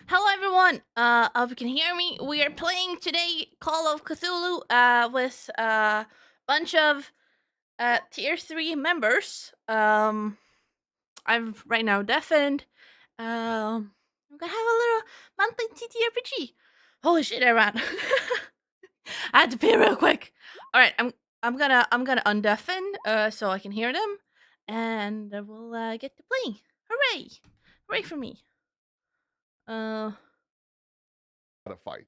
Hello, everyone. Hope you can hear me. We are playing today Call of Cthulhu with a bunch of tier 3 members. I'm right now deafened. I'm gonna have a little monthly TTRPG. Holy shit, I ran. I had to pee real quick. All right, I'm gonna undeafen so I can hear them, and we'll get to playing. Hooray! Hooray for me. Uh, A fight.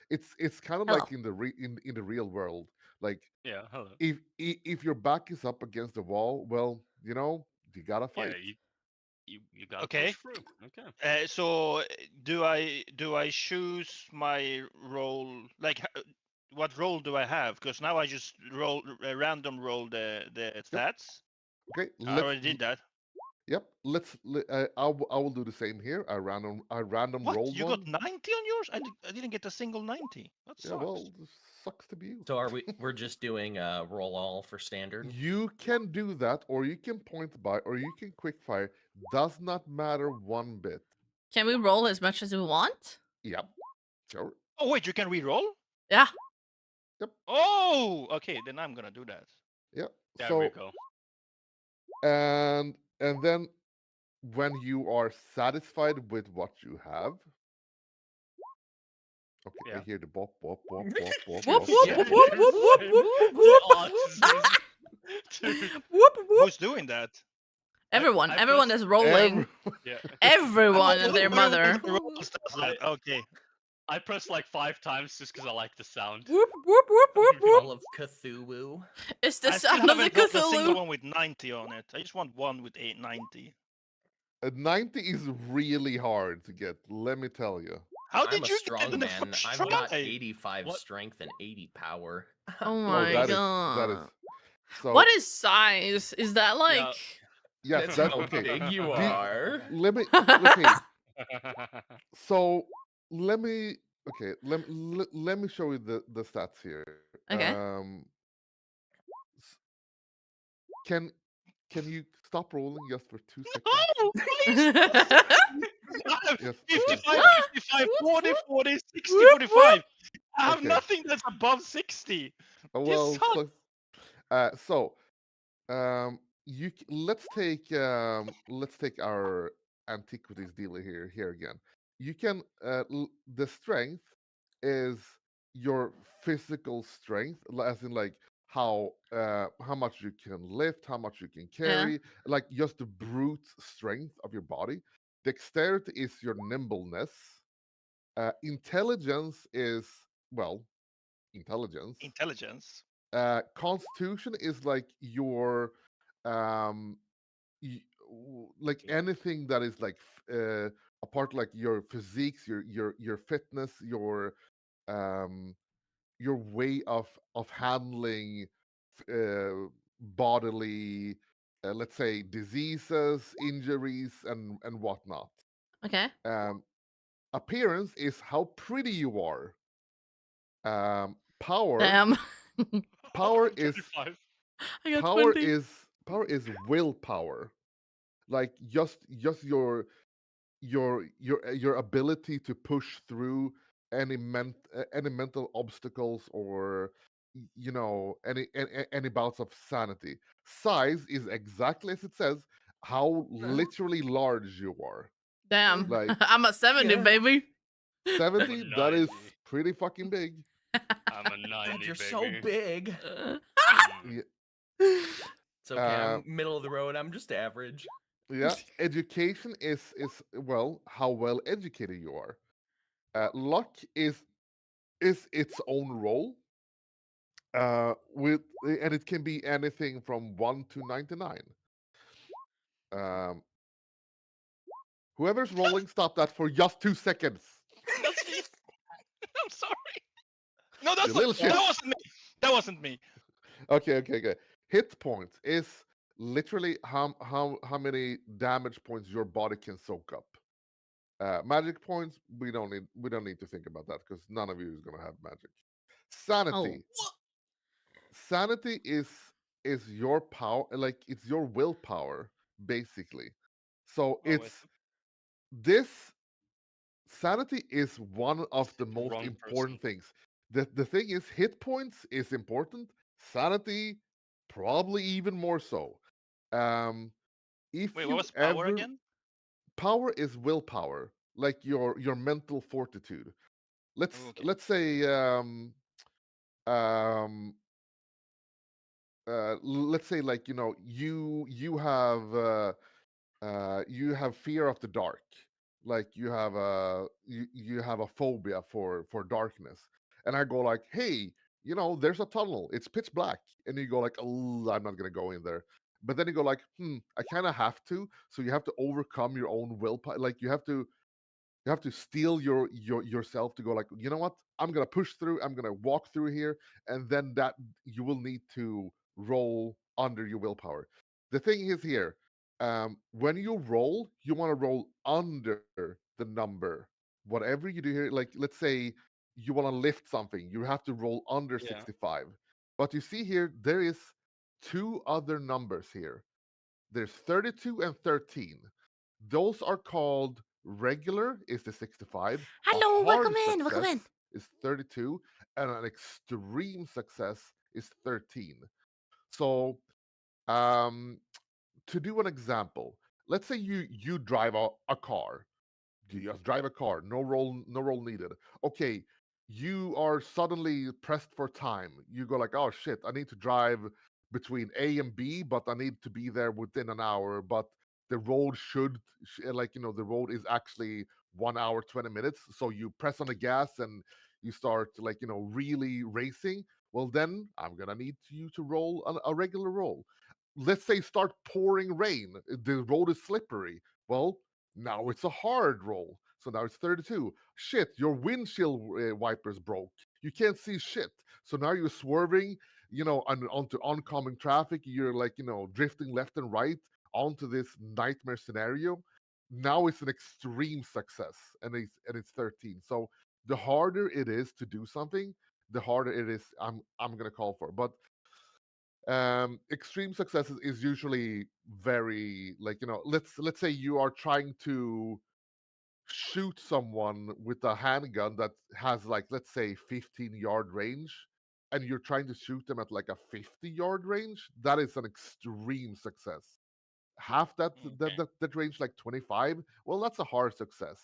It's kind of Hello. like in the real world. Like Yeah, hello. if your back is up against the wall, well, you gotta Yeah, fight. you gotta Okay. push through. Okay. Do I choose my role? What role do I have? Because now I just random roll the Yep. stats. Okay. I already did that. Yep. I will do the same here. I random What? rolled You got one. 90 on yours? I didn't get a single 90. That Yeah. sucks. Well, this sucks to be you. So we're just doing roll all for standard? You can do that, or you can point by, or you can quick fire. Does not matter one bit. Can we roll as much as we want? Yep. Sure. Oh wait, you can re-roll? Yeah. Yep. Oh, okay. Then I'm gonna do that. Yep. There we So go. and then when you are satisfied with what you have. Okay, I Yeah. hear the bop, bop, bop, bop, bop, Whoop, bop, whoop, Yeah, whoop, bop, whoop, bop. you're whoop, whoop, saying whoop, the whoop, oxygen. Dude. whoop, whoop. Who's doing that? Everyone, I everyone pressed that's rolling. Every, yeah. Everyone Oh, and their everyone mother. that rolls does that. Okay. I pressed like 5 times just because I like the sound. Whoop, whoop, whoop, whoop, whoop. Call of Cthulhu. It's the I still sound of the haven't got a single Cthulhu. one with 90 on it. I just want one with 90. a 90 is really hard to get, let me tell you. How I'm did a you get it strong in the man. first I've try? got 85 What? strength and 80 power. Oh Oh, my that is god. so. What is size? Is that Yeah. like. Yes, That's that how okay. big you Do, are. let me okay. So let me okay. Let me show you the stats here. Okay. S- can can you stop rolling just for 2 seconds? Oh, please! I have Yes. Okay. 55, 55, 40, 40, 60, Whoop, 45. whoop. I have Okay. nothing that's above 60. This Well, sucks. so let's take our antiquities dealer here again. You can the strength is your physical strength, as in like how much you can lift, how much you can Yeah. carry, like just the brute strength of your body. Dexterity is your nimbleness. Intelligence is, well, intelligence. Intelligence. Constitution is like your um like anything that is like apart, like your physiques, your fitness, um your way of handling bodily, let's say, diseases, injuries, and whatnot. Okay. um Appearance is how pretty you are. Power Damn. power is 25. I got power 20. is power is willpower, like just your ability to push through any mental obstacles, or any bouts of sanity. Size is exactly as it says, how literally large you are. Damn. Like I'm a 70, Yeah. baby. 70, I'm a that is 90. pretty fucking big. I'm a God, 90, you're baby. so big. Mm. Yeah, It's okay. uh, I'm middle of the road. I'm just average. yeah. Education is, well, how well educated you are. Luck is its own role, with and it can be anything from 1 to 99. um Whoever's rolling, stop that for just 2 seconds, That's me. I'm sorry. No, you that's not. little That shits. wasn't me. That wasn't me. Okay. Hit points is literally how many damage points your body can soak up. Magic points, we don't need to think about that, because none of you is gonna have magic. Oh. Sanity. Sanity is your power, like it's your willpower, basically. So Oh wait. it's this sanity is one of the the most wrong important person. things. The thing is, hit points is important. Sanity, probably even more so. Um, if Wait, what you was power ever again? power is willpower, like your mental fortitude. Oh, okay. Let's say um let's say, like, you have fear of the dark, like you have a phobia for darkness, and I go like, hey, there's a tunnel, it's pitch black, and you go like, oh, I'm not gonna go in there. But then you go like, I kind of have to, so you have to overcome your own willpower, like you have to steel yourself to go like, you know what, I'm gonna push through, I'm gonna walk through here, and then that you will need to roll under your willpower. The thing is here, when you roll, you want to roll under the number. Whatever you do here, like, let's say you want to lift something, you have to roll under Yeah. 65. But you see here, there is two other numbers here. There's 32 and 13. Those are called regular is the 65, a Hello, welcome hard in, welcome success in. is 32, and an extreme success is 13. So, um, to do an example, let's say you drive a car. You just drive a car, no roll needed. Okay, you are suddenly pressed for time. You go like, oh shit, I need to drive between A and B, but I need to be there within an hour. But the road the road is actually 1 hour 20 minutes. So you press on the gas and you start, really racing. Well, then I'm gonna need you to roll a regular roll. Let's say start pouring rain. The road is slippery. Well, now it's a hard roll. So now it's 32. Shit, your windshield wipers broke. You can't see shit. So now you're swerving, onto oncoming traffic. You're like, drifting left and right onto this nightmare scenario. Now it's an extreme success, and it's 13. So the harder it is to do something, the harder it is I'm gonna call for. But extreme success is usually very, like, let's say you are trying to shoot someone with a handgun that has, like, let's say 15-yard range, and you're trying to shoot them at like a 50-yard range. That is an extreme success. Half Okay. that range, like 25, well, that's a hard success.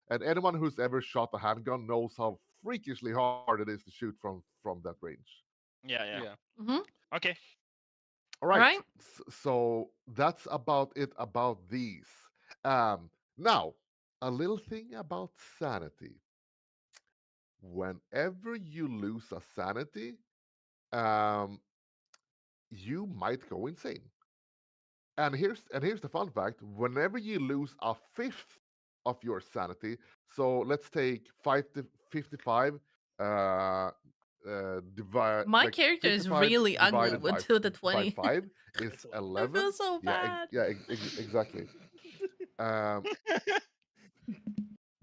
And anyone who's ever shot a handgun knows how freakishly hard it is to shoot from that range. Yeah, yeah. Yeah. Mm-hmm. Okay. All All right. right. So that's about it about these. Now, a little thing about sanity. Whenever you lose a sanity, um, you might go insane. And here's the fun fact: whenever you lose a fifth of your sanity, so let's take 55, uh, divide My like character is 55 really ugly divided with by 2 to by 20. 5 is That's a lot. I feel 11. so Yeah, bad. exactly. Um,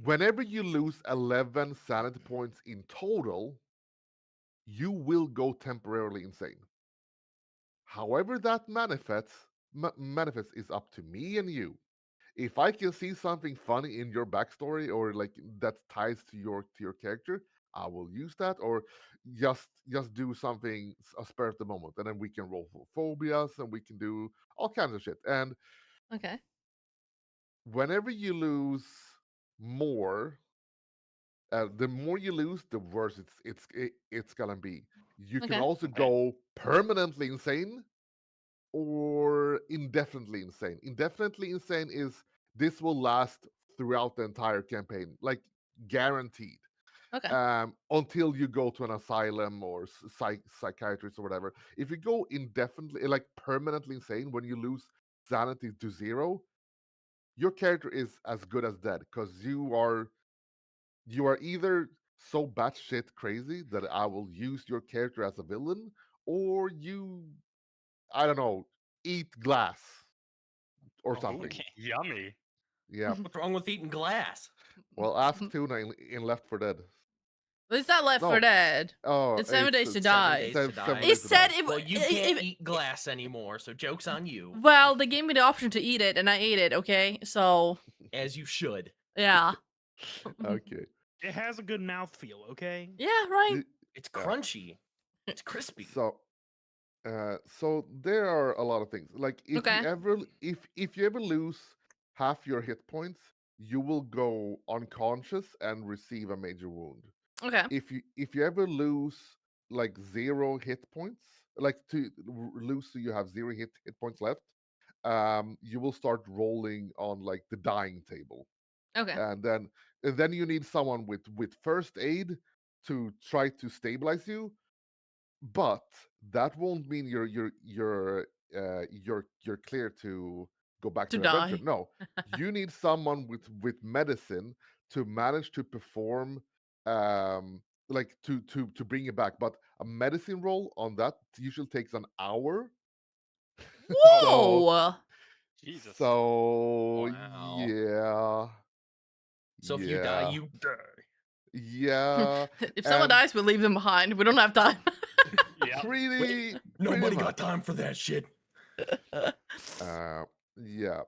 Whenever you lose 11 sanity points in total, you will go temporarily insane. However that manifests is up to me and you. If I can see something funny in your backstory, or like that ties to your character, I will use that, or just do something a spur of the moment, and then we can roll for phobias, and we can do all kinds of shit. And Okay. whenever you lose more, the more you lose, the worse it's gonna be. You can Okay. also Okay. go permanently insane or indefinitely insane. Indefinitely insane is this will last throughout the entire campaign, like guaranteed, Okay. until you go to an asylum or psychiatrist or whatever. If you go indefinitely, like permanently insane, when you lose sanity to 0, your character is as good as dead, because you are either so batshit crazy that I will use your character as a villain, or I don't know, eat glass or Oh, something. Okay. yummy. Yeah. What's wrong with eating glass? Well, ask Tuna in Left 4 Dead. It's not Left 4 No. Dead. Oh, It's 7 Days to 7 Die. Days to Die. 7 It Days to said Die. it. Well, you can't eat glass anymore, so joke's on you. Well, they gave me the option to eat it, and I ate it. Okay, so As you should. yeah. Okay. It has a good mouthfeel, okay? Yeah, right. It's Yeah. crunchy. It's crispy. So there are a lot of things. Like Okay. if you ever lose half your hit points, you will go unconscious and receive a major wound. Okay. If you ever lose like 0 hit points, like lose so you have 0 hit points left, you will start rolling on like the dying table, Okay. and then you need someone with first aid to try to stabilize you, but that won't mean you're clear to go back To to the adventure. die. No, you need someone with medicine to manage to perform, like to bring you back. But a medicine roll on that usually takes an hour. so Whoa! Jesus. so Wow. yeah, So if you die, yeah, you die. yeah, If someone and dies, we leave them behind. We don't have time. Yeah. pretty Nobody got much. time for that shit. Yeah,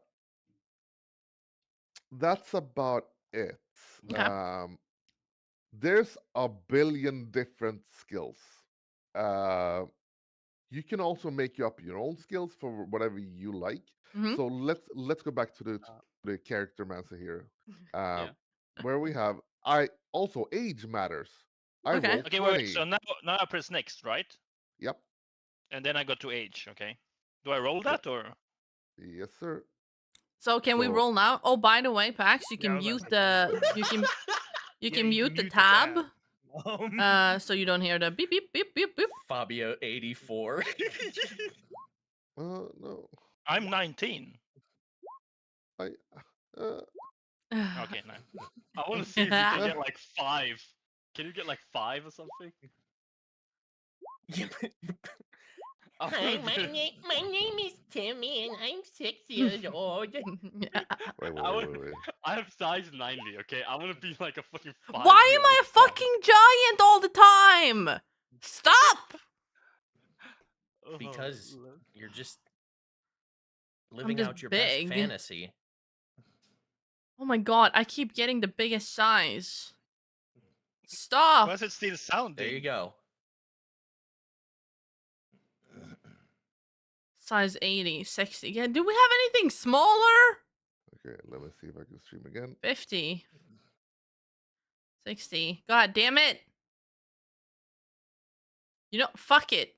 that's about it. Okay. There's a billion different skills. Uh, you can also make up your own skills for whatever you like. Mhm. So let's go back to the character master here, uh, Yeah. where we have I also age matters. I Okay. rolled Okay, 20. wait. So now I press next, right? Yep. And then I go to age. Okay. Do I roll Yeah. that or? Yes, sir. So can we So- roll now? Oh, by the way, Pax, you Yeah, I can was about mute to say, the you can you Yeah, can you mute the the tab. tab. So you don't hear the beep beep beep beep beep. Fabio 84. No, I'm 19. I uh, Okay, no. I want to see if you can get like 5. Can you get like 5 or something? Yeah, I Hi, wanna do- my name is Timmy and I'm 6 years old. wait. I have size 90, okay? I want to be like a fucking 5. Why am I a fucking giant all the time? Stop! Because you're just I'm living just out your big. best fantasy. Oh my god, I keep getting the biggest size. Stop! Why is it still sounding? There you go. Size 80, 60. Yeah, do we have anything smaller? Okay, let me see if I can stream again. 50. 60. God damn it. You know, fuck it.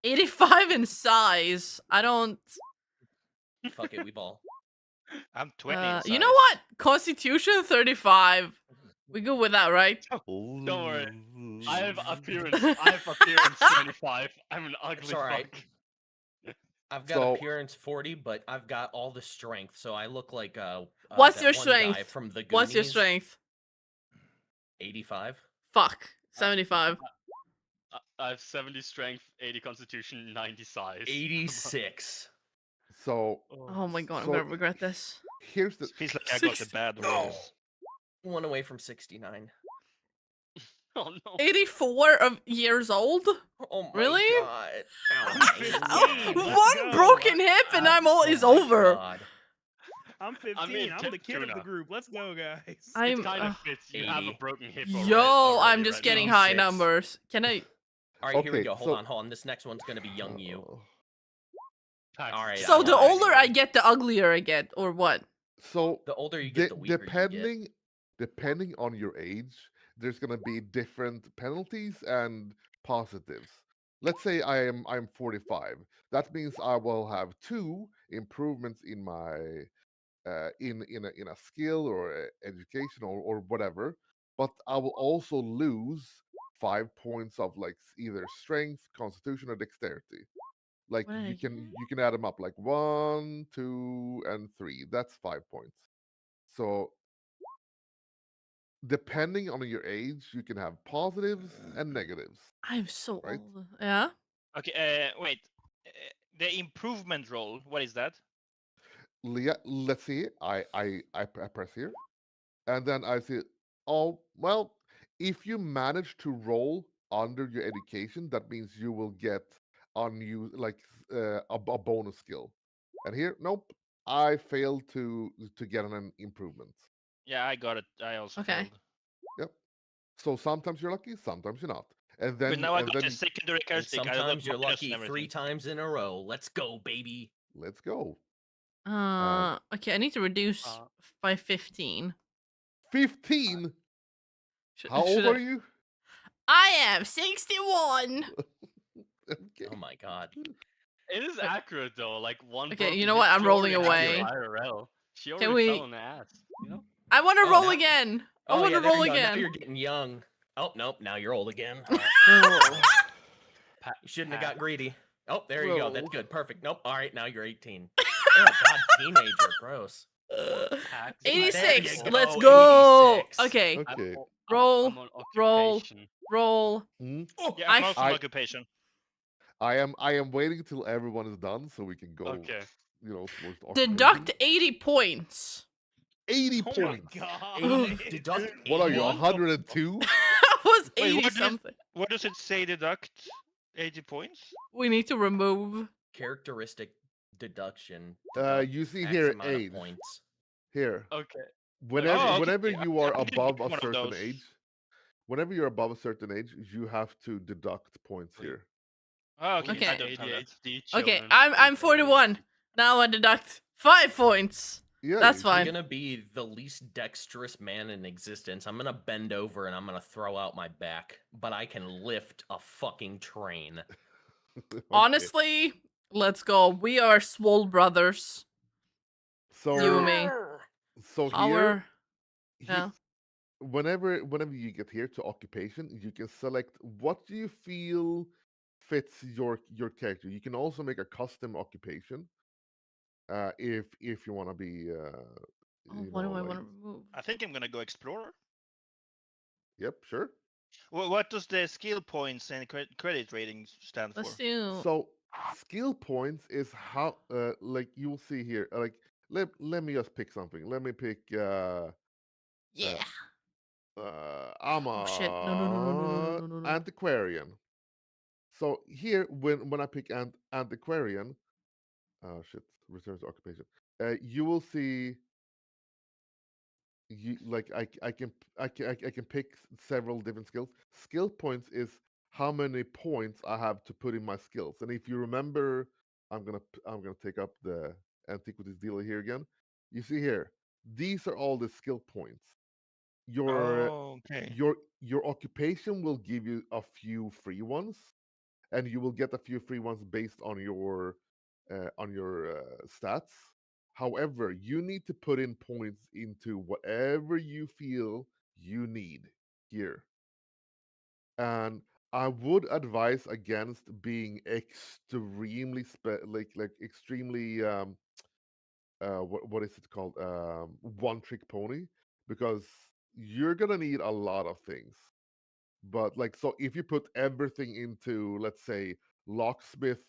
85 in size. I don't. Fuck it, we've all. I'm 20 in You know size. what? Constitution 35. We go with that, right? Don't worry. I have appearance 25. I'm an ugly It's alright. fuck. I've got So- appearance 40, but I've got all the strength, so I look like What's that your one guy strength? from the Goonies. What's your strength? 85. Fuck. 75. I have 70 strength, 80 constitution, 90 size. 86. So Oh my god, I'm So- gonna regret this. here's the Feels like I got the 60. bad rolls. One away from 69. Oh no. 84 of years old? Oh my Really? god. I'm Ow, 15. my Let's One go. broken hip and I'm all is Oh my over. God. I'm 15. I mean, I'm the kid of the tuna. group. Let's go, guys. I'm It kind of fits. You have a 80. broken hip Yo, already I'm just right getting now. high 86. numbers. Can I? All right, here we Okay, go. Hold so- on. This next one's gonna be young you. Pax, All right, yeah, So I the lied. older I get, the uglier I get, or what? So The older you get, the weaker depending on your age, there's gonna be different penalties and positives. Let's say I'm 45. That means I will have 2 improvements in my in a skill or education or whatever, but I will also lose 5 points of like either strength, constitution, or dexterity. Like What did I you can add them up like 1, 2, and 3. That's 5 points. So depending on your age, you can have positives and negatives. I'm so Right? old. Yeah. Okay, wait. The improvement roll, what is that? Let's see. I press here, and then I see. Oh well, if you manage to roll under your education, that means you will get like a bonus skill. And here, nope, I failed to get an improvement. Yeah, I got it. I also Okay. failed. Yep. So sometimes you're lucky, sometimes you're not. And But then now I and got then the secondary And characteristic. I got sometimes you're minus lucky and 3 everything. times in a row. Let's go, baby. let's go. Okay, I need to reduce Uh, by 15. 15. Sh- How should old are I? you? I am 61. Okay. Oh my god. it is Wait. accurate though. Like one Okay, broken you know hip, what? I'm she rolling already has away. no IRL. She Can already fell we? on the ass. You know. I want to Oh, roll now- again. I Oh want yeah, to there roll you go. Now again. you're getting young. Oh nope, now you're old again. All right. Oh. You shouldn't have got Pat. greedy. Oh, there you go. That's No. good. Perfect. Nope. All right, now you're 18. Oh god, teenager. Gross. Tax. There you 86. go, Let's go. 86. Okay. Okay. Roll, I'm on roll. occupation. Roll. Hmm? Yeah, I I'm also on I occupation. I am waiting till everyone is done so we can go, Okay. towards the Deduct occupation. 80 points. 80 Oh my points. god. 80, deduct What are you, 80? 102? That was Wait, 80 what does it, something. what does it say? Deduct 80 points? We need to remove. Characteristic deduction. You see X here amount of age. points. Here. Okay. Whenever Oh, okay. whenever you are I didn't above pick a one of certain those. age, whenever you're above a certain age, you have to deduct points Wait. here. Oh, okay. Okay. I don't have that. ADHD Okay, children. I'm 41. Now I deduct 5 points. Yeah, That's you- I'm fine. gonna be the least dexterous man in existence. I'm gonna bend over and I'm gonna throw out my back, but I can lift a fucking train. Okay. Honestly, let's go. We are swole brothers. So You and me. so here, Our he- yeah. whenever you get here to occupation, you can select what do you feel fits your character. You can also make a custom occupation, if you want to be, Oh, what do I like, want to remove? I think I'm gonna go explorer. yep, sure. What does the skill points and credit ratings stand Let's for? do. So skill points is how, like you will see here, like let me just pick something. Let me pick, Yeah. I'm Oh shit! No no no no no no no a no no no. antiquarian. So here, when I pick antiquarian, oh shit, returns to occupation. You will see, you like I can pick several different skills. Skill points is how many points I have to put in my skills. And if you remember, I'm gonna take up the antiquities dealer here again. You see here, these are all the skill points. Your Oh, okay. your occupation will give you a few free ones, and you will get a few free ones based on your stats. However, you need to put in points into whatever you feel you need here. And I would advise against being extremely extremely, what is it called, one trick pony, because you're gonna need a lot of things. But like, so if you put everything into, let's say, locksmith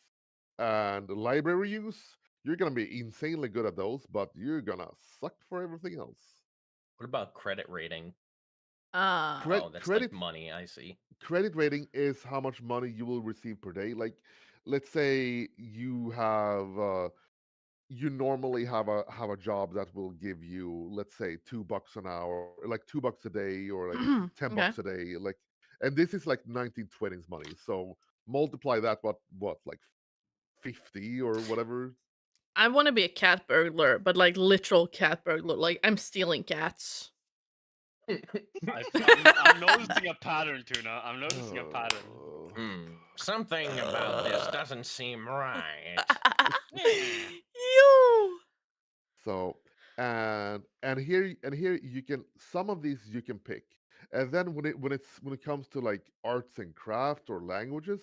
and library use, you're gonna be insanely good at those, but you're gonna suck for everything else. What about credit rating? Cred- Oh, that's credit like money, I see. credit rating is how much money you will receive per day. Like, let's say you normally have a job that will give you, let's say, $2 an hour, like $2 a day, or like ten Okay. bucks a day, like, and this is like 1920s money. So multiply that, what, like 50 or whatever. I want to be a cat burglar, but like literal cat burglar. Like I'm stealing cats. I'm noticing a pattern, Tuna. I'm noticing a pattern. Something about this doesn't seem right. You. So, and here you can, some of these you can pick, and then when it comes to like arts and craft or languages,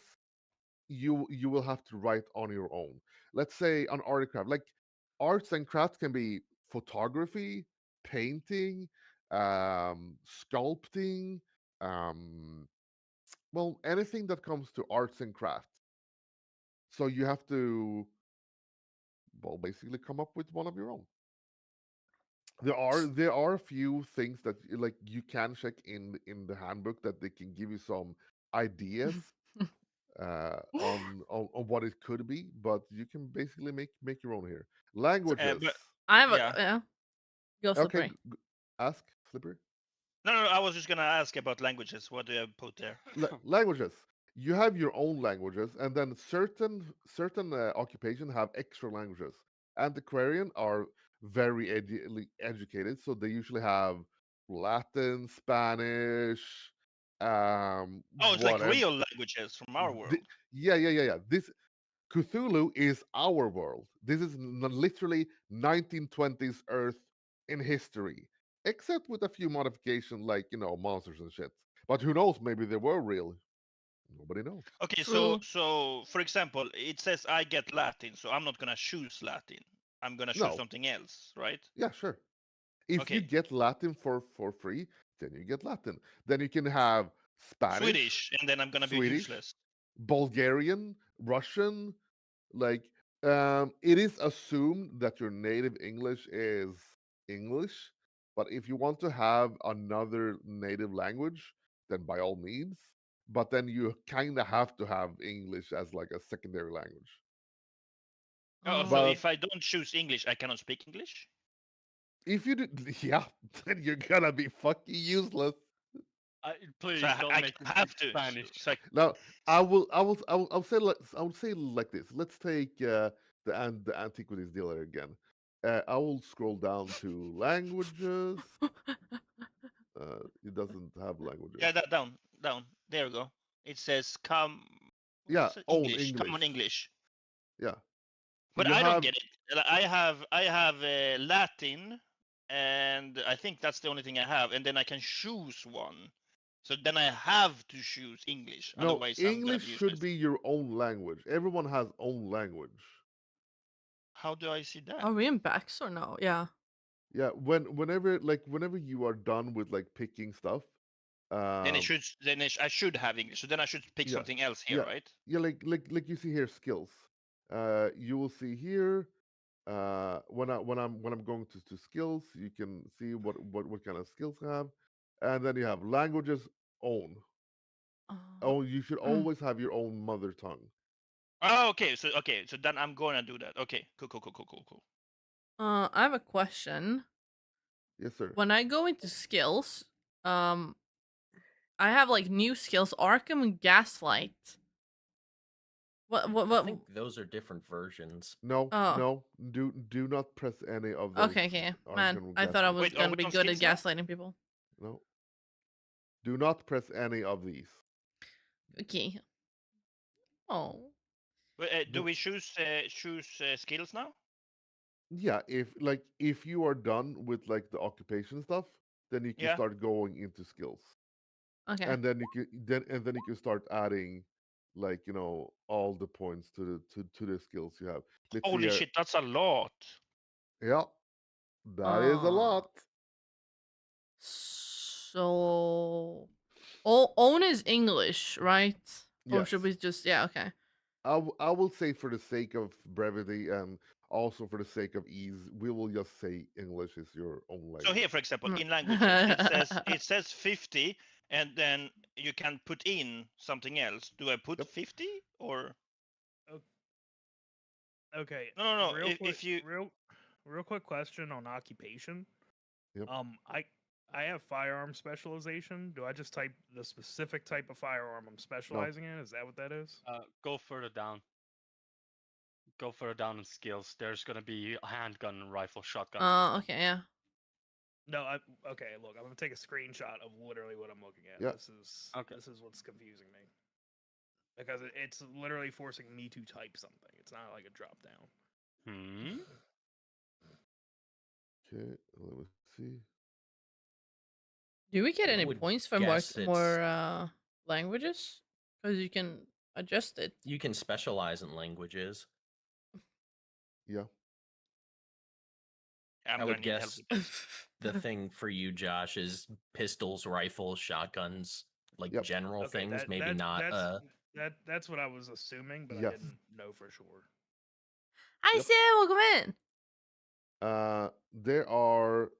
you will have to write on your own. Let's say on art and craft, like arts and crafts can be photography, painting, sculpting, um, well, anything that comes to arts and crafts. So you have to, well, basically come up with one of your own. There are a few things that like you can check in the handbook that they can give you some ideas, on what it could be, but you can basically make your own here. Languages. But I have yeah, a yeah. Go Okay, slippery. Ask, Slippery. No, I was just gonna ask about languages. What do you put there? Languages. You have your own languages, and then certain occupation have extra languages. Antiquarian are very educated, so they usually have Latin, Spanish, Oh, it's like whatever. real languages from our world. Yeah. This Cthulhu is our world. This is literally 1920s Earth in history, except with a few modifications like monsters and shit. But who knows? Maybe they were real. Nobody knows. Okay, True. so for example, it says I get Latin, so I'm not gonna choose Latin. I'm gonna choose No. something else, right? Yeah, sure. If you Okay. get Latin for free, then you get Latin. Then you can have Spanish, Swedish, and then I'm gonna be Swedish, useless. Bulgarian, Russian. Like, it is assumed that your native English is English, but if you want to have another native language, then by all means. But then you kind of have to have English as like a secondary language. Oh, so But if I don't choose English, I cannot speak English? if you do, yeah, then you're gonna be fucking useless. Please So don't I make me have speak to. Spanish. Now, I would say like this. Let's take the antiquities dealer again. I will scroll down to languages. It doesn't have languages. Yeah, that down. There we go. It says come. What Yeah, is it? own English. Come English. on, English. Yeah, But you I don't have get it. I have Latin, and I think that's the only thing I have. And then I can choose one. So then I have to choose English. no Otherwise, I'm gonna English be should useless. be your own language. Everyone has own language. How do I see that? Are we in backs or no? Yeah. Yeah, whenever you are done with like picking stuff, Then it um, should. I should have English. So then I should pick yeah, something else here, yeah, right? yeah. Like you see here, skills. You will see here when I'm going to skills, you can see what kind of skills I have, and then you have languages own. Oh, you should always have your own mother tongue. Oh, okay. So then I'm gonna do that. Okay. Cool. I have a question. Yes, sir. When I go into skills, um, I have like new skills, Arkham and Gaslight. What I think those are different versions. No, Oh. no, do not press any of those. Okay. Man, Arcane I thought I gaslight. was Wait, are gonna we be on good at skills now? gaslighting people. No, do not press any of these. Okay. Oh. Do The- we choose skills now? yeah, if you are done with like the occupation stuff, then you can Yeah. start going into skills. Okay. And then you can start adding like all the points to the skills you have. Let's see Holy here. shit, that's a lot. Yeah, that is a lot. So, own is English, right? Or should Yes. we just okay? I will say for the sake of brevity and also for the sake of ease, we will just say English is your own So here, language. for example, Mm. in languages, it says 50, and then you can put in something else. Do I put Yep. 50 or Okay. no? Real quick, If you real quick question on occupation. Yep. I have firearm specialization. Do I just type the specific type of firearm I'm specializing in? Is that what that is? Go further down. Go further down in skills. There's gonna be a handgun, rifle, shotgun. Okay, yeah. No, okay. Look, I'm gonna take a screenshot of literally what I'm looking at. Yeah. This is what's confusing me because it's literally forcing me to type something. It's not like a drop down. Hmm. Okay, let me see. Do we get I any would points for guess more languages? Because you can adjust it. You can specialize in languages. Yeah. I'm I gonna would need help guess with that. the thing for you, Josh, is pistols, rifles, shotguns, like Yep. general Okay, things. Maybe not. that's what I was assuming, but I Yes. didn't know for sure. Hi, Yep. Sam. Welcome in. There are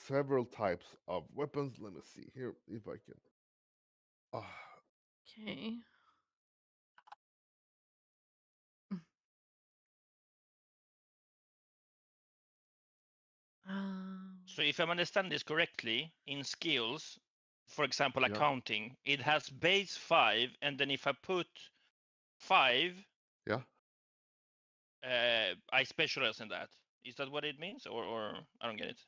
several types of weapons. Let me see here if I can. Ah, Okay. So if I'm understanding this correctly, in skills, for example, Yeah. accounting, it has base 5, and then if I put 5, Yeah. I specialize in that. Is that what it means, or I don't get it?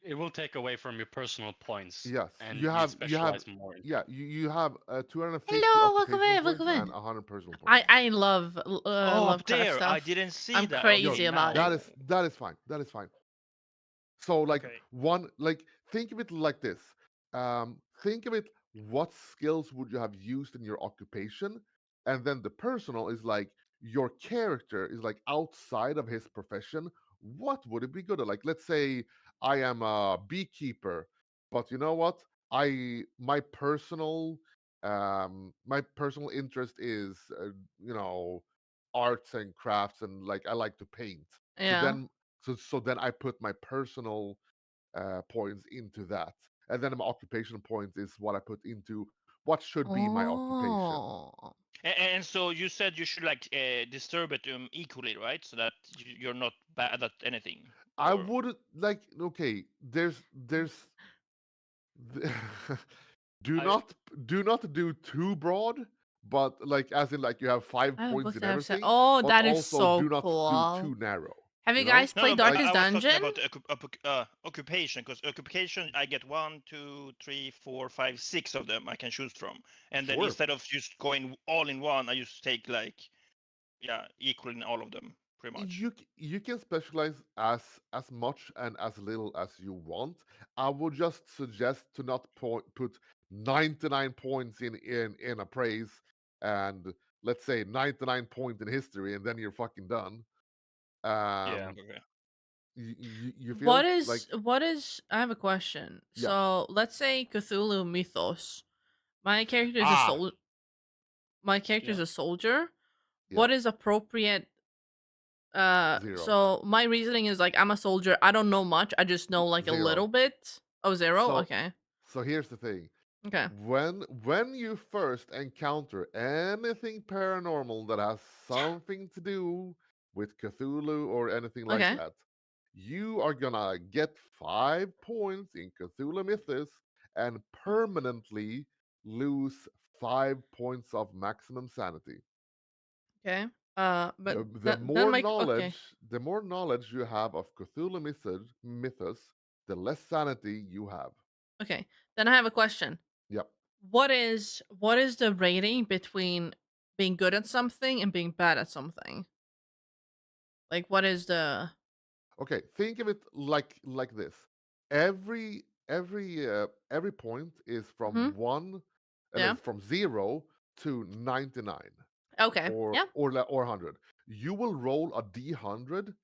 It will take away from your personal points. Yes. And You have specialize more in. yeah, you have 250 Hello, welcome occupational in, welcome points in. and 100 personal points. I love Oh, Lovecraft up there, stuff. I didn't see I'm that. crazy Okay, about now. it. That is fine. That is fine. So like Okay. think of it like this. Think of it, what skills would you have used in your occupation? And then the personal is like your character is like outside of his profession. What would it be good at? Like let's say I am a beekeeper, but you know what? My personal interest is you know arts and crafts, and like I like to paint. So Yeah. then then I put my personal points into that, and then my occupation points is what I put into what should be my occupation. Oh. And so you said you should like disturb it equally, right? So that you're not bad at anything. I Or would like okay. Do I- not do too broad, but like as in like you have five I have a points book in that I've said. everything, Oh, but that is also so do not do cool. too narrow. Have you know? guys no, played but Darkest I was talking Dungeon? about the occupation, because occupation I get 1, 2, 3, 4, 5, 6 of them I can choose from, and then Sure. instead of just going all in one, I just take like equal in all of them pretty much. You can specialize as much and as little as you want. I would just suggest to not put 99 points in appraise and let's say 99 point in history, and then you're fucking done. Yeah. Okay. You feel like What is I have a question. yeah. So let's say Cthulhu mythos. My character is Ah, a soldier. yeah. What is appropriate? 0. So my reasoning is like I'm a soldier. I don't know much. I just know like a 0. little bit. Oh, 0? So Okay. so here's the thing. Okay. When you first encounter anything paranormal that has something to do with Cthulhu or anything like Okay. that, you are gonna get 5 points in Cthulhu Mythos and permanently lose 5 points of maximum sanity. Okay. But The then more like okay. knowledge you have of Cthulhu mythos, the less sanity you have. Okay. Then I have a question. Yep. What is the rating between being good at something and being bad at something? Like what is the Okay, think of it like this. Every point is Mhm. from one, and Yeah. it's from 0 to 99 Okay. Yeah. or 100. You will roll a d100,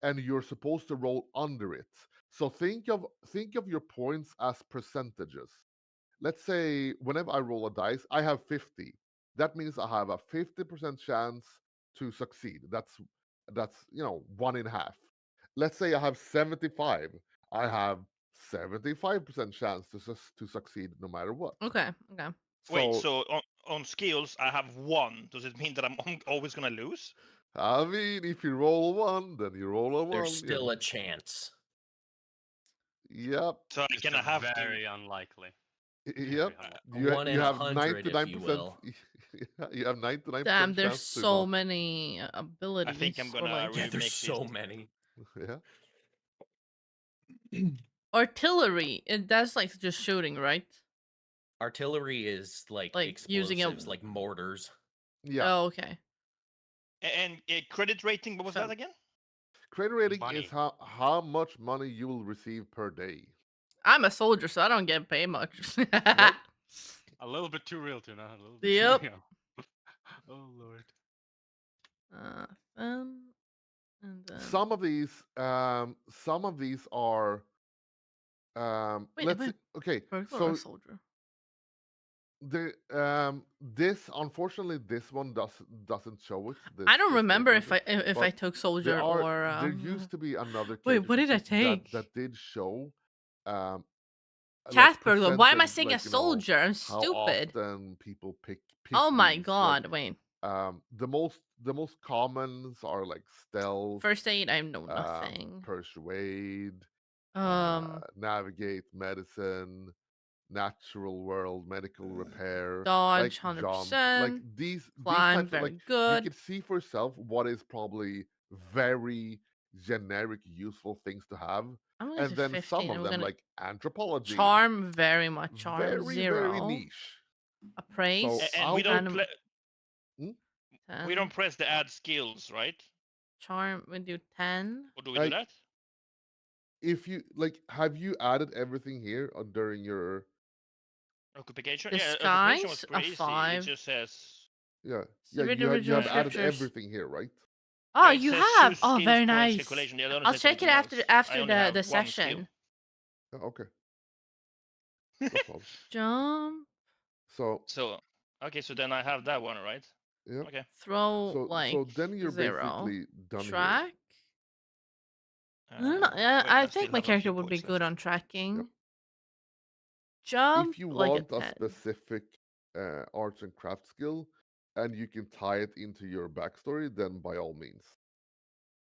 and you're supposed to roll under it. So think of your points as percentages. Let's say whenever I roll a dice, I have 50. That means I have a 50% chance to succeed. That's 1 in half. Let's say I have 75. I have 75% chance to succeed no matter what. Okay. Okay. Wait, So so on skills I have 1. Does it mean that I'm always gonna lose? I mean, if you roll 1, then you roll a 1. There's still a chance. Yep. So I Just gonna have very unlikely. Yep. Very One in You have 100, if you 99%. will. You have 99% Damn, there's chance to so not. many abilities. I think I'm or gonna like Yeah, there's remake so this. many. Yeah. artillery. That's like just shooting, right? Artillery is like using a explosives, like mortars. Yeah. Oh, okay. And credit rating, what was Felt- that again? Credit rating Money. is how much money you will receive per day. I'm a soldier, so I don't get paid much. A little bit too real, Tuna. A little bit Yep. too real. Oh lord. Then and then. Some of these are Wait, let's am I see, okay. burglar or So a soldier? this unfortunately this one doesn't show it. I don't this remember if character, if I but took soldier or there used to be another Wait, character what did I sheet take? that did show like Cat burglar. Why am I percentage, saying a like soldier? I'm how stupid. often people pick Oh my these. god! Like Wait. the most commons are like stealth, First aid. I know nothing. persuade, navigate, medicine, natural world, medical repair, like Dodge, jump, like 100%. these Climb, types of, like, very you good. can see for yourself what is probably very generic, useful things to have, I'm going to and say then some 15, of and we're them going to like anthropology, charm, very much charm, very 0. niche. So Appraise, And I we don't would, anim- play. hmm? We 10. don't press the add skills, right? Charm, we do 10. Or do we do Like, that? if you like, have you added everything here during your, Occupation? Yeah, occupation was Disguise, a pretty easy. It 5. just says. yeah, Civil you original have added scriptures. everything here, right? Oh, Yeah, it you says have. choose Oh, skills very towards nice. calculation. Yeah, it only I'll says check it anything after else. after I only have the one skill. session. Okay, no problem. Jump, So So, okay, so then I have that one, right? yeah, Okay. throw like so then you're 0. basically done here. Track. I don't know. Wait, I still think my have a character few would be points good left. on tracking. Yep. Jump If you like a want a 10. specific arts and craft skill, and you can tie it into your backstory, then by all means,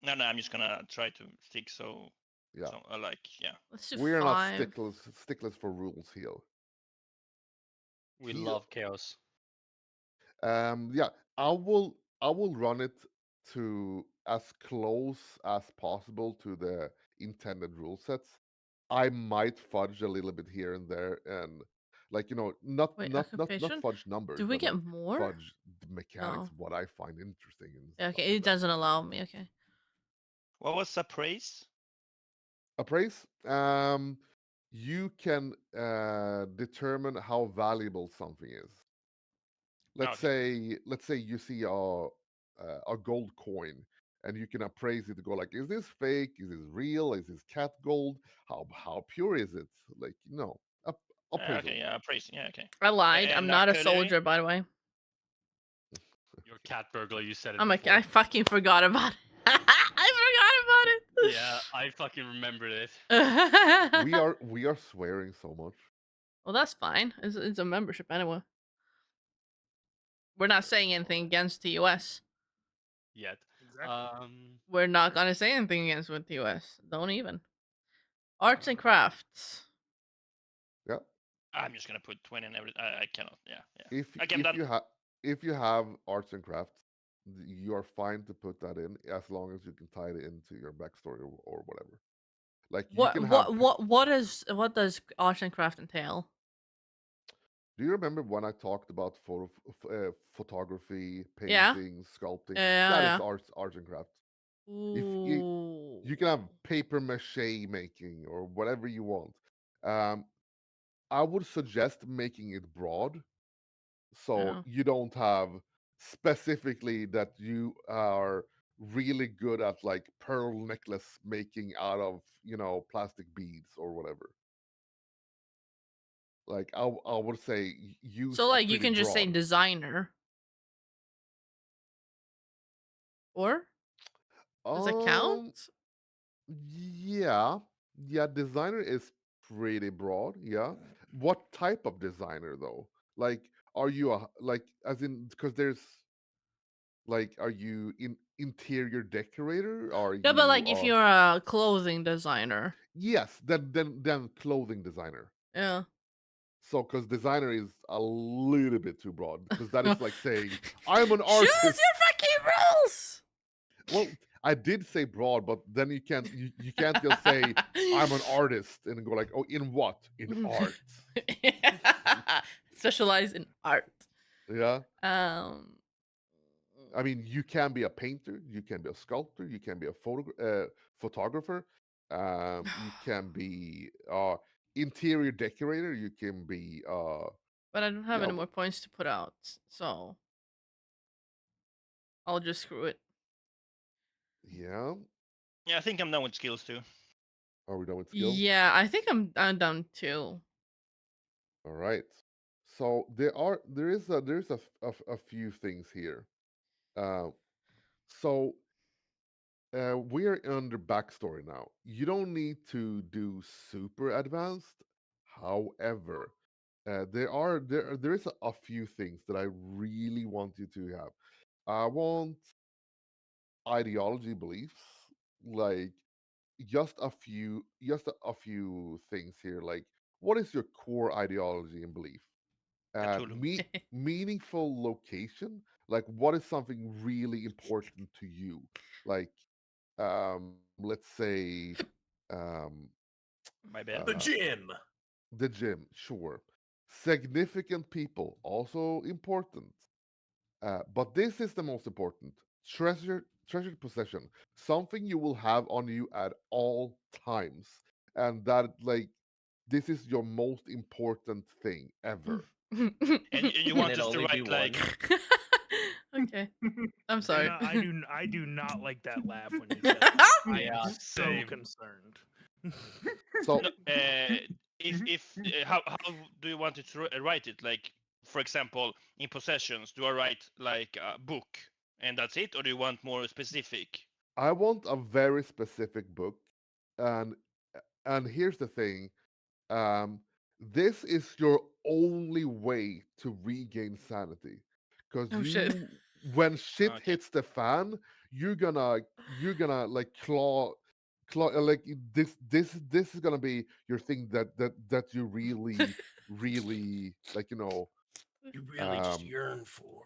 No, I'm just gonna try to stick so. yeah. So, like, yeah. Let's do We're not 5. sticklers for rules here. We Here. love chaos. Yeah, I will run it to as close as possible to the intended rule sets. I might fudge a little bit here and there, and, like, not Wait, not occupation? fudge numbers, Do we but get like more? fudge the mechanics, No. what I find interesting and Yeah, stuff okay, like it that. doesn't allow me. Okay. What was appraise? Appraise. You can determine how valuable something is. Let's Okay. say you see a gold coin, and you can appraise it to go like, is this fake? Is this real? Is this cat gold? How pure is it? Like, appraisal. Okay, yeah, appraise. Yeah, okay. I lied. I'm And not a artillery? soldier, by the way. Your cat burglar, you said it I'm like, before. I fucking forgot about it. I forgot Yeah, I fucking remembered it. about it. We are swearing so much. Well, that's fine. It's a membership anyway. We're not saying anything against the US. Yet. Exactly. We're not gonna say anything against with the US. Don't even. Arts and crafts. Yeah. I'm just gonna put 20 in every. I cannot. Yeah, yeah. If Okay, I'm if done. you have arts and crafts, you are fine to put that in as long as you can tie it into your backstory or whatever. Like, you can have. What does arts and craft entail? Do you remember when I talked about photography, Yeah. painting, sculpting? Yeah, That is yeah. arts and crafts. If Ooh. you can have paper mache making or whatever you want. I would suggest making it broad, so Yeah. you don't have specifically that you are really good at, like, pearl necklace making out of, plastic beads or whatever. Like, I would say use So a like you pretty can just say broad. designer. Or does it count? Um, yeah, designer is pretty broad. Yeah, what type of designer though? Like, are you like, as in, because there's, like, are you interior decorator? Are Yeah, but you like if you're a clothing designer. yes, then clothing designer. Yeah. So, because designer is a little bit too broad, because that is like saying I'm an Choose artist. your fucking rules. Well, I did say broad, but then you can't just say I'm an artist and go like, oh, in what? In art. Specialize in art. Yeah. Um. I mean, you can be a painter, you can be a sculptor, you can be a photographer, you can be interior decorator, you can be But I don't have yeah, any more points to put out, so I'll just screw it. yeah. Yeah, I think I'm done with skills too. Are we done with skill? Yeah, I think I'm done too. All right. So there's a few things here. Uh, so we're under backstory now. You don't need to do super advanced. However, there is a few things that I really want you to have. I want ideology beliefs, like a few things here. Like, what is your core ideology and belief? Cthulhu. Meaningful location. Like, what is something really important to you? Like, let's say, um, My bad. The gym. the gym. Sure. Significant people also important. But this is the most important. Treasured possession. Something you will have on you at all times. And that, like, this is your most important thing ever. And you Can want it us to only be write like one? Okay. I'm sorry. No, I do not like that laugh when you said that. I Yeah, am so same. concerned. So, no, if how do you want it to write it? Like, for example, in possessions, do I write like a book and that's it, or do you want more specific? I want a very specific book. And here's the thing. Um, this is your only way to regain sanity. Because Oh shit. when shit Okay. hits the fan, you're gonna like claw like this is gonna be your thing that you really like, You really just um yearn for.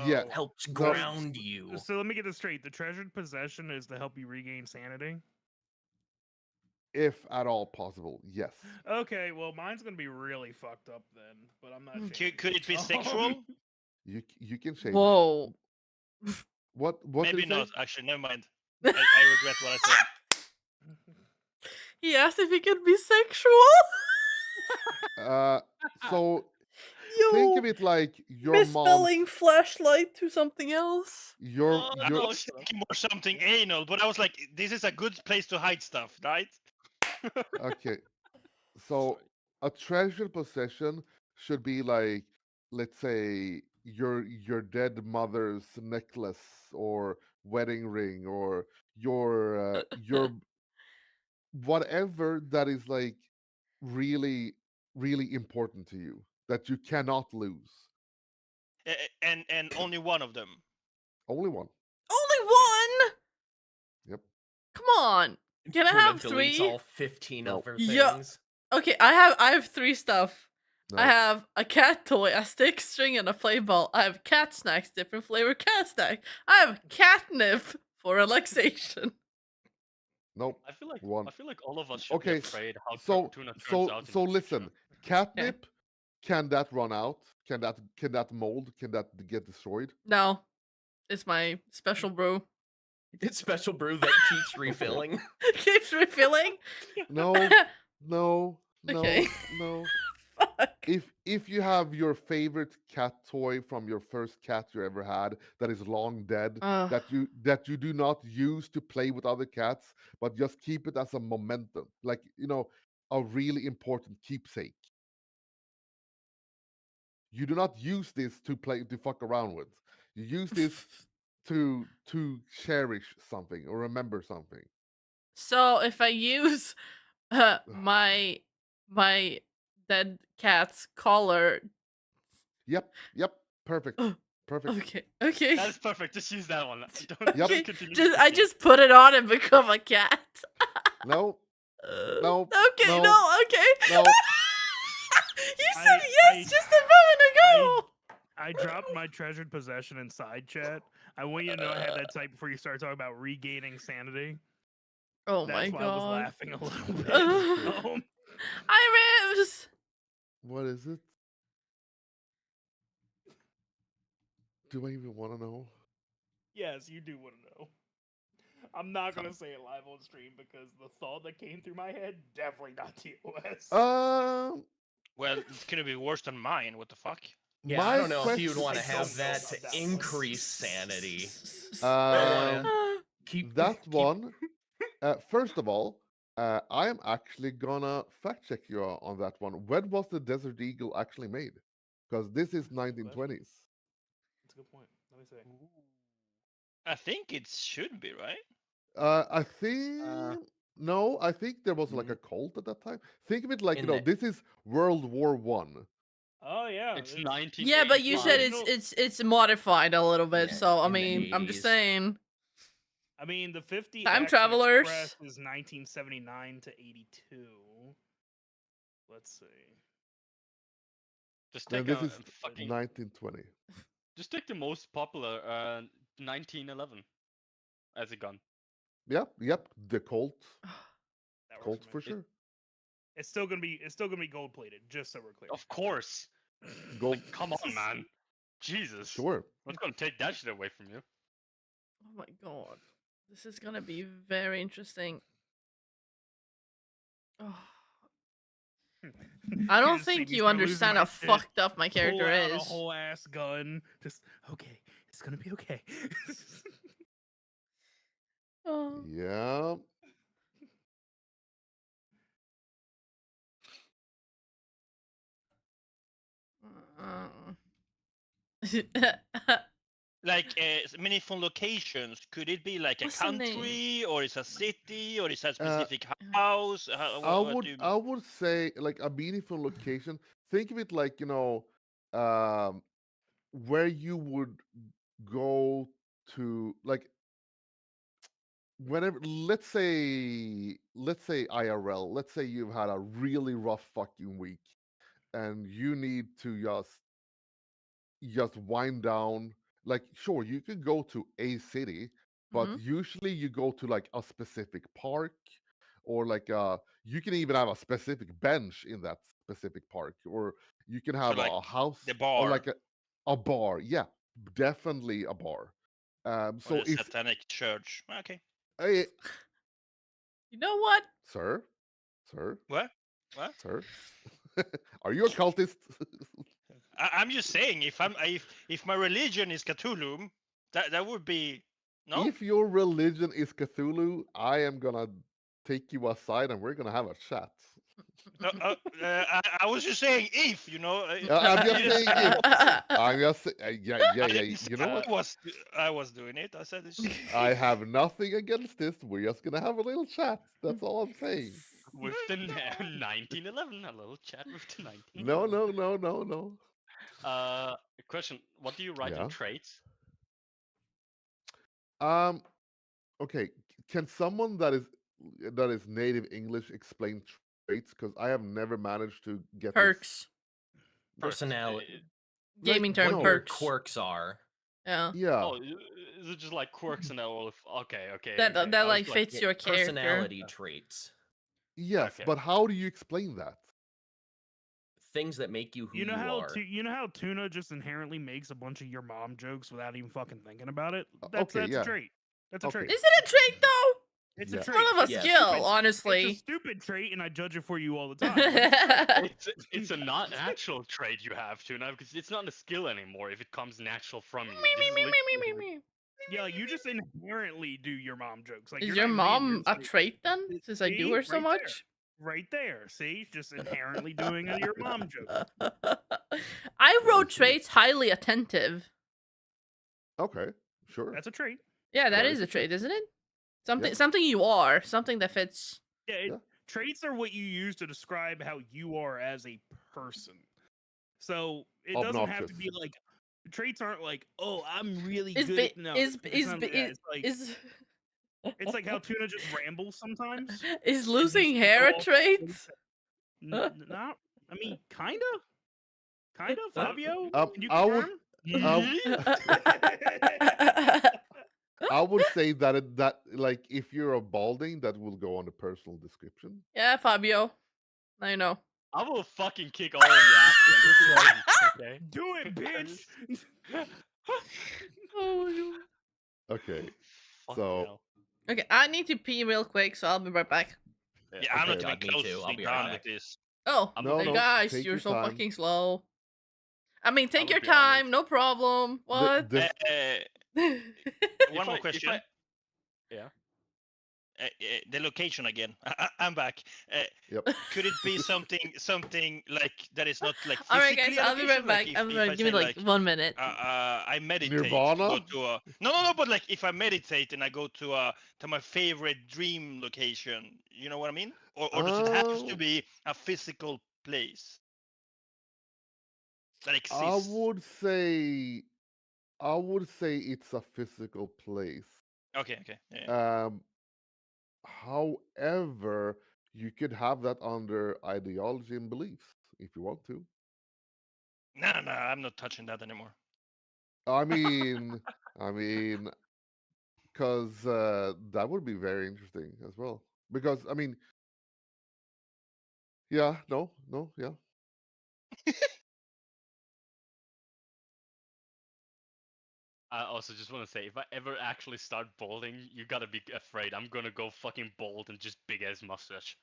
yeah. Oh, Helps No, ground you. so let me get this straight. The treasured possession is to help you regain sanity. if at all possible, yes. Okay, well, mine's gonna be really fucked up then, but I'm not changing. Could it be Um, sexual? You can change. Whoa. What did Maybe you say? not. Actually, never mind. I regret what I said. He asked if he could be sexual. So think of You it like your mom's misspelling flashlight to something else. your I your was thinking more something anal, but I was like, this is a good place to hide stuff, right? okay. So a treasured possession should be like, let's say, your dead mother's necklace or wedding ring, or your whatever that is like really important to you that you cannot lose. And only one of them. Only one. Only one. Yep. Come on. Can I Tuna have deletes 3? all 15 No. of her Yeah. things. Okay, I have 3 stuff. I No. have a cat toy, a stick, string, and a play ball. I have cat snacks, different flavor cat snack. I have catnip for relaxation. Nope. I feel like One. all of us should be Okay. afraid how So Tuna turns so out in so the listen. future. Catnip, can that run out? Can that mold? Can that get destroyed? No, it's my special brew. It's special brew that keeps refilling. Keeps refilling. No. No. Okay. No. Fuck. If you have your favorite cat toy from your first cat you ever had that is long dead, Ugh. that you do not use to play with other cats, but just keep it as a momentum, like, a really important keepsake. You do not use this to fuck around with. You use this to cherish something or remember something. So if I use my dead cat's collar. Yep. Perfect. Perfect. Okay. That is perfect. Just use that one. Don't, Yep. don't continue. I speaking. just put it on and become a cat. No. No. Okay, No. no, okay. No. You said I- yes just a moment ago. I dropped my treasured possession in side chat. I want you to know I had that type before you start talking about regaining sanity. Oh That's my why I was god. laughing a little bit. Iris. What is it? Do I even want to know? Yes, you do want to know. I'm not gonna say it live on stream because the thought that came through my head definitely not TOS. Well, it's gonna be worse than mine. What the fuck? Yeah, My I don't know if you'd question- want to I don't have know that about to that one. increase sanity. Um, Keep that keep- one. First of all, I am actually gonna fact check you on that one. When was the Desert Eagle actually made? Because this is 1920s. That's a good point. Let me see. I think it should be right. I think no. I think there was like a cult at that time. Think of it like, In the- this is World War One. Oh yeah, It's 19. Yeah, but you said original- it's modified a little bit, Yeah, so I in the mean, I'm just 80s. saying. I mean, the 50 Time Action travelers. Express is 1979 to 82. Let's see. Just And take this a is fucking. 1920. Just take the most popular 1911 as a gun. Yep, the Colt. That works Colt for for me. sure. It's still gonna be gold plated, just so we're clear. Of course. Gold. Like, come on, man. Jesus. Sure. I'm not gonna take that shit away from you. Oh my god. This is gonna be very interesting. Oh. I don't just see think me you start losing understand my how shit, fucked up my pull character out a is. whole ass gun. Just okay. It's gonna be okay. Oh. Yeah. Like meaningful locations. Could it be like a What's the name? country, or is a city, or is a Uh, specific house? What do you I would say like a meaningful location. Think of it like, where you would go to, like, whenever, let's say IRL, let's say you've had a really rough fucking week and you need to just wind down. Like, sure, you could go to a city, but Mhm. usually you go to like a specific park, or like you can even have a specific bench in that specific park, or you can have like a house, the or bar like a bar. Yeah, definitely a bar. or So the it's satanic church? Okay. eh, You know what? sir, sir, What? What? sir. Are you a cultist? I'm just saying, if my religion is Cthulhu, that would be no. If your religion is Cthulhu, I am gonna take you aside and we're gonna have a chat. I was just saying if, you know. I'm I just didn't saying say I if. was. I'm just I yeah. didn't say You know what? I was doing it. I said it's I if. have nothing against this. We're just gonna have a little chat. That's all I'm saying. With the 1911, a little chat with the 1911. No, no, no, no, no. Question: what do you write in Yeah. traits? Um. Okay. Can someone that is native English explain traits? Because I have never managed to get this. Perks. Personality. Gaming Like, term What no. your perks. quirks are. Yeah. Yeah. Oh, is it just like quirks and all? Okay, okay. That okay. that I was like fits your character. Personality traits. Yes, Okay. but how do you explain that? Things that make you who You know how are. you know how Tuna just inherently makes a bunch of your mom jokes without even fucking thinking about it? Okay, That's yeah. a trait. That's a Okay. trait. Is it a trait though? It's Yeah. a It's trait. more of a Yes. skill, It's a honestly. stupid trait, and I judge it for you all the time. But It's a not natural trait you have to now because it's not a skill anymore if it comes natural from you. Me, This me, is me, me, me, literally- me. yeah, like you just inherently do your mom jokes. Like Is you're your not even mom being a rude. trait then? Since I do See? her so Right there. much? Right there. See, just inherently doing your mom joke. I wrote see. traits highly attentive. Okay, sure. That's a trait. Yeah, that That is is a a trait. trait, isn't it? Something Yeah. something you are, something that fits. Yeah, Yeah. traits are what you use to describe how you are as a person. So it doesn't have to Obnoxious. be like traits aren't like, oh, I'm really Is good ba- at no. is It's is not, ba- yeah, is it's like how Tuna just rambles sometimes. is and losing just hair go a off trait? Not, I mean, kinda, Fabio. Can you I would confirm? I would say that like if you're a balding, that will go on the personal description. Yeah, Fabio. I know. I will fucking kick all of you after. I'm just saying, okay? Do it, bitch. Oh my god. Okay. Fucking So hell. Okay, I need to pee real quick, so I'll be right back. Yeah, I'm Okay. not even God, me close too. to I'll being be right done back. with this. Oh, I'm No, hey no, guys, take you're your so time. fucking slow. I mean, take will your be time, honest. no problem. What? the- One more question. Yeah. The location again. I'm back. Yep. Could it be something like that is not like All right, physically guys, a I'll be location? right back. Like I'm if right. I Give me say like 1 minute. I meditate to Nirvana? go to a no, but like if I meditate and I go to my favorite dream location, you know what I mean? Or does it have to Oh, be a physical place that I exists? would say it's a physical place. Okay, okay. Yeah. However, you could have that under ideology and beliefs if you want to. No, no, I'm not touching that anymore. I mean, I mean, because that would be very interesting as well. Because I mean, yeah, no, no, yeah. I also just want to say, if I ever actually start balding, you gotta be afraid. I'm gonna go fucking bald and just big ass mustache.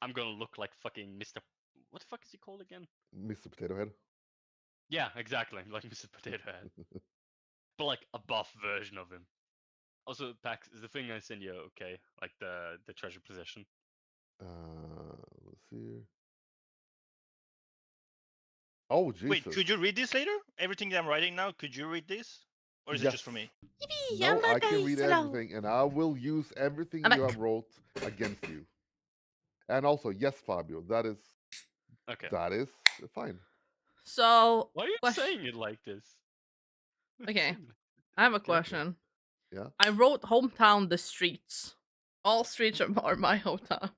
I'm gonna look like fucking Mr. What the fuck is he called again? Mr. Potato Head. Yeah, exactly, like Mr. Potato Head, but like a buff version of him. Also, Pax, is the thing I send you okay? Like the treasure possession. Let's see here. Oh Wait, Jesus! could you read this later? Everything that I'm writing now, could you read this? Or is it Yes. just for me? Yippee, No, I'm I not can read slow. everything, and I will use everything I'm you a- have wrote against you. And also, yes, Fabio, Okay. that is fine. So, Why are you question. saying it like this? Okay, I have a Okay. question. Yeah. I wrote hometown the streets. All streets are my hometown.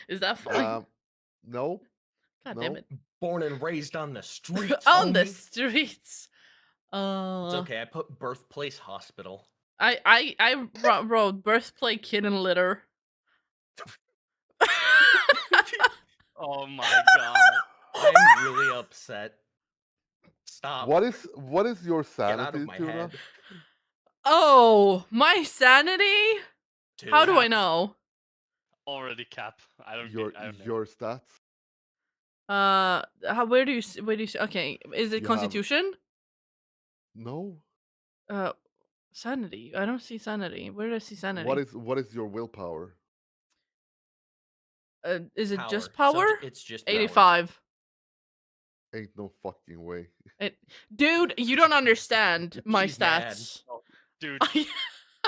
Is that fine? No, God no. damn it. Born and raised on the streets, On the homie. streets. It's okay. I put birthplace hospital. I wrote birthplace kid and litter. Oh my god. I'm really upset. Stop. What is your Get out of sanity, my Tuna? head. Oh, my sanity? How do I Cap. know? Already cap. I don't Your I don't know. your stats. Where do you see? Okay, is it You have- Constitution? No. Sanity. I don't see sanity. Where do I see sanity? What is your willpower? Is it just So power? it's just power. 85. Ain't no fucking way. Dude, you don't understand my She's mad. stats. Dude,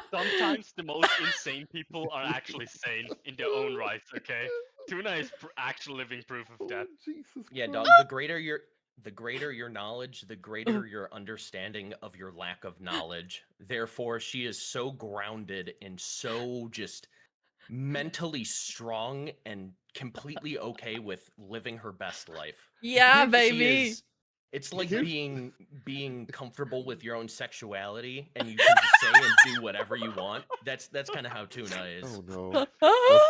sometimes the most insane people are actually sane in their own right, okay? Tuna is actual living proof of that. Oh, Jesus Yeah, Christ. dog. The greater your knowledge, the greater your understanding of your lack of knowledge. Therefore, she is so grounded and so just mentally strong and completely okay with living her best life. Yeah, Here's- She baby. is. It's like Here's- being comfortable with your own sexuality, and you can just say and do whatever you want. That's kind of how Tuna is. Oh no.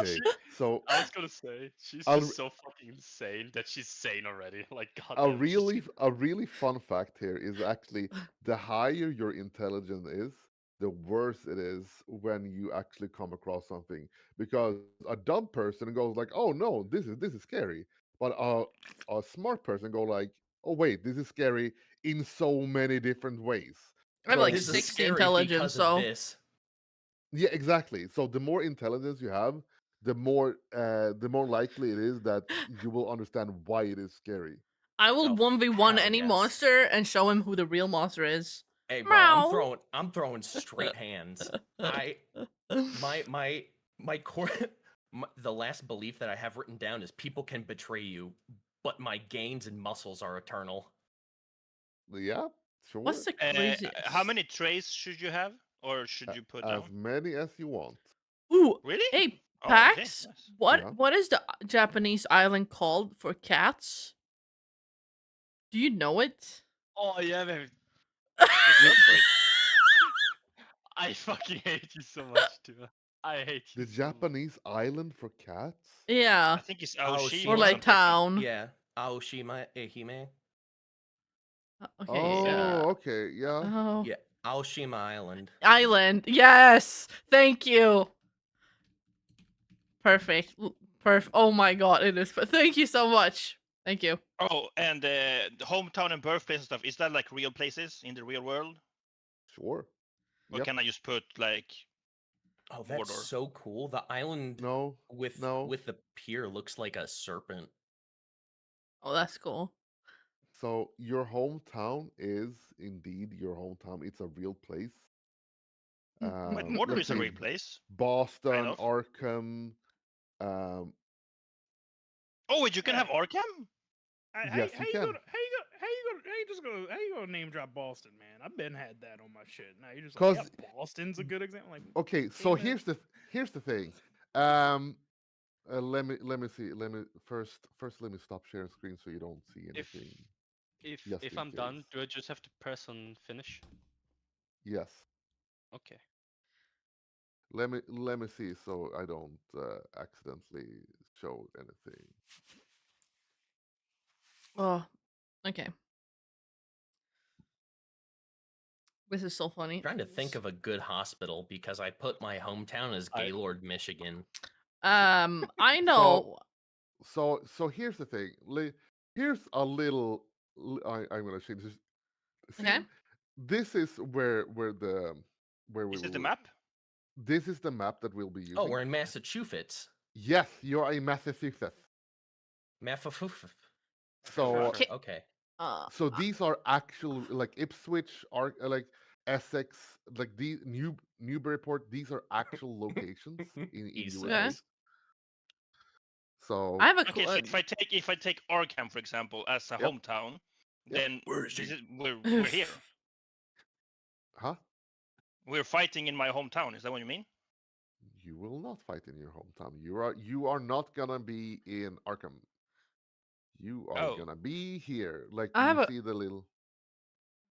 Okay. So I was gonna say, she's I'll- just so fucking insane that she's sane already. Like, god a damn, she's- really fun fact here is actually the higher your intelligence is, the worse it is when you actually come across something. Because a dumb person goes like, "Oh no, this is scary," but a smart person go like, "Oh wait, this is scary in so many different ways." I have So like This is 60 scary intelligence, because so of this. yeah, exactly. So the more intelligence you have, the more likely it is that you will understand why it is scary. I will Oh, 1v1 hell any yes. monster and show him who the real monster is. Hey, bro, Meow. I'm throwing straight hands. My core, the last belief that I have written down is people can betray you, but my gains and muscles are eternal. Yeah, sure. What's the craziest? How many trays should you have? Or should you put As down? many as you want. Ooh, Really? hey, Oh, okay, Pax, nice. Yeah. what is the Japanese island called for cats? Do you know it? Oh yeah, baby. Just search for it. I fucking hate you so much, Tuna. I hate you. The so much. Japanese island for cats? Yeah, I think it's Aoshima. Aoshima or like something. town. Yeah, Aoshima, Ehime. Okay. Oh, okay, yeah. Oh, Yeah, Aoshima Island. island. Yes, thank you. Perfect. Perfect. Oh my god, it is. Thank you so much. Thank you. Oh, and the hometown and birthplace and stuff, is that like real places in the real world? Sure. Or Yep. can I just put like Oh, that's Mordor? so cool. The island No. with no. the pier looks like a serpent. Oh, that's cool. So your hometown is indeed your hometown. It's a real place. But Mm, Mordor let's is a see, real place. Boston, of. Arkham. Um, Oh, wait, you can Yeah. have Arkham? Yes, you can. How How you gonna name drop Boston, man? I've been had that on my shit. Now you're just like, Because yeah, Boston's a good example. Like, okay, so damn it. here's the thing. Let me see. First let me stop sharing screen so you don't see If anything. if Just if in I'm done, case. do I just have to press on finish? Yes. Okay. Let me see so I don't accidentally show anything. Oh, okay. This is so funny. Trying to think of a good hospital because I put my hometown as I- Gaylord, Michigan. I know. So here's the thing. Here's a little. I'm gonna change this. See, Okay. this is where the where we Is it the will. map? This is the map that we'll be Oh, using. we're in Massachusetts. Yes, you're in Massachusetts. Massachusetts. So Okay. Okay. so these are actual like Ipswich, like Essex, like the Newburyport. These are actual locations in East USA. Okay. Sussex. So I have a Okay, so if I take Arkham for example as a Yep. hometown, Yep. then Where is this he? is we're here. huh? We're fighting in my hometown. Is that what you mean? You will not fight in your hometown. You are not gonna be in Arkham. You are Oh, gonna be here. Like I have you a see the little.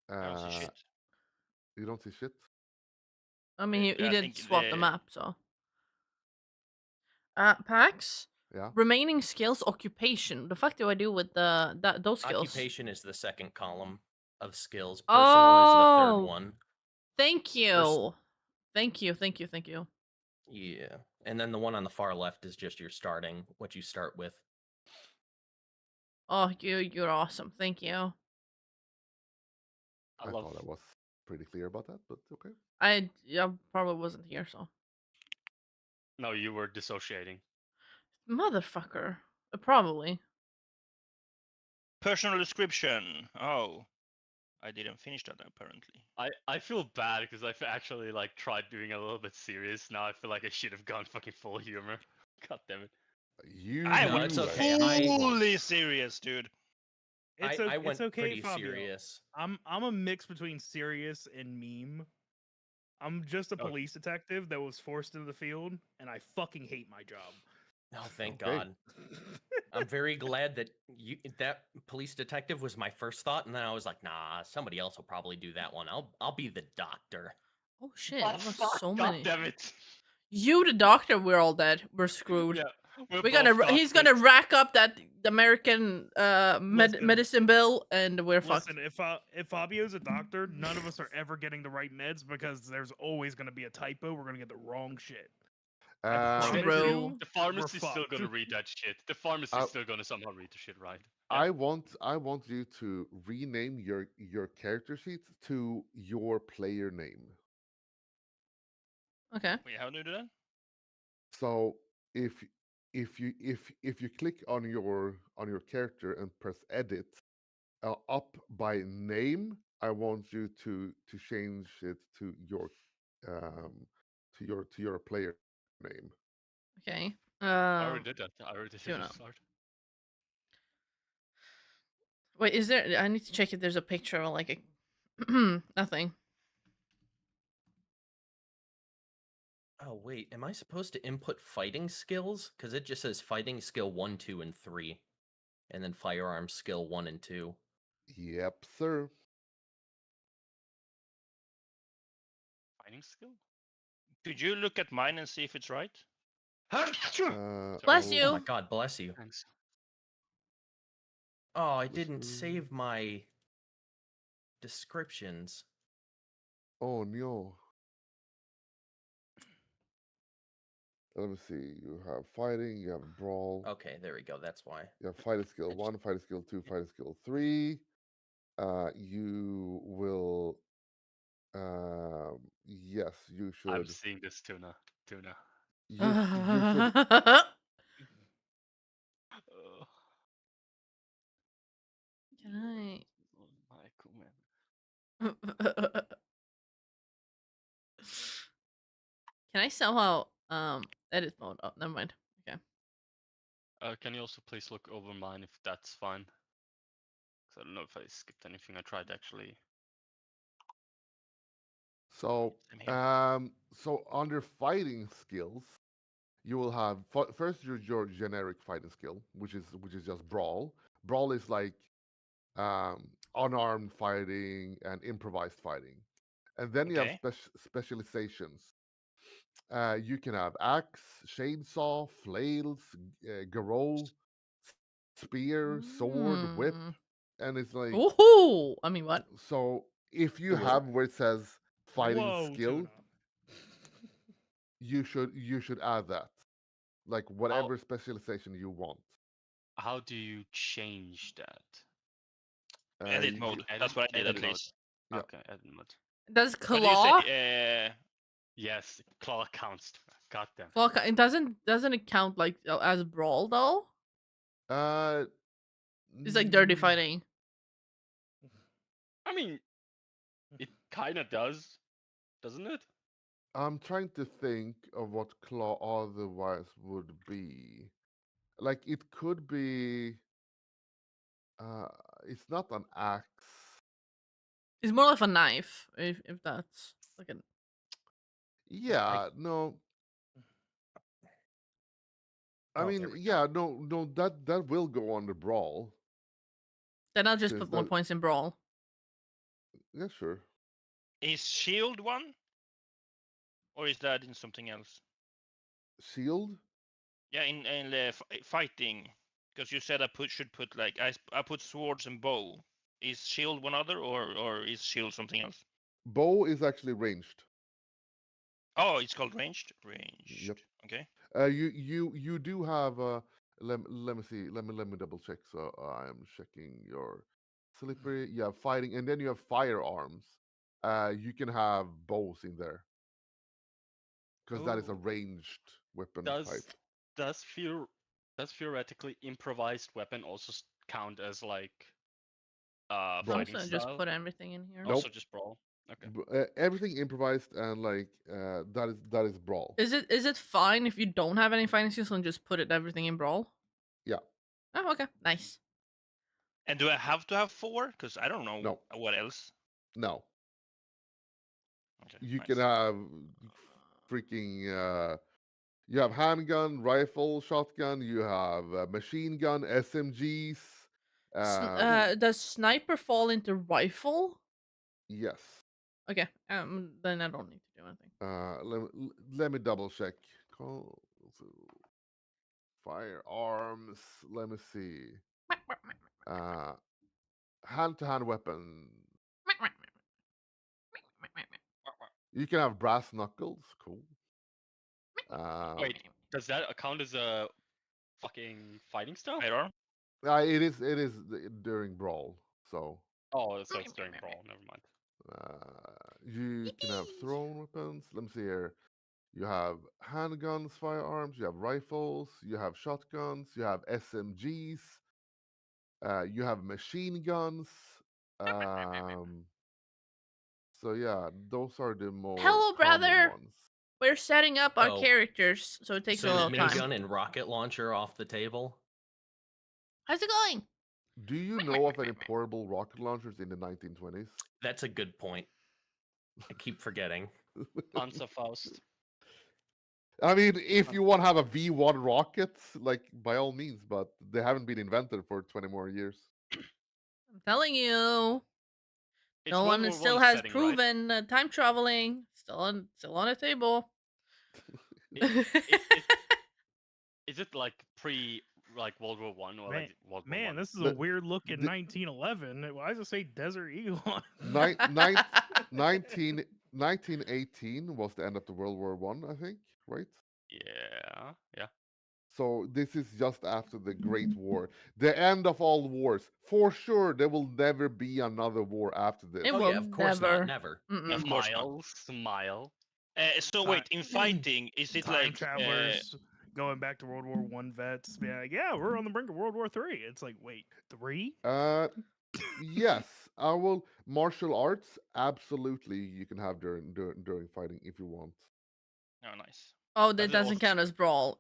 I don't see shit. You don't see shit. I mean he I did think swap the the map, so Pax? Yeah. Remaining skills occupation. The fuck do I do with those skills? Occupation is the second column of skills. Personal is the third Oh, one. thank you. Thank you. Yeah. And then the one on the far left is just your starting, what you start with. Oh, you're awesome. Thank you. I thought I was pretty clear about that, but okay. I probably wasn't here, so No, you were dissociating. motherfucker. Probably. personal description. Oh, I didn't finish that apparently. I feel bad because I've actually like tried doing a little bit serious. Now I feel like I should have gone fucking full humor. God damn it. You I No, went it's knew okay. fully serious, dude. I went It's okay, pretty Fabio. serious. I'm a mix between serious and meme. I'm just a Okay. police detective that was forced into the field, and I fucking hate my job. Oh, thank Okay. God. I'm very glad that that police detective was my first thought, and then I was like, nah, somebody else will probably do that one. I'll be the doctor. Oh shit, Oh, we got fuck, so God many. damn it. You, the doctor, we're all dead. We're screwed. Yeah, We gotta. He's gonna rack up that American Listen. medicine bill, and we're fucked. Listen, if Fabio's a doctor, none of us are ever getting the right meds because there's always going to be a typo. We're going to get the wrong shit. I promise True. you, The we're pharmacist's still fucked. gonna read that shit. The pharmacist's still gonna somehow read the shit right. I want you to rename your character sheet to your player name. Okay. Wait, how do you do that? So if you click on your character and press edit up by name, I want you to change it to your to your player name. Okay. I already did that. I already did it Tuna. at the start. Wait, is there? I need to check if there's a picture of like a nothing. Oh, wait, am I supposed to input fighting skills? Because it just says fighting skill 1, 2, and 3. And then firearm skill 1 and 2. Yep, sir. Fighting skill? Could you look at mine and see if it's right? Bless I'll- you. Oh my God, bless you. Thanks. Oh, I didn't Listen. save my descriptions. Oh no. Let me see. You have fighting. You have brawl. Okay, there we go. That's why. You have fighting skill It's- 1, fighting skill 2, fighting skill 3. You will. Yes, you I'm should. seeing this tuna. You should. Can I? Oh my cool man. Can I somehow edit mode? Oh, never mind. Okay. Can you also please look over mine if that's fine? Because I don't know if I skipped anything. I tried actually. So, Same here. so under fighting skills, you will have first your generic fighting skill, which is just brawl. Brawl is like unarmed fighting and improvised fighting, and then you have Okay. specializations. You can have axe, chainsaw, flails, garrote, spear, sword, whip, Mm. and it's like Ooh, I mean, what? so. If you Cool. have where it says fighting Whoa, skill, Tuna. you should add that, like How whatever specialization you want. how do you change that? Edit You mode. Edit That's what I did edit at mode. least. yeah. Okay, edit mode. Does What do you say? claw? Yes, claw counts. God damn. Claw it doesn't it count like as brawl though? Uh, It's like dirty mm, fighting. I mean, it kind of does, doesn't it? I'm trying to think of what claw otherwise would be. Like it could be. Uh, it's not an axe. It's more like a knife, if that's like an. Yeah, no. I Oh, mean, there we go. yeah, no. That will go on the brawl. Then I'll just Since put more that, points in brawl. yeah, sure. Is shield one, or is that in something else? Shield. Yeah, in fighting, because you said should put like I put swords and bow. Is shield one other, or is shield something else? Bow is actually ranged. Oh, it's called ranged. Yep. Ranged. Okay. You do have let me see. Let me double check. So I'm checking your slippery. You have fighting, and then you have firearms. You can have bows in there because that is a Oh. ranged weapon type. Does does fear does theoretically improvised weapon also count as like I'm Brawl. just fighting gonna just style? put everything in here. Also Nope. just brawl. Okay. Everything improvised and like that is brawl. Is it fine if you don't have any fighting skills and just put everything in brawl? Yeah. Oh, okay, nice. And do I have to have 4? Because I don't know No. what else. No. Okay. You can Nice. have freaking you have handgun, rifle, shotgun. You have machine gun, SMGs. Does sniper fall into rifle? Yes. Okay, then I don't need to do anything. Let me double check. Call firearms. Let me see. Uh, hand-to-hand weapon. You can have brass knuckles. Cool. Wait, does that count as a fucking fighting style? Firearm. It is during brawl. So Oh, so it's during brawl. Never mind. you can have thrown weapons. Let me see here. You have handguns, firearms. You have rifles. You have shotguns. You have SMGs. You have machine guns. Um, so yeah, those are the more Hello, common brother. ones. We're setting up our Oh. characters, so it takes a So is little time. minigun and rocket launcher off the table? How's it going? Do you know of any portable rocket launchers in the 1920s? That's a good point. I keep forgetting. Panzerfaust. I mean, if you want to have a V1 rocket, like by all means, but they haven't been invented for 20 more years. I'm telling you, It's no World one War still One has setting, right? proven time traveling. Still on the table. Is it like pre like World War One or Man, like World War man, One? this is a The- weird looking the- 1911. Why does it say Desert Eagle on Ni- 1918 was the end of the World War One, I think, right? Yeah, yeah. So this is just after the Great War, the end of all wars. For sure, there will never be another war after this. It Oh will yeah, of course never. not. Never. Mm-mm. Of course not. Smile. So Time- wait, in fighting, is it time like travelers going back to World War One vets? Being like, yeah, we're on the brink of World War Three. It's like, wait, 3? Yes, I will. Martial arts, absolutely, you can have during fighting if you want. Oh, nice. Oh, But that it doesn't also- count as brawl.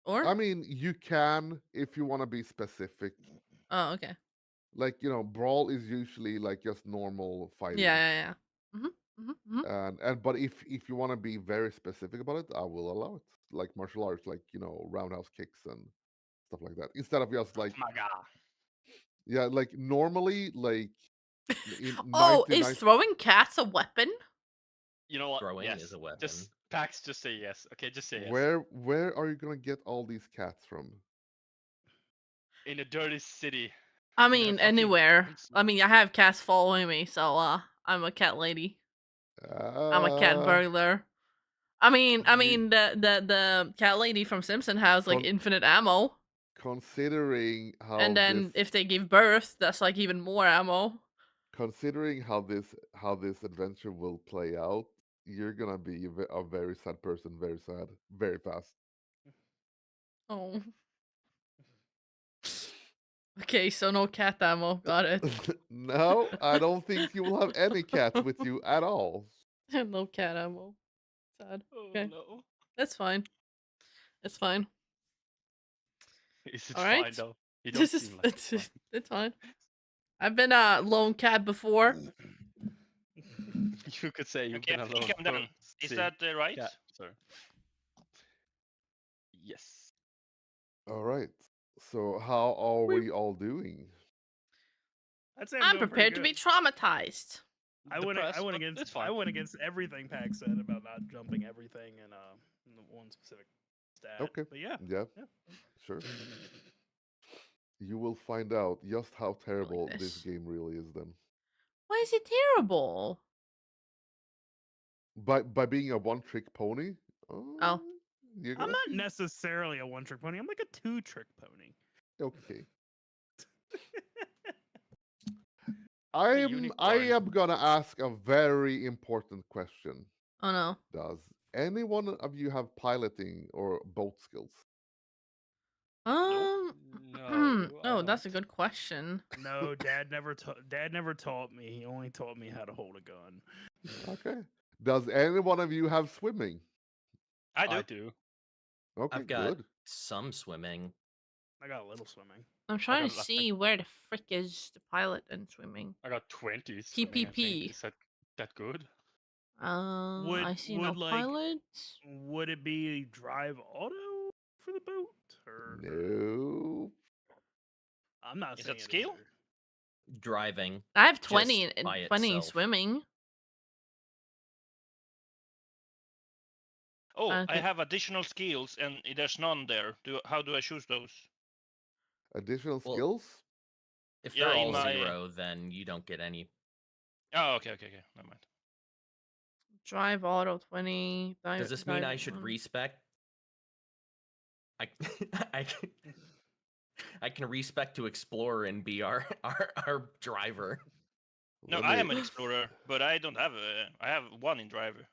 Or? I mean, you can if you want to be specific. Oh, okay. Like, brawl is usually like just normal fighting. Yeah. And but if you want to be very specific about it, I will allow it. Like martial arts, like roundhouse kicks and stuff like that. Instead of just like My God. yeah, like normally like in Oh, 99. is throwing cats a weapon? You know what? Throwing Yes. is a weapon. Just Pax, just say yes. Okay, just say yes. Where are you gonna get all these cats from? In a dirty city. I in a mean, fucking anywhere. prison. I mean, I have cats following me, so I'm a cat lady. I'm a cat Uh, burglar. I mean, you- the cat lady from Simpson has like Con- infinite ammo, considering how and then if they give birth, that's like even more ammo. considering how this adventure will play out, you're gonna be a very sad person, very sad, very fast. Oh. Okay, so no cat ammo. Got it. No, I don't think you will have any cats with you at all. No cat ammo. Sad. Oh Okay, no. that's fine. It's fine. Is it All fine right. though? You don't seem like it's fine. It's fine. I've been a lone cat before. You could say you've Okay, been I alone. think I'm done. Is that right? Yeah, sir. Yes. All right. So how are We- we all doing? I'd say I'm doing pretty prepared to be good. traumatized. I went Depressed, but against it's fine. I went against everything Pack said about not jumping everything in the one specific stat. Okay. But yeah. Yeah, Yeah. sure. You will find out just how terrible this this. game really is then. Why is it terrible? By being a one-trick pony? Oh. You're I'm gonna not see. necessarily a one-trick pony. I'm like a two-trick pony. Okay. A I unicorn. am gonna ask a very important question. Oh no. Does any one of you have piloting or boat skills? Um. No. Oh, that's a good question. No, Dad never taught me. He only taught me how to hold a gun. Okay. Does any one of you have swimming? I do. I do. Okay, I've got good. some swimming. I got a little swimming. I'm trying to got see where the frick is the pilot and swimming. I got 20 swimming, I think. PPP. Is that good? Would I see no would, like, pilot. Would it be drive auto for the boat? Or No. I'm not Is saying that it skill? either. I Driving. have 20 Just and by 20 in itself. swimming. Oh, I I think- have additional skills, and there's none there. How do I choose those? Additional Well, skills? If Yeah, they're in all my- 0, then you don't get any. Oh, okay. Never mind. Drive auto 20. Does this mean dive I should 1. respec? I I can, I can respec to explore and be our driver. No, Let I me- am an explorer, but I don't have I have 1 in driver.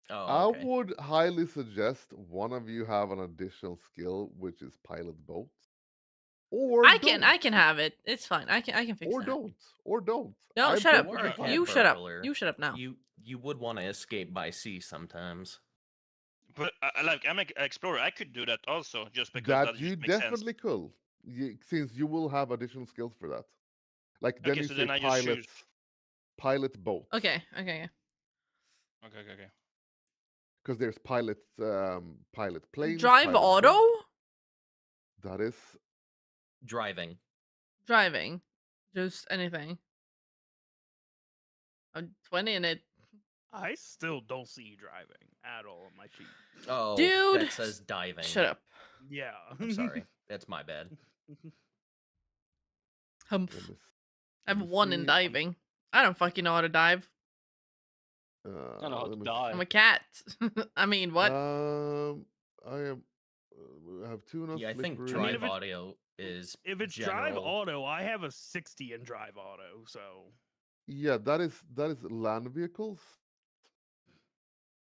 Oh, okay. I would highly suggest one of you have an additional skill, which is pilot boats. Or I don't. can have it. It's fine. I can fix Or that. don't. No, I'm shut up. perfectly You are a fine. You with shut that. up. burglar. You shut up now. You would want to escape by sea sometimes. But I'm an explorer. I could do that also, just because That that you just makes sense. definitely could, since you will have additional skills for that. Like then Okay, you so say then I just pilot, choose. pilot boat. Okay. Okay. Because there's pilot planes. Drive pilot auto? boats. That is Driving. Driving. Just anything. I'm 20 in it. I still don't see you driving at all on my sheet. Oh, Dude, that says diving. Shut up. Yeah. I'm sorry. That's my bad. Humph. let me I have let me 1 in see. diving. I don't fucking know how to dive. I don't know how let to me die. I'm a cat. I mean, what? I am. I have tuna. Yeah, I think slippery. drive if it- audio is If it's drive general. auto, I have a 60 in drive auto, so Yeah, that is land vehicles.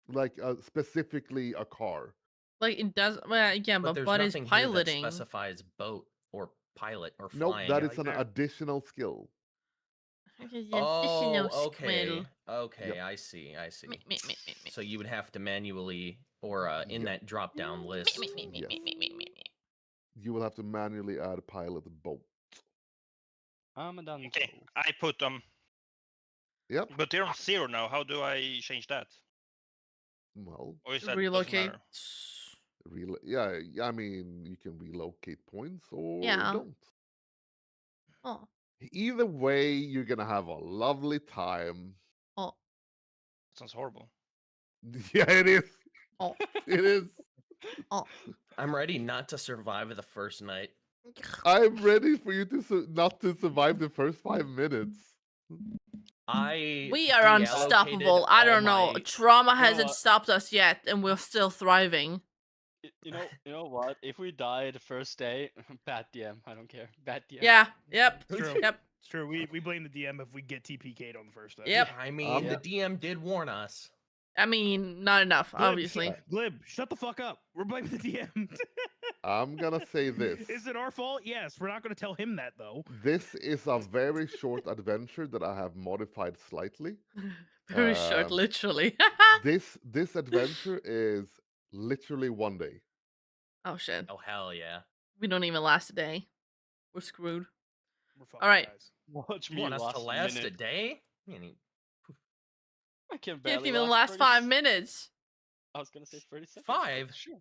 Like specifically a car. Like, it does. Well, yeah, But but there's Bud is nothing here that piloting. specifies boat or pilot or Nope, flying. that Yeah, is like an there- additional skill. Oh, okay. Okay, Yep. I see. Me, me, me, me, me. So you would have to manually, or in Yep. that drop-down list. Me, me, me, me, Yes. me, me, me, me. You will have to manually add a pilot boat. I'm done. Okay, I put them. Yep. But they're on 0 now. How do I change that? Well, Or is that doesn't Relocate. matter? yeah. I mean, you can relocate points or Yeah. don't. Oh. Either way, you're gonna have a lovely time. Oh. Sounds horrible. Yeah, it is. Oh. It is. Oh. I'm ready not to survive the first night. I'm ready for you to not to survive the first 5 minutes. We are unstoppable. I don't know. Trauma hasn't stopped us yet, and we're still thriving. You know what? If we die the first day, bad DM. I don't care. Bad DM. Yeah. Yep. It's true. Yep. It's true. We blame the DM if we get TPK'd on the first day. Yep. I mean, the DM did warn us. I mean, not enough, obviously. Glib, shut the fuck up. We're blaming the DM. I'm gonna say this. Is it our fault? Yes. We're not gonna tell him that though. This is a very short adventure that I have modified slightly. Very short, literally. This adventure is literally 1 day. Oh shit. Oh hell yeah! We don't even last a day. We're screwed. We're fucked, All right. guys. Watch You me want us to last minute. a day? I mean, I can Can't barely even last last 30 5 minutes. I was gonna say 30 seconds. 5? Sure.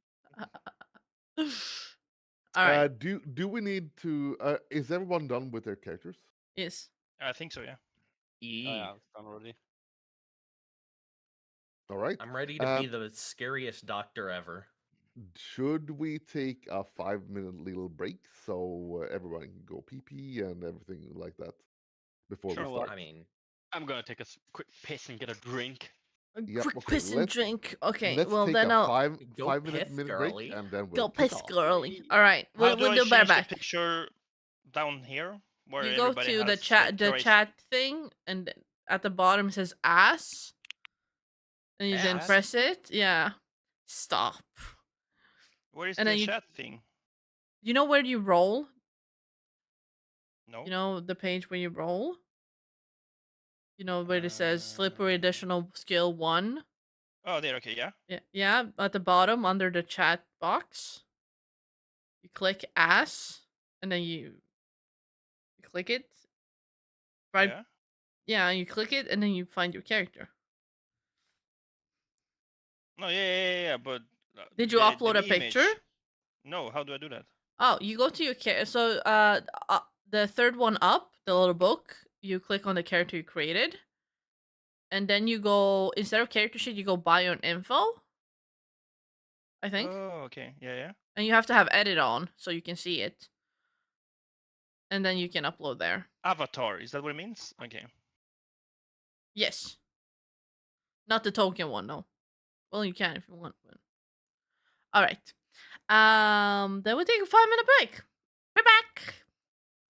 All right. Do we need to? Is everyone done with their characters? Yes. I think so, yeah. Oh, yeah, it's done already. All right. I'm ready to be the scariest doctor ever. Should we take a 5-minute little break so everyone can go pee pee and everything like that before Sure, we well, start? I mean, I'm gonna take a quick piss and get a drink. Yep, Quick okay, piss and let's- drink. Okay, Let's well take then a I'll Go 5-minute piss, break girly. and then go we'll kick piss off. girly. All right, How we'll do I do better change the back. picture down here? Where You go everybody to the has, chat, like, the right- chat thing, and at the bottom it says ass, and you then Ass? press it. Yeah. Stop. Where is and the then you- chat thing? You know where you roll? No. You know the page where you roll? You know where it says slippery additional skill 1? Oh, there. Okay, yeah. Yeah, at the bottom under the chat box. You click ass, and then you click it. Right? Yeah. Yeah, you click it, and then you find your character. No, yeah. But Did you upload a the picture? image- No. How do I do that? Oh, you go to your character. So, the third one up, the little book, you click on the character you created. And then you go, instead of character sheet, you go bio and info. I think. Oh, okay. Yeah. And you have to have edit on so you can see it. And then you can upload there. Avatar. Is that what it means? Okay. Yes. Not the token one, no. Well, you can if you want. But... All right. Then we'll take a 5-minute break. We're back.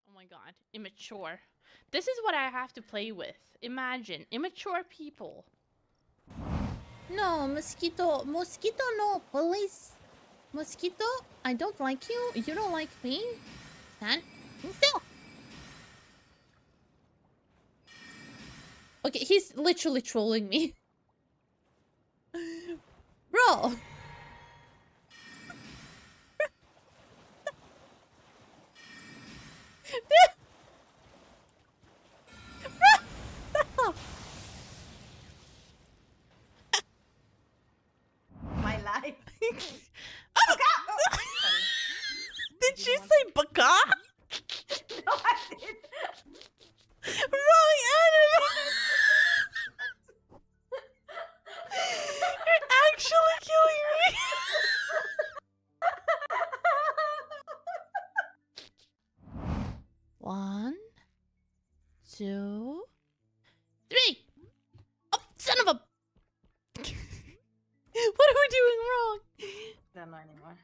Oh my god, immature. This is what I have to play with. Imagine immature people. No, mosquito, no, please. Mosquito, I don't like you. You don't like me. Stand still. Okay, he's literally trolling me. Bro. My life. Did she say baka? No, I didn't. Wrong animal. You're actually killing me. 1, 2, 3. Oh, son of a. What are we doing wrong? Don't know anymore.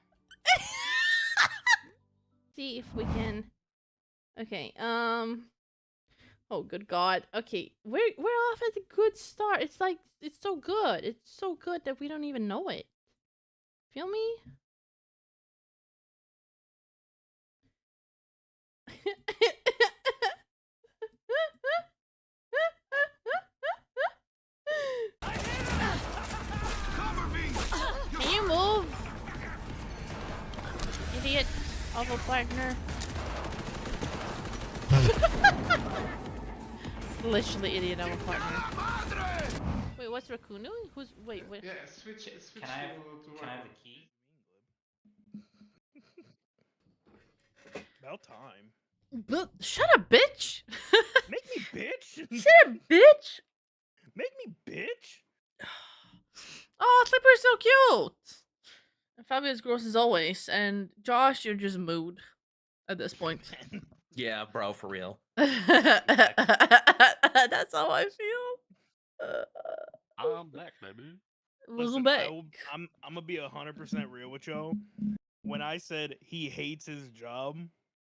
See if we can. Okay. Oh, good God. Okay, we're off at a good start. It's like it's so good. It's so good that we don't even know it. Feel me? Can you move? Idiot. Awful partner. Literally idiot on my partner. Wait, what's Raccoon doing? Who's wait? Yeah, switch Can I have, to can I have work. the key? About time. Shut up, bitch! Make me bitch. Shut up, bitch! Make me bitch. Oh, Flipper's so cute. And Fabio's gross as always, and Josh, you're just mood at this point. Yeah, bro, for real. That's how I feel. I'm black, baby. Welcome Listen, back. I'm gonna be 100% real with y'all. When I said he hates his job,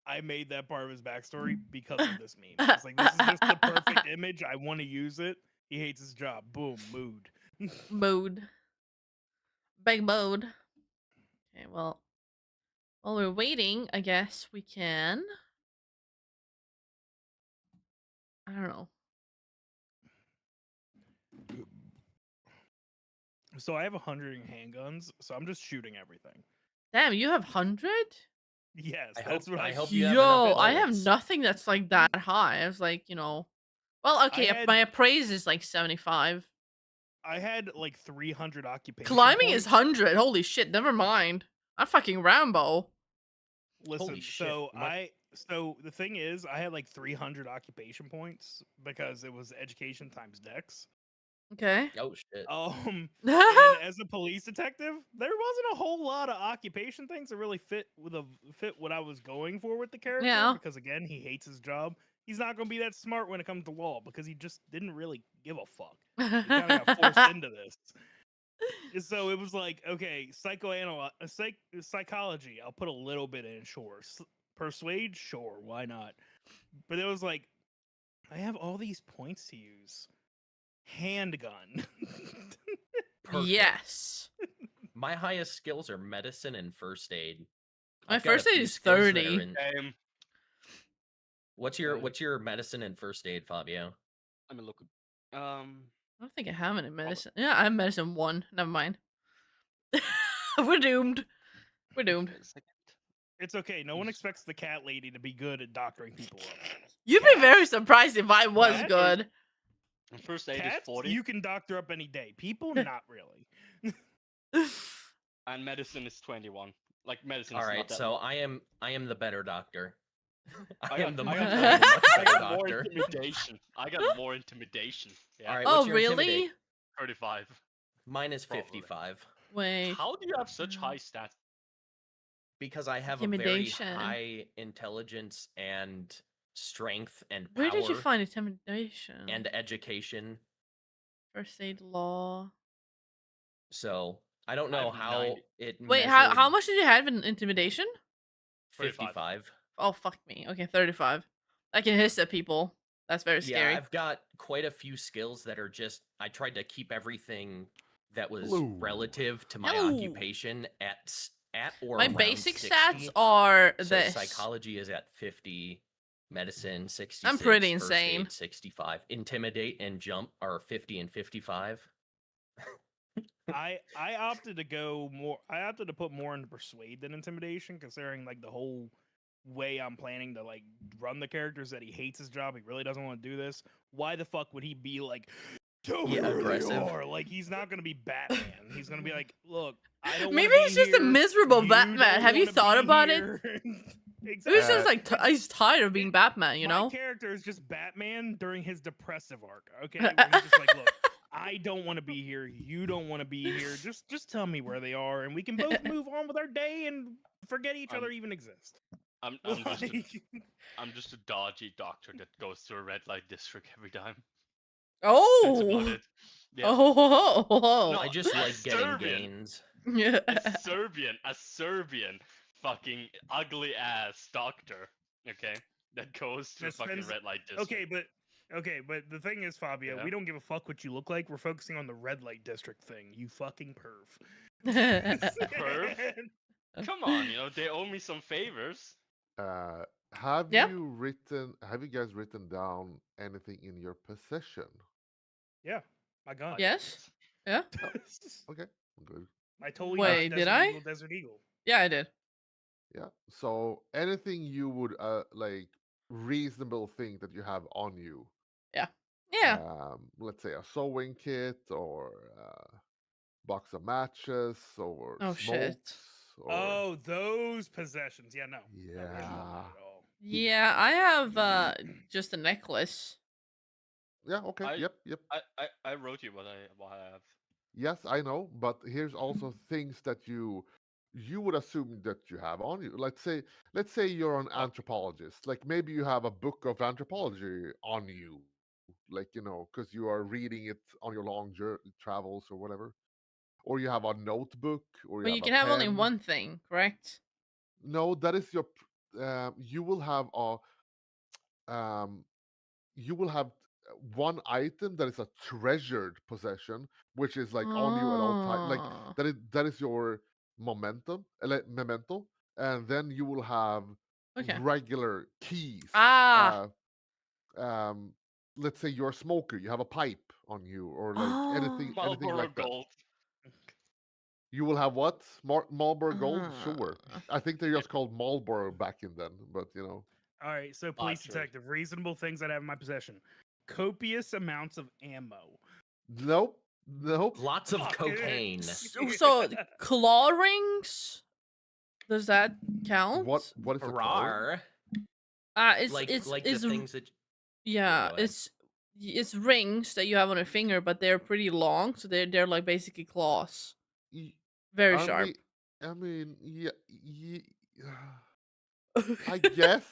I made that part of his backstory because of this meme. It's like, this is just the perfect image. I want to use it. He hates his job. Boom, mood. Mode. Big mode. Okay, well, while we're waiting, I guess we can. I don't know. So I have 100 handguns, so I'm just shooting everything. Damn, you have 100? Yes, I that's hope- what I I hope shoot. you have Yo, enough I have bullets. nothing that's like that high. I was like, you know. Well, okay, had- my appraise is like 75. I had like 300 occupation Climbing is points. 100. Holy shit, never mind. I'm fucking Rambo. Listen, Holy shit, so my- so the thing is, I had like 300 occupation points because it was education times dex. Okay. Oh shit. And as a police detective, there wasn't a whole lot of occupation things that really fit what I was going for with the character. Yeah. Because again, he hates his job. He's not going to be that smart when it comes to law because he just didn't really give a fuck. He kind of got forced into this. So it was like, okay, psychology, I'll put a little bit in, sure. Persuade, sure, why not? But it was like, I have all these points to use. Handgun. Perfect. Yes. My highest skills are medicine and first aid. My I've got a first aid few is skills that are 30. in- What's your medicine and first aid, Fabio? Let me look. I don't think I have any medicine. Yeah, I have medicine 1. Never mind. We're doomed. We're doomed. wait a second. It's okay. No one expects the cat lady to be good at doctoring people up. You'd be very surprised if I was Cat good. And first aid is Cats, 40, you can doctor up any day. People, not really. and medicine is 21. Like medicine All is right, not that so low. I am the better doctor. I got- am the I much got- I am the much I better got more doctor. intimidation. I got more intimidation. Yeah. All right, Oh, what's your really? intimidate? 35. Mine is Probably. 55 Wait. How do you have such high stats? because I have a very Intimidation. high intelligence and strength and power Where did you find intimidation? and education. First aid law. So I don't I know have how 90. it Wait, how measured much did you have in intimidation? 55. Oh, fuck me. Okay, 35. I can hiss at people. That's very scary. Yeah, I've got quite a few skills that are just I tried to keep everything that was Hello. relative to my Hello. occupation at or My around basic 60. stats are So this. psychology is at 50, medicine 66, I'm pretty first insane. aid 65, intimidate and jump are 50 and 55. I opted to go more. I opted to put more into persuade than intimidation, considering like the whole way I'm planning to like run the character is that he hates his job. He really doesn't want to do this. Why the fuck would he be like, tell me Yeah, where they aggressive. are? Like he's not gonna be Batman. He's gonna be like, look, I don't. Maybe wanna he's be just a here. miserable You Batman. don't Have you wanna thought be about it? here." Maybe he's Exactly. just like he's tired of being Batman, you My know? character is just Batman during his depressive arc. Okay, where he's just like, look, I don't want to be here. You don't want to be here. Just tell me where they are, and we can both move on with our day and forget each other even exist. I'm just a dodgy doctor that goes to a red light district every time. That's about Oh. it. Yeah. Oh. No, I just like getting Serbian. gains. Yeah. a Serbian fucking ugly ass doctor, okay, that goes to a That fucking spends- red light district. Okay, but the thing is, Fabio, Yeah. we don't give a fuck what you look like. We're focusing on the red light district thing. You fucking perv. Perv? Come on, they owe me some favors. Have Yeah. Have you guys written down anything in your possession? Yeah, my gun. Yes. Yeah. Okay, good. I totally Wait, got did Desert I? Eagle, Desert Eagle. Yeah, I did. Yeah. So anything you would like reasonable think that you have on you. Yeah. Yeah. let's say a sewing kit or a box of matches or Oh shit. smokes or Oh, those possessions. Yeah, no. No, we don't want yeah, that at all. Yeah, I have just a necklace. yeah. Okay, I yep, yep. I wrote you what I have. Yes, I know, but here's also things that you would assume that you have on you. Let's say you're an Oh, anthropologist. Like maybe you have a book of anthropology on you, like because you are reading it on your long travels or whatever. Or you have a notebook, or you But you have a can have only pen. one thing, correct? No, that is your. You will have a um, you will have one item that is a treasured possession, which is like on you at all time. Like Oh. that is your memento, and then you will have Okay. regular keys. Ah. Um, let's say you're a smoker, you have a pipe on you, or like Oh. anything Marlboro like that. Gold. You will have what? Marlboro Gold? Sure. Uh, I think they're just called Marlboro back in then, but All right, so Ah, police true. detective, reasonable things that I have in my possession. Copious amounts of ammo. nope, nope. Lots of Fuck. cocaine. so claw rings? Does that What count? what is a claw ring? Rar. It's Like it's like the it's things that yeah, go ahead. it's rings that you have on your finger, but they're pretty long, so they're like basically claws, Y- very I sharp. mean, yeah, I guess.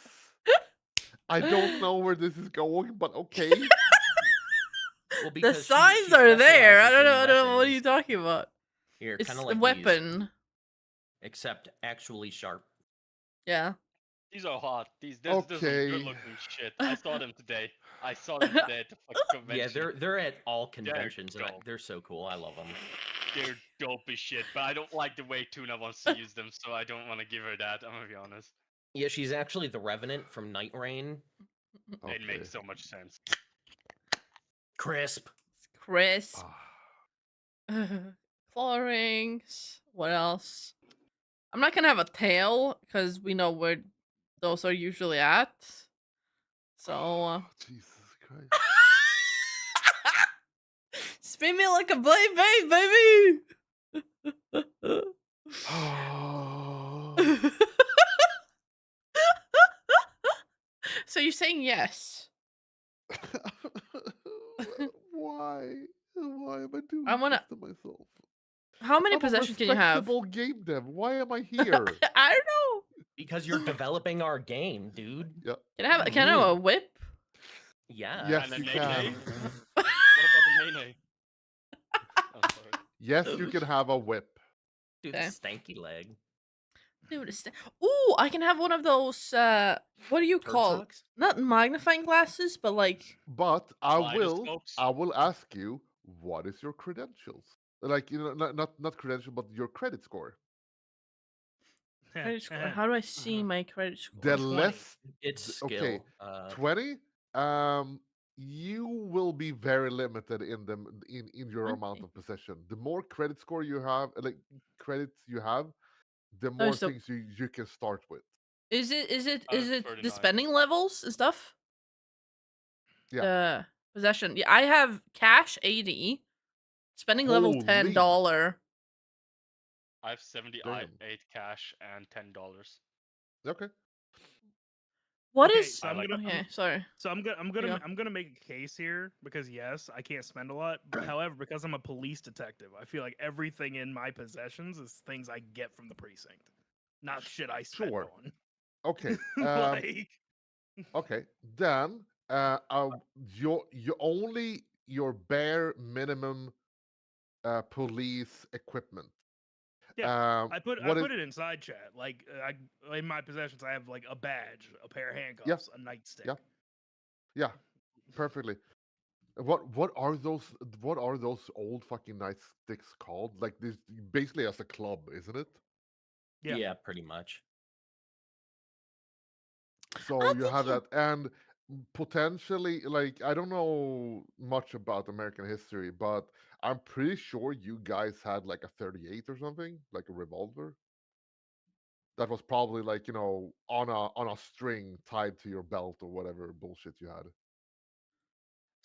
I don't know where this is going, but okay. Well, The because signs she are there. I specializes don't know. in I don't know. What are you weapons. talking about? Here, kind It's of a like these, weapon. except actually sharp. Yeah. These are hot. There's some good Okay. looking shit. I saw them today. I saw them today at the fucking Yeah, convention. they're at all They're conventions, and dope. they're so cool. I love them. They're dope as shit, but I don't like the way Tuna wants to use them, so I don't want to give her that. I'm gonna be honest. Yeah, she's actually the Revenant from Night Rain. It Okay. makes so much sense. Crisp. Crisp. Ah. Claw rings. What else? I'm not gonna have a tail because we know where those are usually at. So Jesus Christ. spin me like a blade babe, baby. So you're saying yes? Why? Why am I doing I wanna. this to myself? How many I'm a possessions can you have? respectable game dev. Why am I here? I don't know. Because you're developing our game, dude. Yeah. Can I have a whip? Yeah. Yes, And a you nay can. nay? What about the nay? Oh, sorry. Yes, you can have a whip. Dude, Okay. stanky leg. Dude, ooh, I can have one of those. What do you Turd call? socks? Not magnifying glasses, but like. But Kaleidoscopes? I will ask you, what is your credentials? Like not credential, but your credit score. Credit score. How do I see my credit The score? 20. less It's okay, skill. 20. You will be very limited in them in your amount 20. of possession. The more credit score you have, like credits you have, the Oh, more so things you can start with. is it I have the 39. spending levels and stuff? Yeah. The possession. Yeah, I have cash 80, spending level Holy $10. I have 78 damn. cash and $10. Okay. What Okay, is? so I like Okay, sorry. So I'm You go. gonna make a case here because yes, I can't spend a lot. However, because I'm a police detective, I feel like everything in my possessions is things I get from the precinct, not shit I spend Sure. on. Okay. Like, Okay. Then your only your bare minimum police equipment. yeah, I What is put it inside chat. Like, in my possessions, I have like a badge, a pair of yeah, handcuffs, a nightstick. yeah, yeah, perfectly. What are those old fucking nightsticks called? Like this basically as a club, isn't it? Yeah. Yeah, pretty much. So I you think have that, and potentially, like I don't know much about American history, but I'm pretty sure you guys had like a 38 or something, like a revolver. That was probably like on a string tied to your belt or whatever bullshit you had.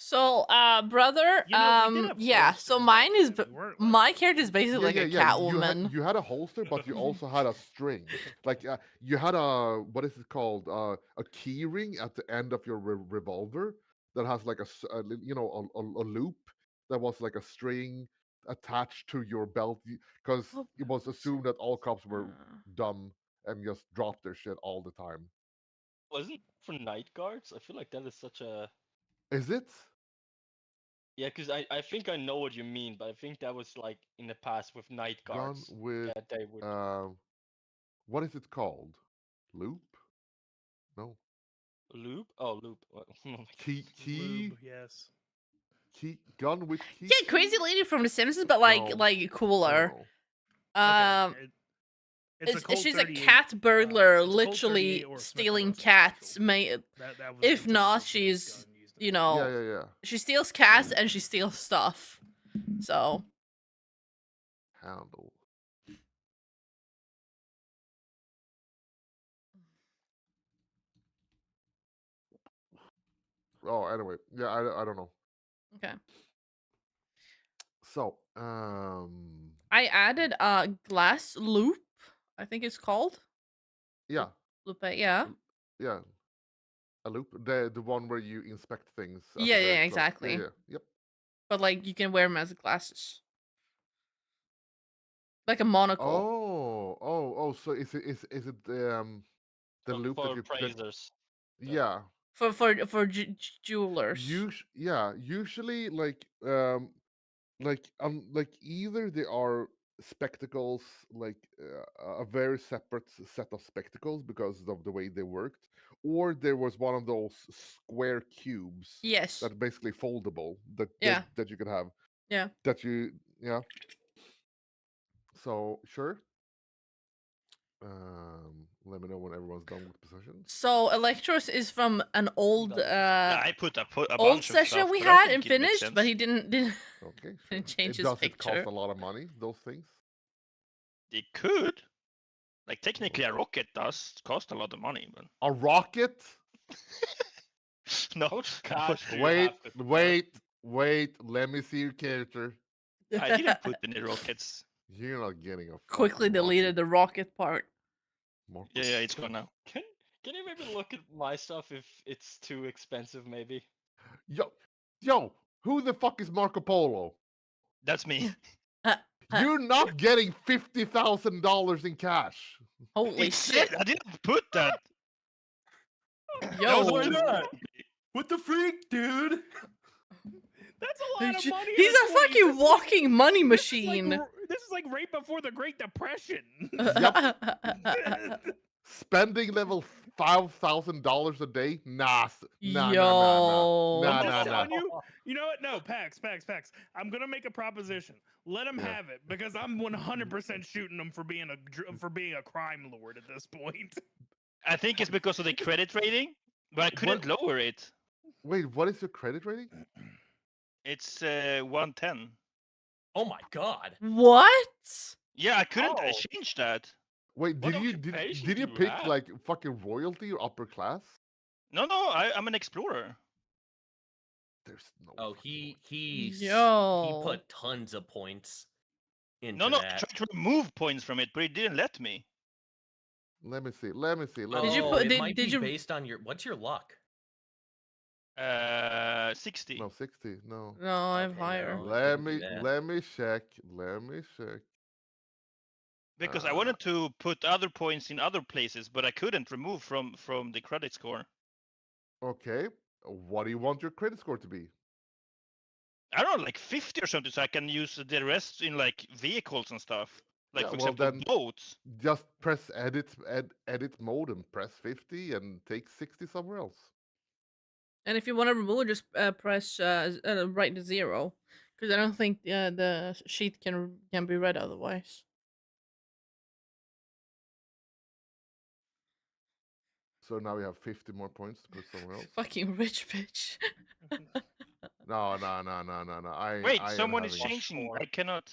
So, brother, You know, we did have yeah. So holsters mine back is then. We weren't, my character is basically like a You Catwoman. had a holster, but you also had a string. Like you had a what is it called? A key ring at the end of your revolver that has like a loop that was like a string attached to your belt because Oh, it was assumed that all cops were uh, dumb and just dropped their shit all the time. Wasn't it for night guards? I feel like that is such a Is it? yeah, because I think I know what you mean, but I think that was like in the past with night Gun guards with that they would what is it called? Loop? No. loop. Oh, loop. Oh my God. Key Lube, yes. gun with key. yeah, crazy lady from The Simpsons, but No, like I don't cooler. know. It's a Colt She's a 38, cat burglar, it's a Colt literally 38 or a Smith & stealing Wesson cats. special. That was If the not, typical she's gun used in you it. know Yeah. she steals cats and she steals stuff. So Handle. Oh, anyway, yeah, I don't know. okay, So, I added a glass loop. I think it's called yeah, loop. Yeah, yeah, a loop, the one where you inspect things at yeah, the very close. exactly. Yeah, yep. But like you can wear them as glasses, like a monocle. Oh. So is it the loop for that you appraisers. yeah. For jewelers. Usually like either they are spectacles like a very separate set of spectacles because of the way they worked, or there was one of those square cubes Yes. that basically foldable that Yeah. that you could have Yeah. that you yeah. So sure. Let me know when everyone's done with possessions. So Electros is from an old I put a old bunch of session stuff, we but I had think and it makes finished, but sense. he didn't Okay, sure. didn't change his Does it picture. cost a lot of money? Those things. It could. Like technically, a rocket does cost a lot of money, but A rocket? no. How much cash do you Wait, have to wait. Let me see your character. I didn't put any rockets. You're not getting a Quickly fucking deleted rocket. the rocket part. Yeah, it's gone now. Can you maybe look at my stuff if it's too expensive? Maybe. Yo, who the fuck is Marco Polo? That's me. You're not getting $50,000 in cash. Holy It shit! said I didn't put that. Yo, Why not? What the freak, dude? That's a lot of money. in he's a 20 fucking this is walking money like- this is machine. This is like right before the Great Depression. Spending level $5,000 a day? Nah. Yo. Nah. I'm telling you know what? No, Pax. I'm gonna make a proposition. Let him Yeah. have it because I'm 100% shooting him for being a crime lord at this point. I think it's because of the credit rating, but I couldn't lower it. Wait, what is your credit rating? It's 110. Oh my god. What? Yeah, I couldn't Oh. change that. Wait, What did you occupation did you do you pick have? like fucking royalty or upper class? No, I'm an explorer. There's no. Oh, fucking he Yo. put tons of points into No, I that. tried to remove points from it, but it didn't let me. Let me see. Did you Oh, put- it did- might did be you- based on your what's your luck? 60. No, 60. No. No, I have Okay, higher. no. Let couldn't do me that. let me check. Let me check. Because I wanted to put other points in other places, but I couldn't remove from the credit score. Okay. What do you want your credit score to be? I don't know, like 50 or something, so I can use the rest in like vehicles and stuff. Like Yeah, for well, example, then- boats. Just press edit mode and press 50 and take 60 somewhere else. And if you want to remove it, just press right to 0, because I don't think the sheet can be read otherwise. So now we have 50 more points to put somewhere else. Fucking rich bitch. No. Wait, I am someone is having- changing. Four. I cannot.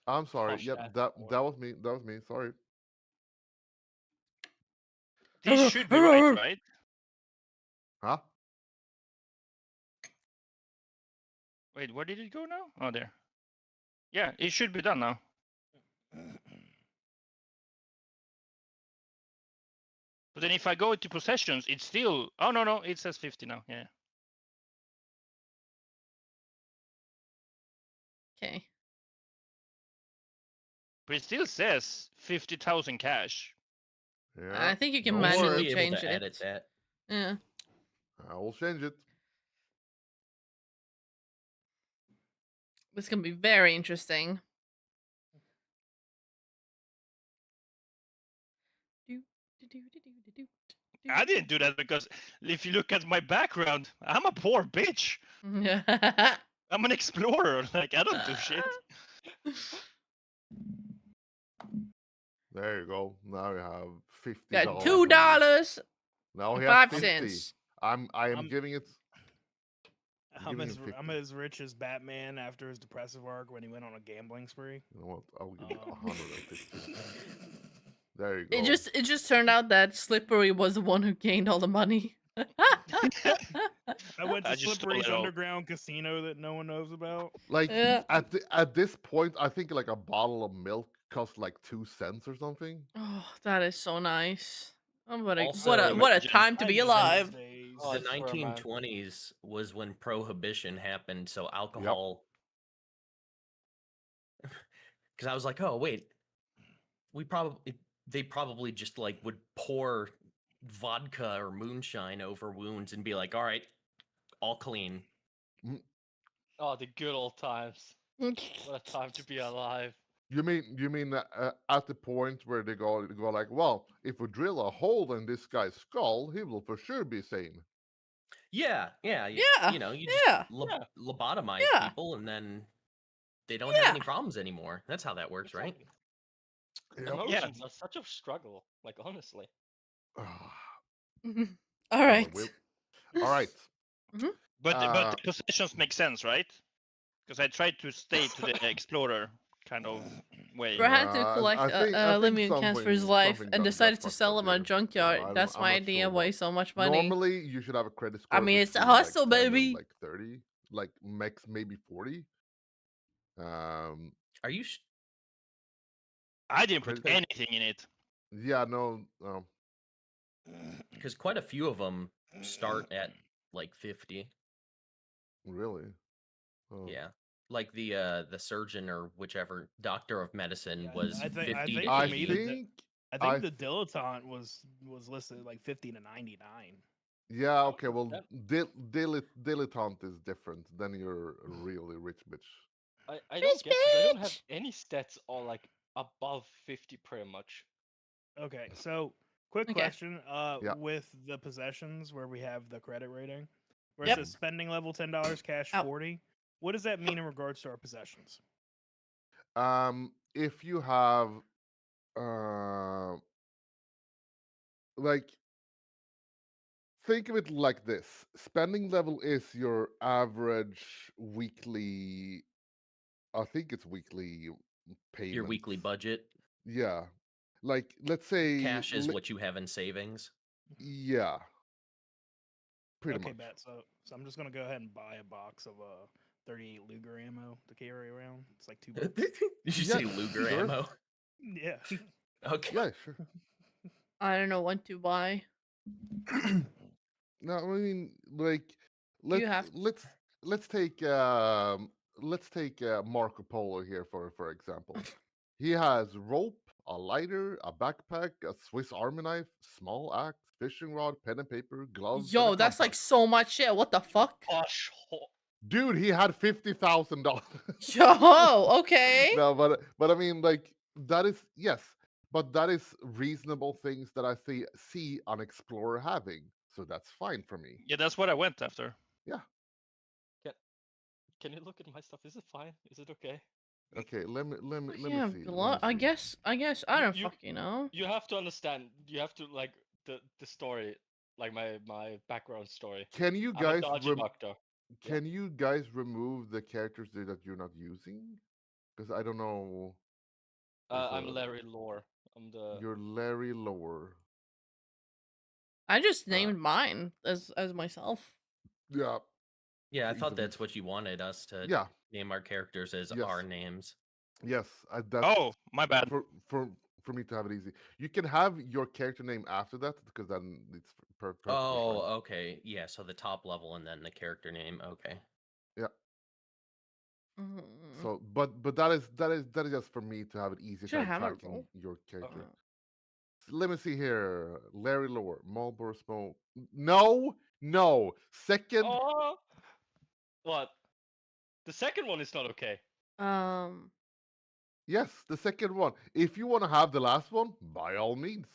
I'm sorry. Gosh, Yep, that's that boring. was me. That was me. Sorry. This should be right, right? Huh? Wait, where did it go now? Oh, there. Yeah, it should be done now. But then if I go to possessions, it's still. Oh no, it says 50 now. Yeah. Okay. But it still says 50,000 cash. Yeah. I think you can no You should manually worries. be able change to it. edit that. Yeah. I will change it. This can be very interesting. I didn't do that because if you look at my background, I'm a poor bitch. Yeah. I'm an explorer. Like I don't do shit. There you go. Now you have Got $50. $2 Now and he has 5 50. cents. I am I'm- giving it. I'm giving as, him 50. I'm as rich as Batman after his depressive arc when he went on a gambling spree. You know what? I'll give you Oh. 150. There you go. It just turned out that Slippery was the one who gained all the money. I went to I just stole Slippery's it all. underground casino that no one knows about. Like Yeah. at this point, I think like a bottle of milk costs like 2 cents or something. Oh, that is so nice. Oh, what a Also, what a imagine. time to I be miss alive. those days. Oh, The I swear, man. 1920s was when prohibition happened, so alcohol. Because I was like, oh wait, they probably just like would pour vodka or moonshine over wounds and be like, all right, all clean. Oh, the good old times. What a time to be alive. You mean at the point where they go like, well, if we drill a hole in this guy's skull, he will for sure be sane. Yeah, Yeah, you know, you just yeah, yeah. lobotomize Yeah. people and then they don't have Yeah. any problems anymore. That's how that works, right? Exactly. Yep. Emotions are such a struggle. Like honestly. All right. All right. But Uh, the possessions make sense, right? Because I tried to stay to the explorer kind of way. Bro had to I collect think Lemmian cans for his life something and got decided to fucked sell up them at a here. junkyard. I'm That's my not idea sure why what. so much money. Normally, you should have a credit score. I mean, it's a between, like, hustle, 10 and, baby. like 30, like max maybe 40. Are you? I didn't put Credit- anything in it. Yeah, no. Because quite a few of them start at like 50. Really? Oh. Yeah, like the surgeon or whichever doctor of medicine Yeah, was I think- 50 to I 80. think. I think I the dilettante was listed like 50 to 99. Yeah. Oh, Okay. Well, that- dilettante is different. Then you're a really rich bitch. I don't get this. I don't have any stats or like above 50 pretty much. Okay, so quick Okay. question. Yeah. With the possessions where we have the credit rating, where Yep. it says spending level $10, cash Ow. 40. What does that mean in regards to our possessions? If you have, like, think of it like this: spending level is your average weekly. I think it's weekly payment. Your weekly budget. Yeah. Like, let's say Cash is what you have in savings. Yeah. Pretty Okay, much. bet. So I'm just gonna go ahead and buy a box of 38 Luger ammo to carry around. It's like $2. Did you Yeah, say Luger sure. ammo? Yeah. Okay. Yeah, sure. I don't know what to buy. No, I mean, like, You have- let's take Marco Polo here for example. He has rope, a lighter, a backpack, a Swiss Army knife, small axe, fishing rod, pen and paper, gloves. and Yo, a that's like compass. so much shit. What the fuck? Gosh. Dude, he had $50,000. Yo, okay. No, but I mean, like, that is, yes, but that is reasonable things that I see an explorer having, so that's fine for me. Yeah, that's what I went after. Can you look at my stuff? Is it fine? Is it okay? Okay, let me Yeah, see. I guess I don't You- fucking know. You have to understand. You have to like the story, like my background story. Can you I'm a guys dodgy doctor. can you guys remove the characters that you're not using? Because I don't know. I'm there's a- Larry Lore. I'm the. You're Larry Lower. I just named mine as myself. Yeah. Yeah, I for ease thought of that's use. what you wanted us to Yeah. name our characters as Yes. our names. Yes. That's Oh, my bad. for me to have it easy. You can have your character name after that because then it's perfectly Oh, fine. okay. Yeah, so the top level and then the character name. Okay. Yeah. Mm. So, but that is just for me to have it easier Should I time have a tracking roll? your character. Uh, Let me see here. Larry Lore, Marlboro Smoke. No, no. Second, Oh, what? The second one is not okay. Um. yes, the second one. If you want to have the last one, by all means.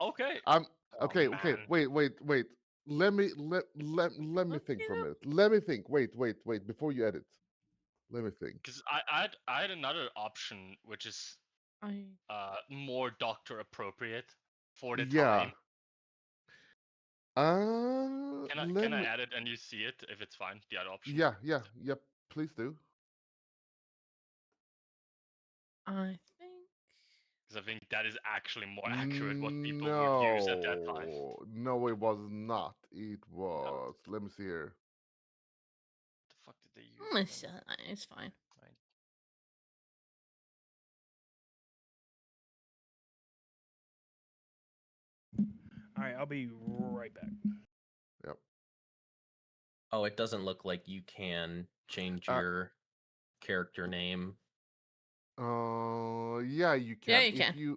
Okay. I'm Oh, okay. Okay, man. wait. Let me Look think it for a up. minute. Let me think. Wait. Before you edit, let me think. Because I had another option which is I. more doctor appropriate for the Yeah. time. Let Can I me. add it and you see it if it's fine? The other option. Yep. Please do. I think. Because I think that is actually more accurate what people would use at that time. No, it was not. It No, was. Let me see here. what the fuck did they use then? It's fine. Right. All right, I'll be right back. Yep. Oh, it doesn't look like you can change Uh, your character name. Yeah, you Yeah, can. you can.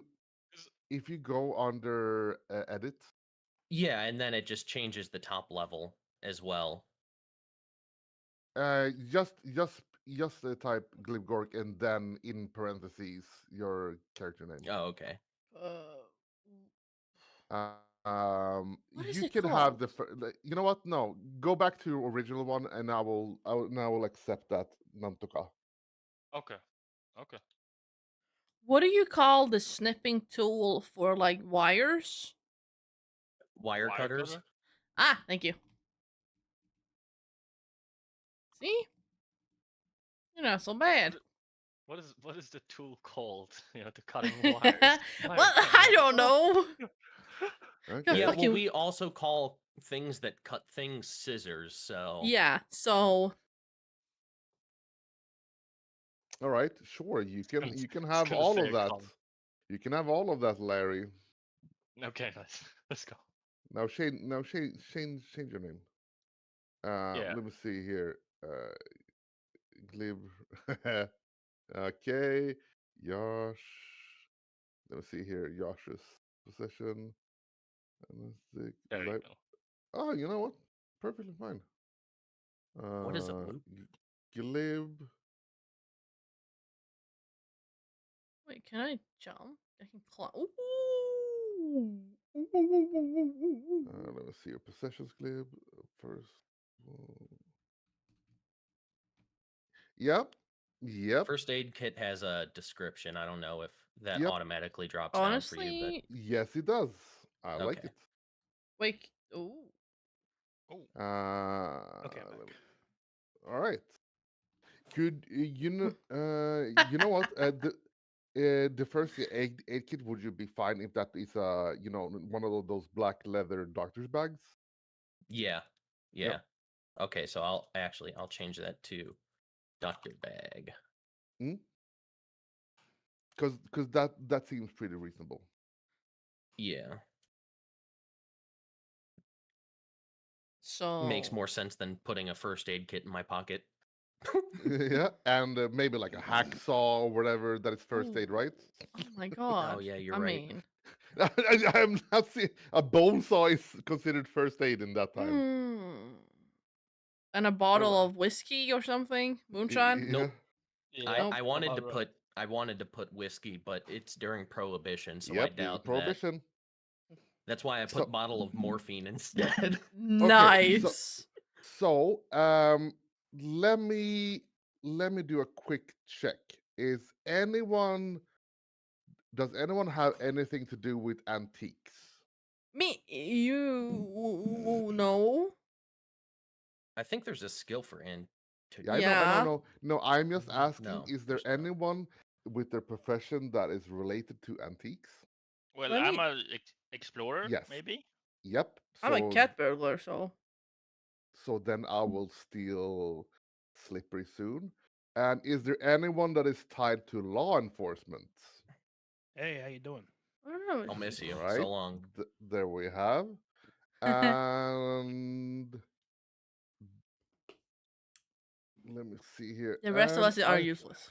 If you go under edit, Yeah, and then it just changes the top level as well. just type Glibgork and then in parentheses your character name. Oh, okay. What is You it can have called? you know what? No, go back to your original one, and I will accept that Nantoka. Okay. Okay. What do you call the snipping tool for like wires? Wire Wire cutters? cutter? Ah, thank you. See? You're not so bad. What is the tool called? You know, to cutting wires. Well, I don't know. Okay. Yeah, well, fucking- we also call things that cut things scissors, so... Yeah, so All right. Sure. You can Just have gonna all say of a that. con. You can have all of that, Larry. Okay, nice. Let's go. Now change your name. Yeah. Let me see here. Glib. Okay. Josh. Let me see here. Josh's possession. There you go. Oh, you know what? Perfectly fine. What is a loop? Glib. wait, can I jump? I can climb. Ooh. Let me see your possessions, Glib. First. Yep. Yep. First aid kit has a description. I don't know if that Yep. automatically drops down for you, but... Honestly, Yes, it does. I like Okay. it. wait. Ooh. Oh, okay, I'm back. All right. Could you know what? The first aid kit, would you be fine if that is one of those black leather doctor's bags? Yeah. Yeah. Yep. Okay, so I'll change that to doctor bag. Because that seems pretty reasonable. Yeah. So Makes more sense than putting a first aid kit in my pocket. Yeah, and maybe like a hacksaw or whatever that is first aid, Ooh. right? Oh my god. Oh yeah, you're I right. mean, I'm not seeing a bone saw is considered first aid in that time. and a bottle of whiskey or something, moonshine. Yeah. Nope. Yeah. I wanted to about put whiskey, but it's during prohibition, so I Yep. doubt that. Prohibition. That's why I put So bottle of morphine instead. okay. Nice. So let me do a quick check. Does anyone have anything to do with antiques? Me, you know. I think there's a skill for antiques. Yeah, Yeah. no. I'm just asking, No, is there there's not. anyone with their profession that is related to antiques? Well, Let I'm me. a explorer, Yes. maybe. Yep. I'm a So cat burglar, so So then I will steal Slippery soon. And is there anyone that is tied to law enforcement? Hey, how you doing? I don't know. I'll miss you. All right. So long. There we have. And let me see here. The rest of And us are useless.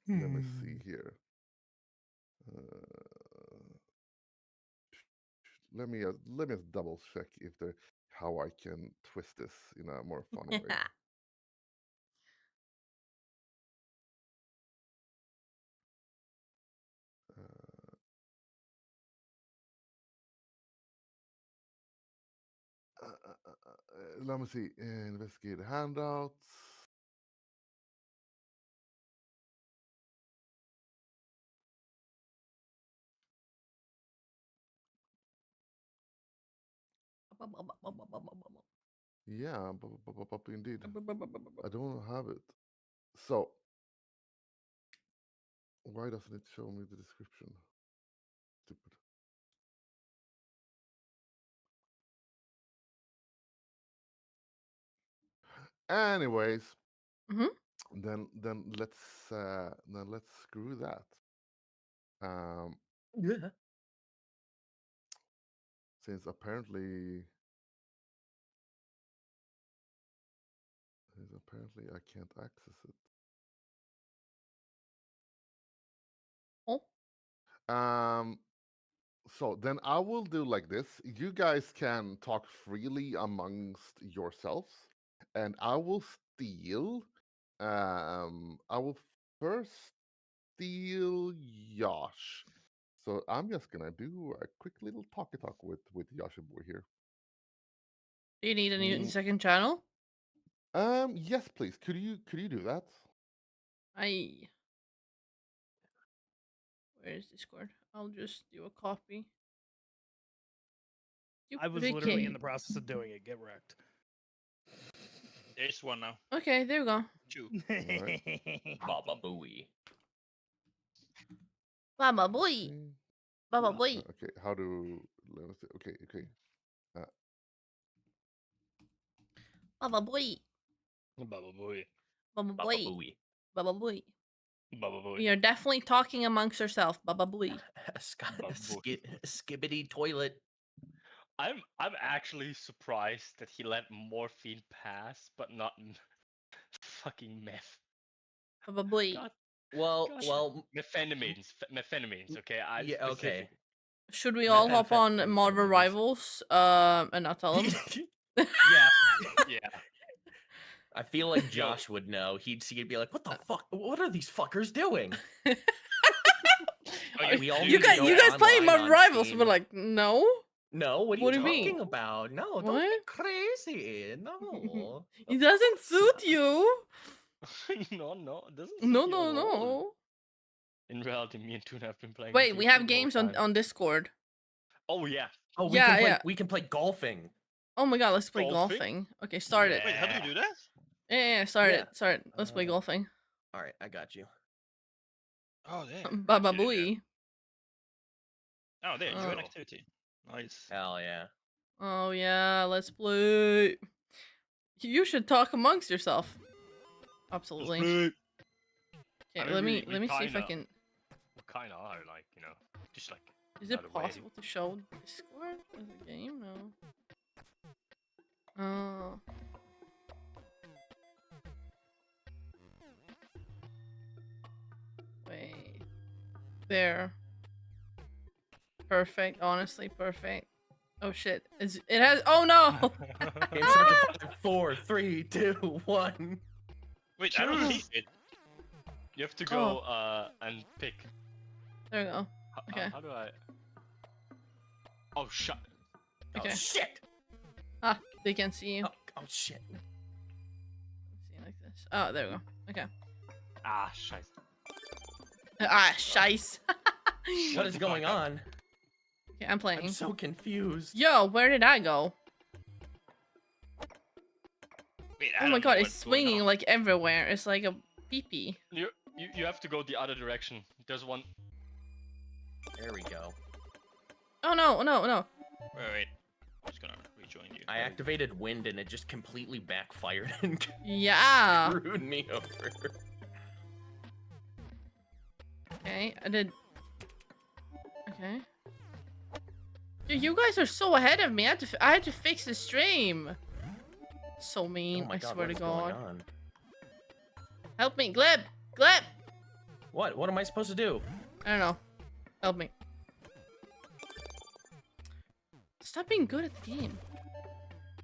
Let me see here. Let me double check if there how I can twist this in a more funny way. Let me see. Investigate handouts. Yeah, indeed. I don't have it. So, why doesn't it show me the description? Stupid. Anyways, then let's screw that. Since apparently I can't access it. Oh. So then I will do like this. You guys can talk freely amongst yourselves, and I will steal. I will first steal Yosh. So I'm just gonna do a quick little talkie talk with Yoshiboy here. Do you need a new second channel? Yes, please. Could you do that? Where is Discord? I'll just do a copy. I was literally in the process of doing it. Get wrecked. There's one now. Okay, there we go. 2. Baba Booey. Baba boy. Baba boy. Okay, how do let us see. Okay. Baba boy. Baba boy. Baba Baba boy. Booey. Baba boy. Baba boy. We are definitely talking amongst ourselves. Baba boy. Skibbity toilet. I'm actually surprised that he let morphine pass, but not fucking meth. Baba boy. God, Well, methamphetamines. Okay, I yeah, okay. specifically. Should we all hop on Marvel Methamphetamines. Rivals and not tell them? Yeah. I feel like Josh would know. He'd see it, be like, "What the fuck? What are these fuckers doing?" We all you need to guys go playing online Marvel on Rivals? Steam. We're like, no. No, what are What you do you mean? talking about? No, don't be crazy. No. It doesn't suit you. No, it doesn't. No. In reality, me and Tuna have been playing. Wait, we have the whole games time. on Discord. Oh yeah. Oh, we can play golfing. Oh my god, let's play golfing. Okay, start it. Wait, how do you do that? Yeah, start it. Let's play golfing. All right, I got you. Oh, there. Baba booey. Oh, there. Join activity. Nice. Hell yeah. Oh yeah, let's play. You should talk amongst yourself. Absolutely. Okay, I mean, let me we see if I can. We kind of are like, just like. Is it possible to show Discord as a game? No. Oh. Wait. There. Perfect. Honestly, perfect. Oh shit. It has. Oh no! Game starts at 4, 3, 2, 1. Wait, I don't see it. You have to go and pick. There we go. Okay. How do I? Oh shit. Okay. Oh, shit. Ah, they can see you. Oh shit. See like this. Oh, there we go. Okay. Ah, scheiße. Scheiße. What is going on? Okay, I'm playing. I'm so confused. Yo, where did I go? Wait, Oh my god, it's swinging like everywhere. It's like a pee-pee. You You have to go the other direction. There's one. There we go. Oh no, no, no. Wait. I'm just gonna rejoin you. I activated wind and it just completely backfired and Yeah. screwed me over. Okay, I did. Okay. Dude, you guys are so ahead of me. I had to fix the stream. So mean. Oh my I God, swear what to is going God. on? Help me, Gleb. Gleb. What? What am I supposed to do? I don't know. Help me. Stop being good at the game.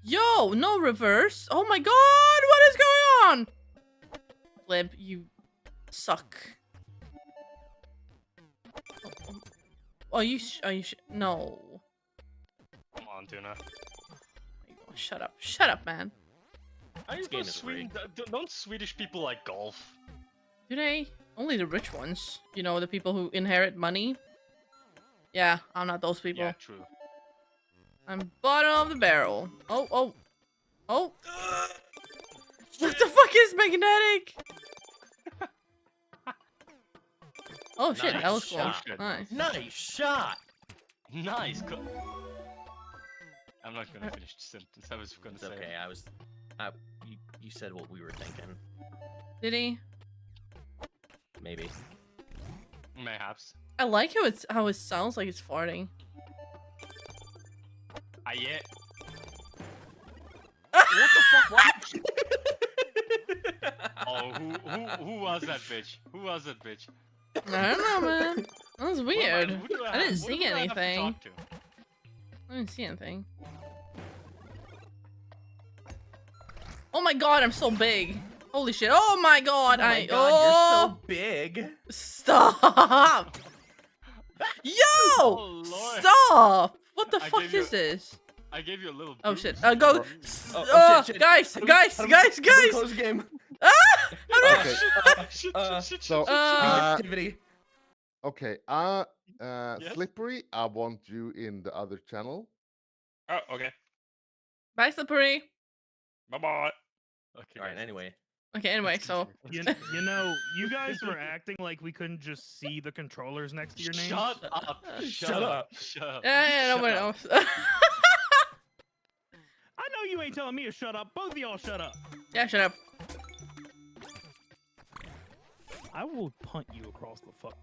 Yo, no reverse. Oh my God, what is going on? Gleb, you suck. Oh, no. Come on, Tuna. Shut up. Shut up, man. Are you This game from is Sweden? Don't Swedish people like golf? Do they? Only the rich ones. You know, the people who inherit money. Yeah, I'm not those people. Yeah, true. I'm bottom of the barrel. Oh, oh. Oh. What the fuck is magnetic? Oh shit, that was Nice cool. shot. Nice. Nice shot! Nice. I'm not gonna finish the sentence. I was gonna It's say. okay, you said what we were thinking. Did he? Maybe. Mayhaps. I like how it sounds like it's farting. Ah, yeah. What the fuck? What? Oh, who was that bitch? Who was that bitch? I don't know, man. That was weird. Who do I have- didn't who see do I have to anything. talk to? I didn't see anything. Oh my God, I'm so big. Holy shit. Oh my God. Oh my God, oh, you're so big. Stop. Yo! Oh, Lord. Stop! What the I fuck gave you is this? I gave you a little. Oh boost. shit! Go! Oh, shit. Guys! How do we- Guys! how do we- Guys! how do we Guys! Close the game. Ah! I'm not- Okay. Shit. So, Activity. okay. Slippery, I want you in the other channel. Oh, okay. Bye, Slippery. Bye bye. Okay, Alright, guys. anyway. Okay. Anyway, so You know, you guys were acting like we couldn't just see the controllers next to your names. Shut up! Shut up. Shut up! yeah, nobody Shut knows. I know you ain't telling me to shut up. Both of y'all shut up. yeah, shut up. I will punt you across the fuck.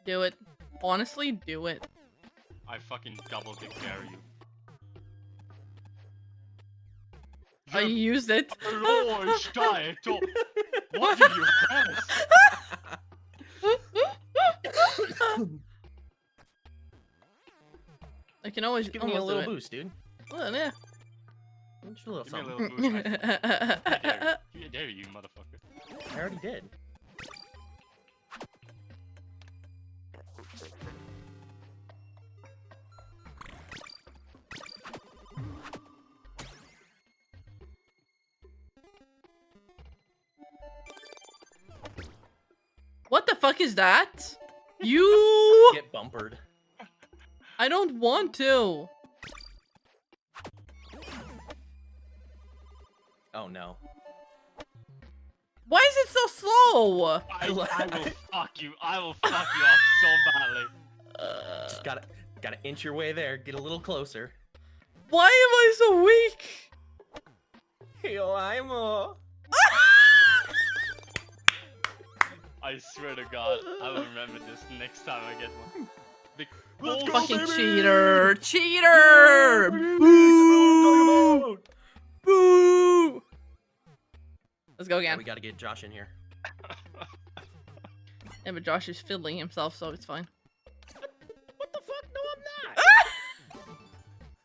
Do it. Honestly, do it. I fucking double dick dare you. I used it. Hallå, Steito! What did you press? I can always Give me a almost little do it. boost, dude. Well, yeah. Just a little Give me a something. little boost. I dare you, motherfucker. I already did. What the fuck is that? You. Get bumpered. I don't want to. Oh no. Why is it so slow? I will fuck you. I will fuck you off so badly. Just gotta inch your way there. Get a little closer. Why am I so weak? Yo, I'm I swear to God, I will remember this next time I get one. Big Let's go, Fucking baby! cheater! Cheater! Boo! Boo! Let's go Yeah, again. we gotta get Josh in here. Yeah, but Josh is fiddling himself, so it's fine. What the fuck? No, I'm not.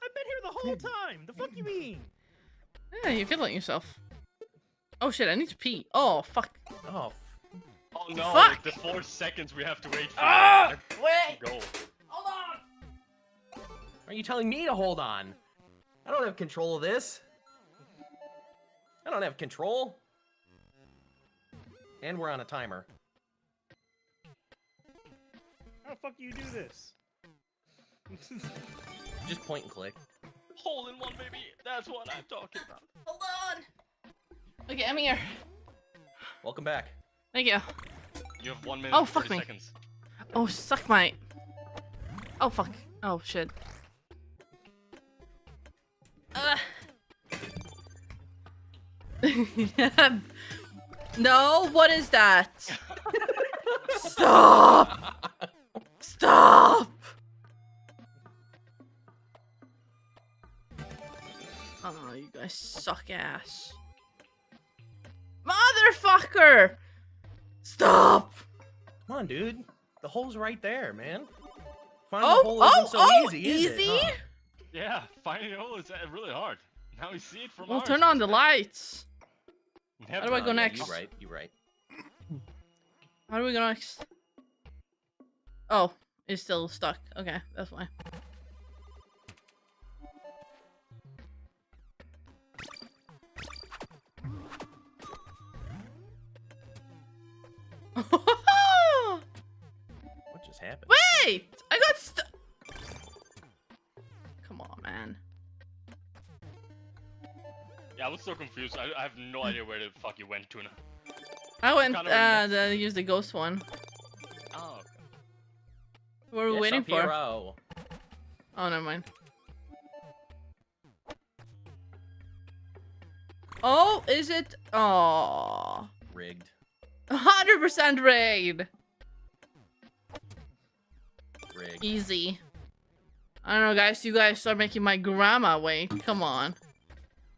I've been here the whole time. The fuck you mean? Yeah, you're fiddling yourself. Oh shit, I need to pee. Oh, fuck. Oh, Oh no, Fuck! the 4 seconds we have to wait for Ah! you Wait! to go. Hold on! are you telling me to hold on? I don't have control of this. I don't have control. And we're on a timer. How the fuck do you do this? Just point and click. Hole in one, baby. That's what I'm talking about. Hold on! Okay, I'm here. Welcome back. Thank you. You have 1 minute Oh, and fuck 30 me. seconds. Oh, suck my. Oh, fuck. Oh, shit. No, what is that? Stop! Stop! Oh, you guys suck ass. Motherfucker! Stop! Come on, dude. The hole's right there, man. Finding the Oh, hole isn't so easy, is it? easy? Huh? Yeah, finding a hole is really hard. Now we see it from Well, ours. turn on the lights. Never. How do I go Oh, yeah, next? you're right. You're right. How do we go next? Oh, it's still stuck. Okay, that's fine. What just happened? Wait! I got stuck. Come on, man. Yeah, I was so confused. I have no idea where the fuck you went, Tuna. I went Kinda use the ghost one. Oh, okay. What are we Yes, waiting up for? hero. Oh, never mind. Oh, is it? Oh, Rigged. 100% raid. Rigged. Easy. I don't know, guys. You guys start making my grandma wait. Come on.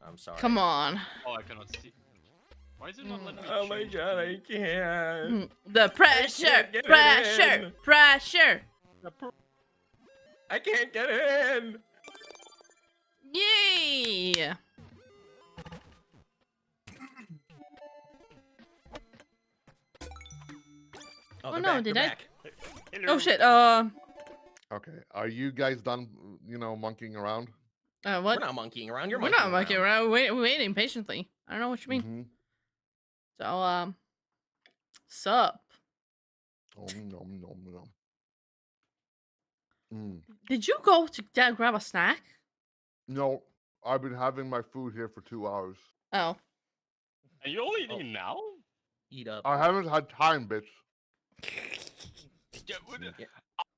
I'm sorry. Come on. Oh, I cannot see. Why is it not letting me Oh my change god, the- I can't. The pressure, can't get it pressure, in. pressure. I can't get in. Yay! Oh, Oh, they're no, back, did they're I- back. Hello. Oh shit. Okay, are you guys done? Monkeying around? We're What? not monkeying around. You're We're monkeying not monkeying around. We're waiting patiently. I don't know what you mean. Mm-hmm. So, sup? Nom nom nom. Mm. Did you go to grab a snack? No, I've been having my food here for 2 hours. Oh. Are you all eating now? Eat up. I haven't had time, bitch. Yeah, Yeah.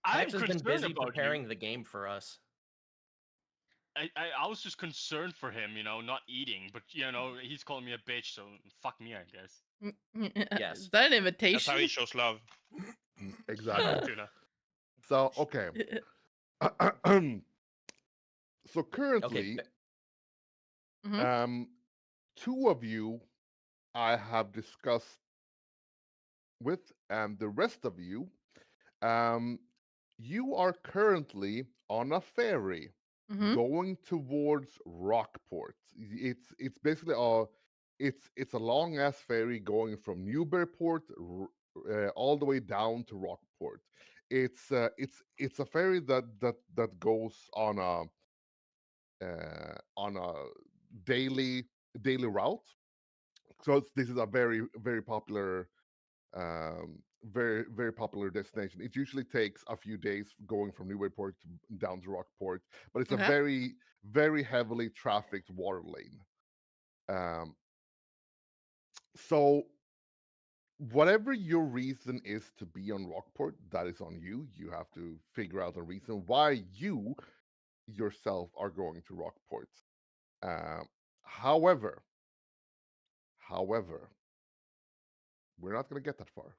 I'm Max has been concerned busy about preparing you. the game for us. I was just concerned for him, not eating, but he's calling me a bitch, so fuck me, I guess. Yes. Is that an That's invitation? how he shows love. Exactly. Tuna. So okay. So Okay. currently, Mhm. 2 of you I have discussed with, and the rest of you, you are currently on a ferry Mhm. going towards Rockport. It's basically it's a long ass ferry going from Newburyport all the way down to Rockport. It's a ferry that goes on a daily daily route. So this is a very popular very popular destination. It usually takes a few days going from Newburyport down to Rockport, but it's a Okay. very heavily trafficked water lane. Um, so whatever your reason is to be on Rockport, that is on you. You have to figure out a reason why you yourself are going to Rockport. Um, however, however, we're not going to get that far.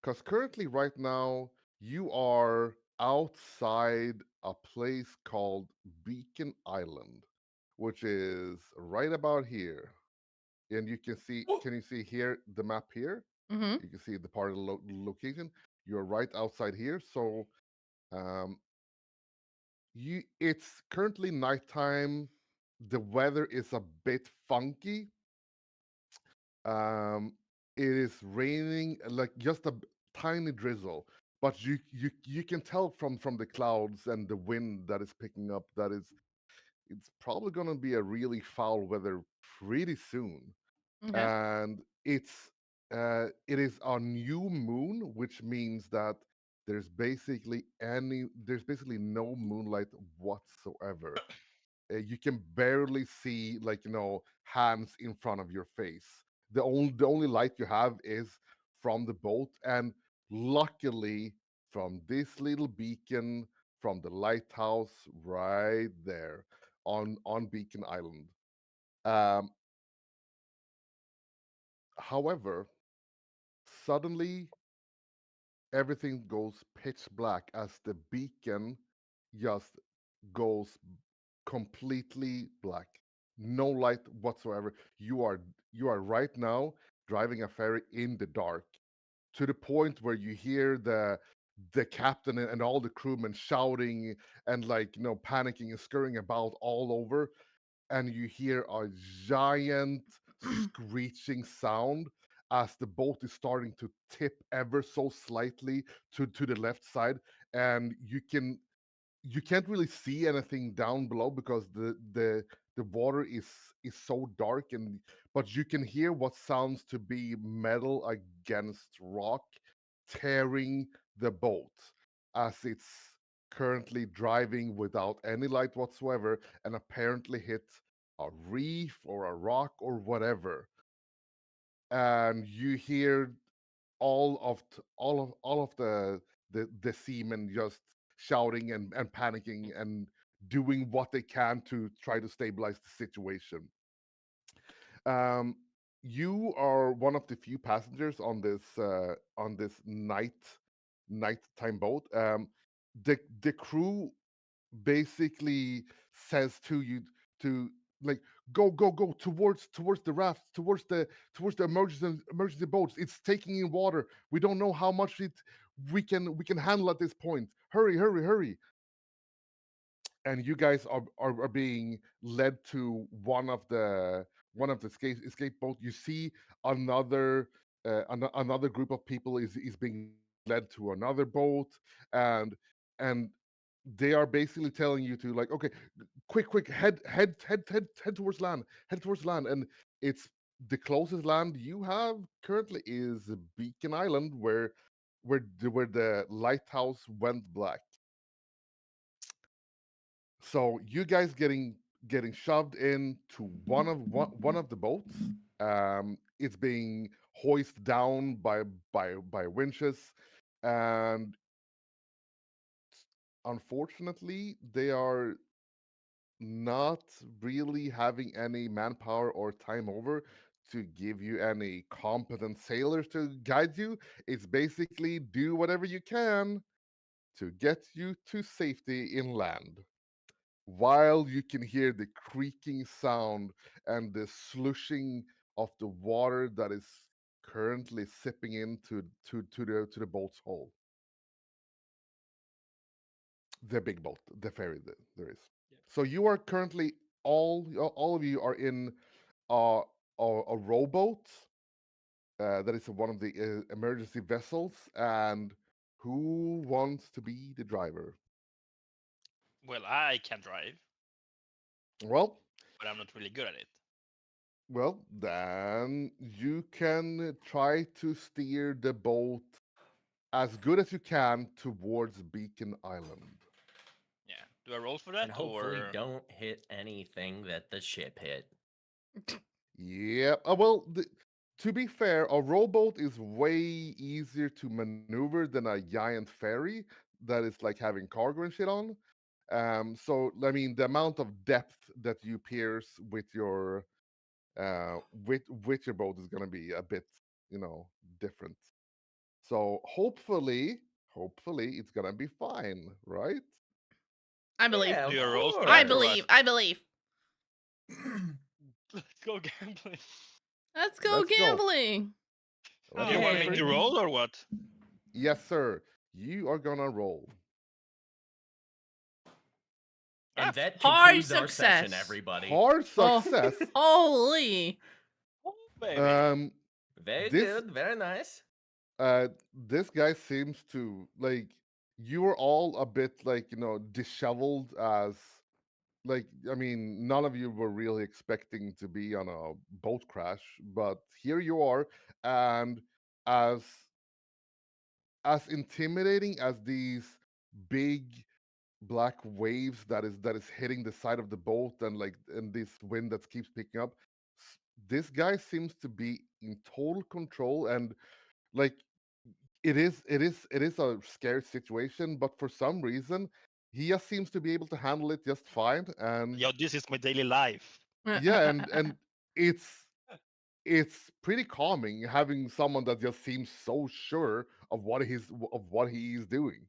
Because currently, right now, you are outside a place called Beacon Island, which is right about here. And you can see, can you see here the map here? Mhm. You can see the part of the location. You're right outside here. So, um, it's currently nighttime. The weather is a bit funky. Um, it is raining, like just a tiny drizzle, but you can tell from the clouds and the wind that is picking up that it's probably going to be a really foul weather pretty soon. Okay. And it is a new moon, which means that there's basically no moonlight whatsoever. You can barely see, like, hands in front of your face. The only light you have is from the boat, and luckily, from this little beacon, from the lighthouse right there on Beacon Island. Um, However, suddenly everything goes pitch black as the beacon just goes completely black. No light whatsoever. You are right now driving a ferry in the dark, to the point where you hear the captain and all the crewmen shouting and, like, panicking and scurrying about all over, and you hear a giant screeching sound as the boat is starting to tip ever so slightly to the left side, and you can't really see anything down below because the water is so dark, and but you can hear what sounds to be metal against rock tearing the boat as it's currently driving without any light whatsoever, and apparently hit a reef or a rock or whatever. And you hear all of the seamen just shouting and panicking and doing what they can to try to stabilize the situation. Um, you are one of the few passengers on this nighttime boat. The crew basically says to you to, like, go towards the rafts, towards the emergency boats. It's taking in water. We don't know how much we can handle at this point. Hurry, hurry, hurry. And you guys are being led to one of the escape boat. You see another another group of people is being led to another boat, and and they are basically telling you to, like, okay, quick, head towards land, and it's the closest land you have currently is Beacon Island, where the lighthouse went black. So you guys getting shoved into one of the boats. It's being hoisted down by winches, and unfortunately, they are not really having any manpower or time over to give you any competent sailors to guide you. It's basically do whatever you can to get you to safety inland, while you can hear the creaking sound and the slushing of the water that is currently sipping into to the boat's hull. The big boat, the ferry there is. So you are currently, all of you are in a a rowboat that is one of the emergency vessels. And who wants to be the driver? Well, I can drive, Well, but I'm not really good at it. then you can try to steer the boat as good as you can towards Beacon Island. Yeah. Do I roll for And that, hopefully or don't hit anything that the ship hit. Yeah. Well, to be fair, a rowboat is way easier to maneuver than a giant ferry that is like having cargo and shit on. So I mean, the amount of depth that you pierce with your boat is going to be a bit, different. So hopefully it's going to be fine, right? I believe. Yeah, do of you roll for I that, or course. believe. what? I believe. Let's go gambling. Let's go Let's go. gambling. Let's Do you go, want me Humphrey. to roll, or what? Yes, sir. You are gonna roll. And Ah, that Hard concludes our session, success. everybody. Hard Oh, success. holy. Oh, baby. Um, Very this good, very nice. this guy seems to, like, you are all a bit, like, disheveled, as, like, I mean, none of you were really expecting to be on a boat crash, but here you are. And as as intimidating as these big black waves that is hitting the side of the boat, and, like, and this wind that keeps picking up, this guy seems to be in total control. And Like it is a scary situation, but for some reason he just seems to be able to handle it just fine. And Yo, this is my daily life. yeah, and it's pretty calming having someone that just seems so sure of what he is doing.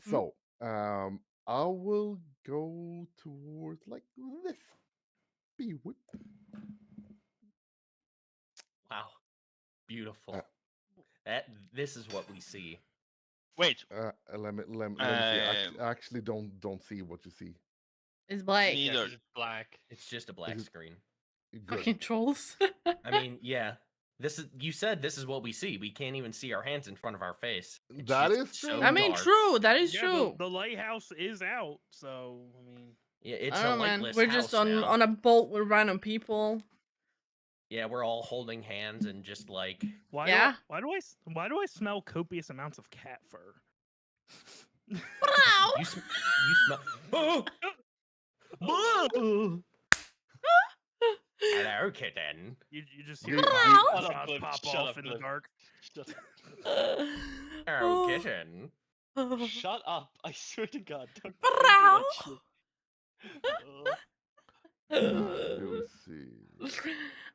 So I will go towards like this. Be whip. Wow, beautiful. This is what we see. Wait, Let me see. I actually don't see what you see. It's black. neither. It's black. It's just a black Is it- screen. Good. Fucking trolls. I mean, yeah. You said this is what we see. We can't even see our hands in front of our face. It's That just is so true. I mean, dark. true. That is Yeah, true. the lighthouse is out, so I mean, Yeah, it's I a don't know, man. lightless We're just house on now. on a boat with random people. Yeah, we're all holding hands and just like Yeah. why do I smell copious amounts of cat fur? you smell. Oh! Boo! Hello, kitten. You just You- hear you- gunshots pop Shut off up, in the Cliff. dark. Shut, Hello, kitten. shut up! I swear to God, don't do Meow. that shit. Let me see.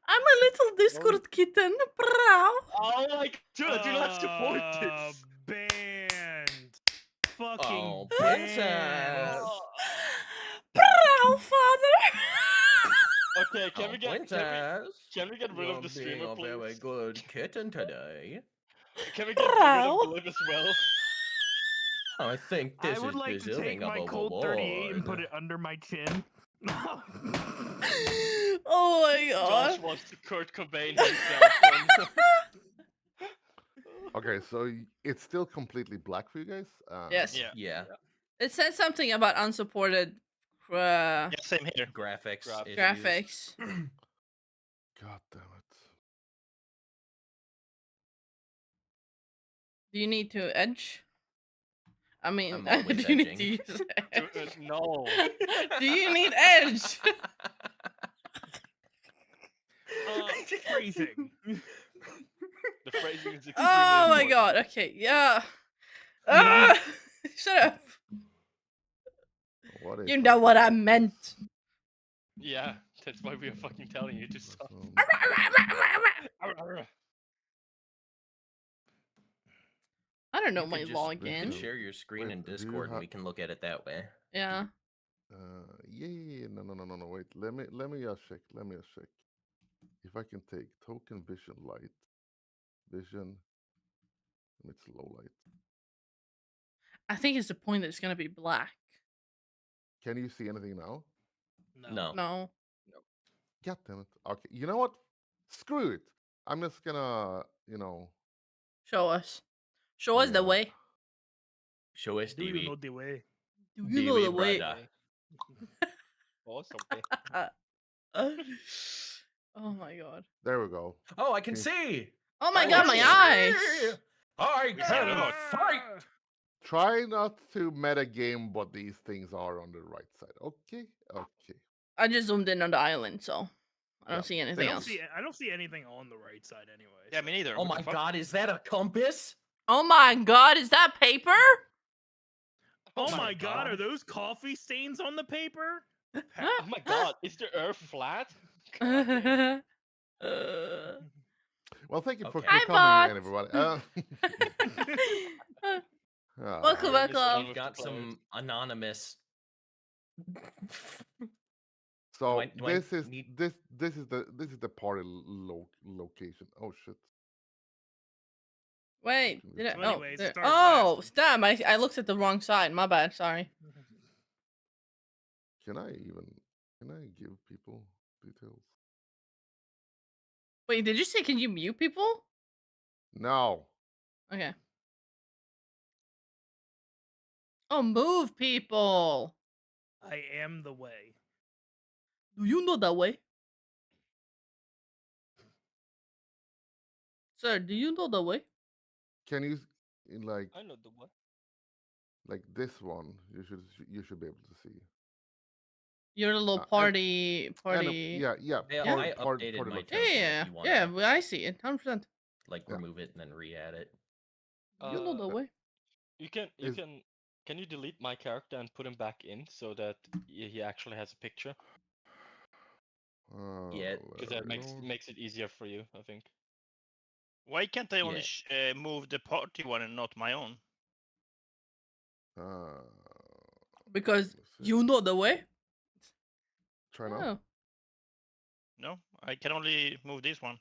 I'm a little Discord kitten. Meow. Oh my God, dude, do not support this. Banned. Fucking Oh, banned. princess. Meow, father. Okay, can we get rid of the You're being streamer, a very please? good kitten today. Can we get rid Meow. of Glib as well? I think this I would is like to deserving take my of a Colt 38 and put reward. it under my chin. Oh my Josh god. wants to Kurt Cobain himself. Okay, so it's still completely black for you guys. Yes. Yeah. Yeah, It said something about unsupported Yeah, same here. graphics. issues. graphics. God damn it. Do you need to edge? I mean, I'm always do you need to edging. use edge? No. Do you need edge? Phrasing. The phrasing is extremely Oh my important. god. Okay. Yeah. Ah! Shut up. What is You know what I meant. Yeah, that's why we are fucking telling you to stop. I don't know You my can just- You login. can share your screen Wait, in do you Discord and ha- we can look at it that way. Yeah. Yeah. No. Wait. Let me just check. Let me just check. If I can take token vision light, vision. It's low light. I think it's the point that it's gonna be black. Can you see anything now? No. No. God damn it. Okay. You know what? Screw it. I'm just gonna, Show us. Show us the Yeah. way. Show us Do you TV. know the way? Do you know the way? brother. Awesome. Oh my god. There we go. Oh, I can Okay. see. Oh my I god, can my see. eyes. I We cannot cannot fight. Try not to meta game what these things are on the right side. Okay. Okay. I just zoomed in on the island, so I don't Yeah, see I anything don't else. see. I don't see anything on the right side anyway. Yeah, me neither. Oh What the my fuck? god, is that a compass? Oh my god, is that paper? Oh my god, are those coffee stains on the paper? Oh my god, is the earth flat? God damn. Well, thank you for Okay. Hi, coming in, bot. everybody. Welcome, Yeah, Mr. welcome. Done We've with got the players. some anonymous. So Do I this is need- this is the party location. Oh shit. Wait, did I? So Oh, anyways, there- it's our oh, last- stop! I looked at the wrong side. My bad. Sorry. Can I give people details? Wait, did you say can you mute people? No. Okay. Oh, move people. I am the way. Do you know that way? Sir, do you know the way? Can you in I know the one. like this one? You should be able to see. You're the little and- party. Yeah. I Party updated my token. Yeah, if you want. yeah, I see it. 100%. Like Yeah. remove it and then re-add it. You know the way. You can Is- can you delete my character and put him back in so that he actually has a picture? Yeah, Because there that we makes it easier for you, I think. Why can't I only Yeah. move the party one and not my own? go. Because Let's see. you know the way. Try now. Oh. No, I can only move this one.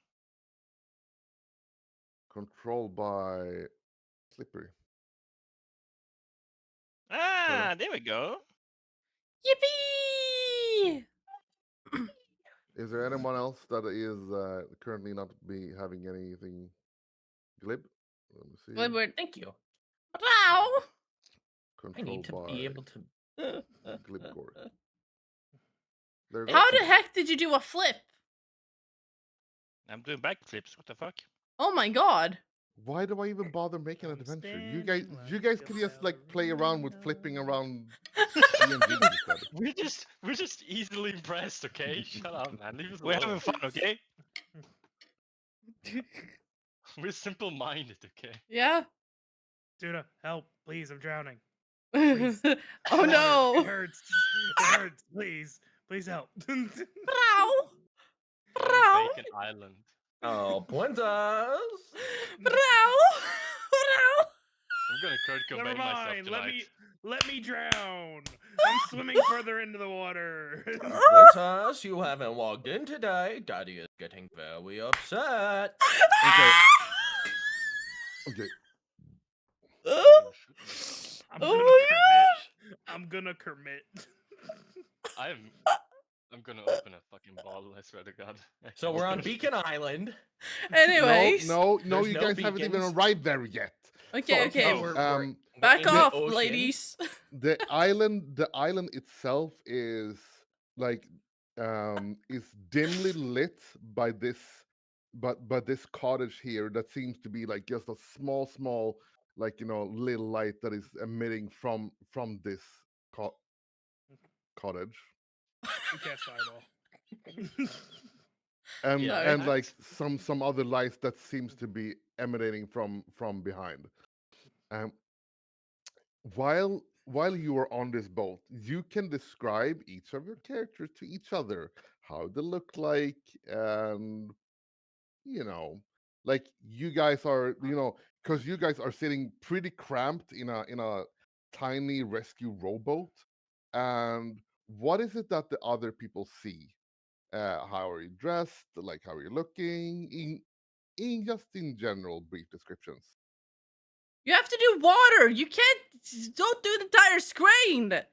Controlled by Slippery. Ah, there we go. Yippee! Is there anyone else that is currently not be having anything glib? Let me see. Glibber. thank you. Wow! I need Controlled to by be able to. Glibcore. There you go. How the heck did you do a flip? I'm doing backflips. What the fuck? Oh my god. Why do I even bother making an I'm adventure? standing You like guys a could just like play around with flipping ballerina. around DMGs instead. We're just easily impressed, okay? Shut up, man. Leave us We're having alone. fun, okay? We're simple-minded, okay? Yeah. Tuna, help, please! I'm drowning. Oh Water, no. It hurts. It hurts. Please help. Brow. On Brow. Bacon Island. Oh, Puentas! Brow. Brow. I'm gonna Kurt Never Cobain myself mind. tonight. Let me drown. I'm swimming further into the water. Puentas, you haven't walked in today. Daddy is getting very upset. Okay. Okay. I'm Oh gonna my commit. I'm gonna commit. I'm gonna open a fucking bottle, I swear to God. So we're on Beacon Island. Anyways. No, There's you no guys haven't even beacons. arrived there yet. Okay, okay. we're Back in the off, ocean. ladies. The island itself is like is dimly lit by this but this cottage here that seems to be like just a small like little light that is emitting from this cottage. We cast fireball. And Yeah, and like thanks. some other lights that seems to be emanating from behind. Um, while you are on this boat, you can describe each of your characters to each other, how they look like, and you know, like you guys are, because you guys are sitting pretty cramped in a tiny rescue rowboat. And what is it that the other people see? How are you dressed? Like how are you looking? In just in general, brief descriptions. You have to do water. You can't. Don't do the entire screen. Your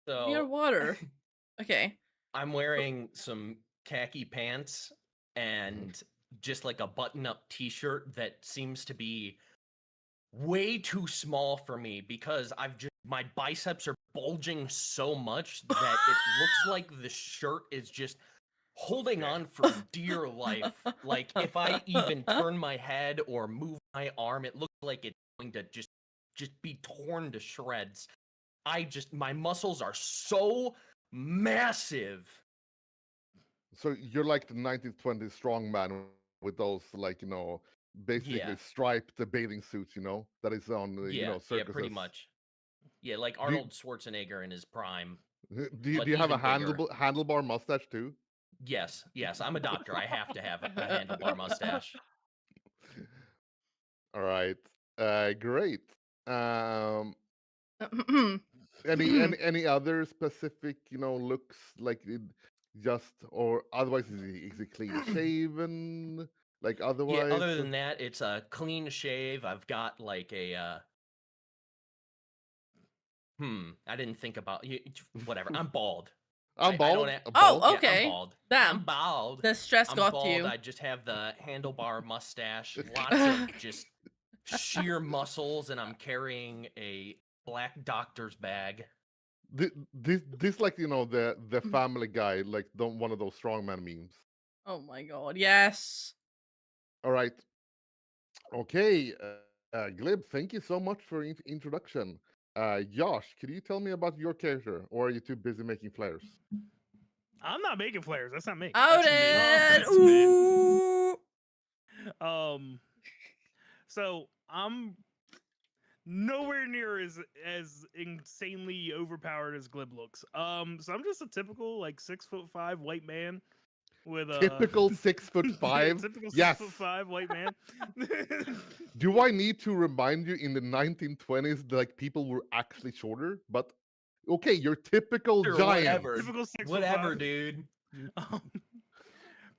So water. Okay. I'm wearing some khaki pants and just like a button-up t-shirt that seems to be way too small for me because my biceps are bulging so much that it looks like the shirt is just holding on for dear life. Like if I even turn my head or move my arm, it looks like it's going to just be torn to shreds. My muscles are so massive. So you're like the 1920s strongman with those like basically Yeah. striped bathing suits, that is on Yeah, circuses. pretty much. Yeah, like Do you, Arnold Schwarzenegger in his prime. do you, but do you have a even bigger. handlebar mustache too? Yes, I'm a doctor. I have to have a handlebar mustache. All right, great. Um, Hmm. any other specific looks like it just or otherwise is he clean shaven like Yeah, otherwise? other than that, it's a clean shave. I've got like a I didn't think about whatever. I'm bald. I'm I bald. don't I'm Oh, bald. Yeah, I'm okay. bald. Damn. I'm bald. The stress I'm got bald. to you. I just have the handlebar mustache, lots of just sheer muscles, and I'm carrying a black doctor's bag. This like the Family Guy like one of those strongman memes. Oh my god. Yes. All right. Okay, Glib, thank you so much for introduction. Josh, could you tell me about your character, or are you too busy making flares? I'm not making flares. That's not me. Out That's me. it. That's me. Ooh. So I'm nowhere near as insanely overpowered as Glib looks. So I'm just a typical like 6'5" white man with a Typical 6'5". typical Yes. 6'5" white man. Do I need to remind you in the 1920s, like people were actually shorter? But okay, you're typical Sure, giant. whatever. Typical 6'5". Whatever, dude. Um,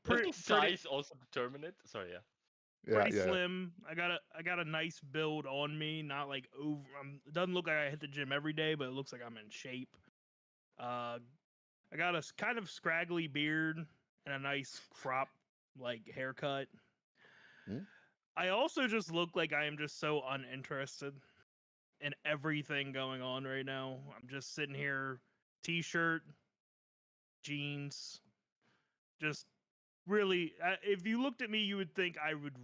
Doesn't pretty, size also determine it? Sorry, yeah. Yeah, pretty yeah. slim. I got a nice build on me. Not like over. It doesn't look like I hit the gym every day, but it looks like I'm in shape. I got a kind of scraggly beard and a nice crop like haircut. Hmm? I also just look like I am just so uninterested in everything going on right now. I'm just sitting here, t-shirt, jeans, just really. If you looked at me, you would think I would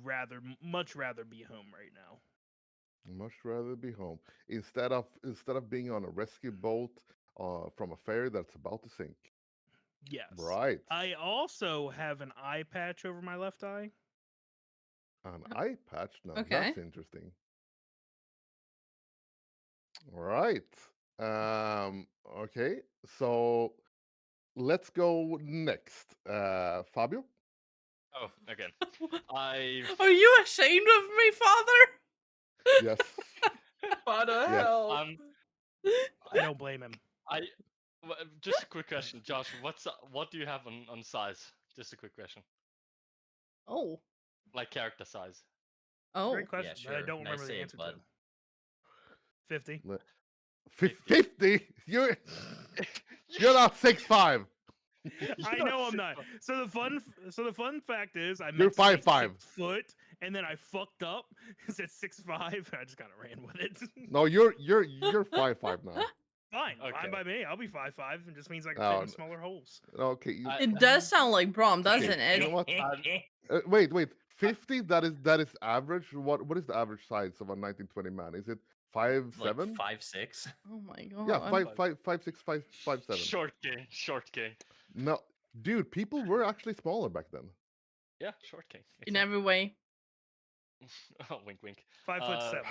much rather be home right now. Much rather be home instead of being on a rescue boat from a ferry that's about to sink. Yes. Right. I also have an eye patch over my left eye. An eye patch. Now Okay. that's interesting. All right. Okay. So let's go next. Fabio. Oh, again. I Are you ashamed of me, father? Yes. What the Yes. hell? I don't blame him. just a quick question, Josh. What do you have on size? Just a quick question, Oh. like character size. Oh. Great question. Yeah, But I sure. don't Nice remember the save, answer bud. to. 50. 50. You're not 6'5". I know I'm not. So the fun fact is, I You're meant to say 5'5". 6 foot, and then I fucked up. Said 6'5", and I just kind of ran with it. No, you're 5'5" now. Fine, Okay. fine by me. I'll be 5'5", and just means I can Oh, fit in no. smaller holes. Okay. It does sound like Brom, Okay, doesn't you it? know what? I'm- Wait. 50. That is average. What is the average size of a 1920 man? Is it 5'7"? Like 5'6". Oh my god. Yeah, 5'6", 5'7". short king. No, dude, people were actually smaller back then. Yeah, short king. In every way. Oh, wink, wink. 5'7".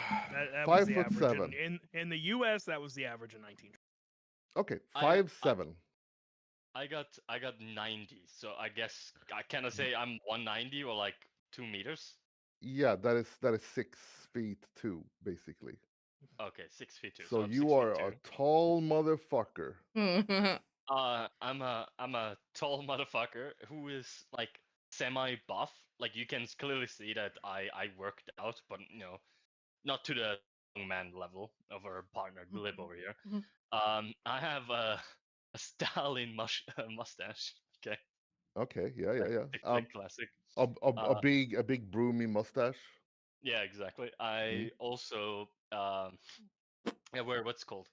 That was the average. 5'7". In the U.S., that was the average in 19. Okay, I- 5'7". I got 90, so I guess I cannot say I'm 190 or like 2 meters. Yeah, that is 6'2", basically. Okay, 6 feet 2. So I'm you 6 feet are 2. a tall motherfucker. I'm a tall motherfucker who is like semi buff. Like you can clearly see that I worked out, but not to the young man level of our partner Glib over here. I have a Stalin mustache. Okay. Okay, yeah. It's like classic. A big broomy mustache. Yeah, exactly. I also yeah, wear what's called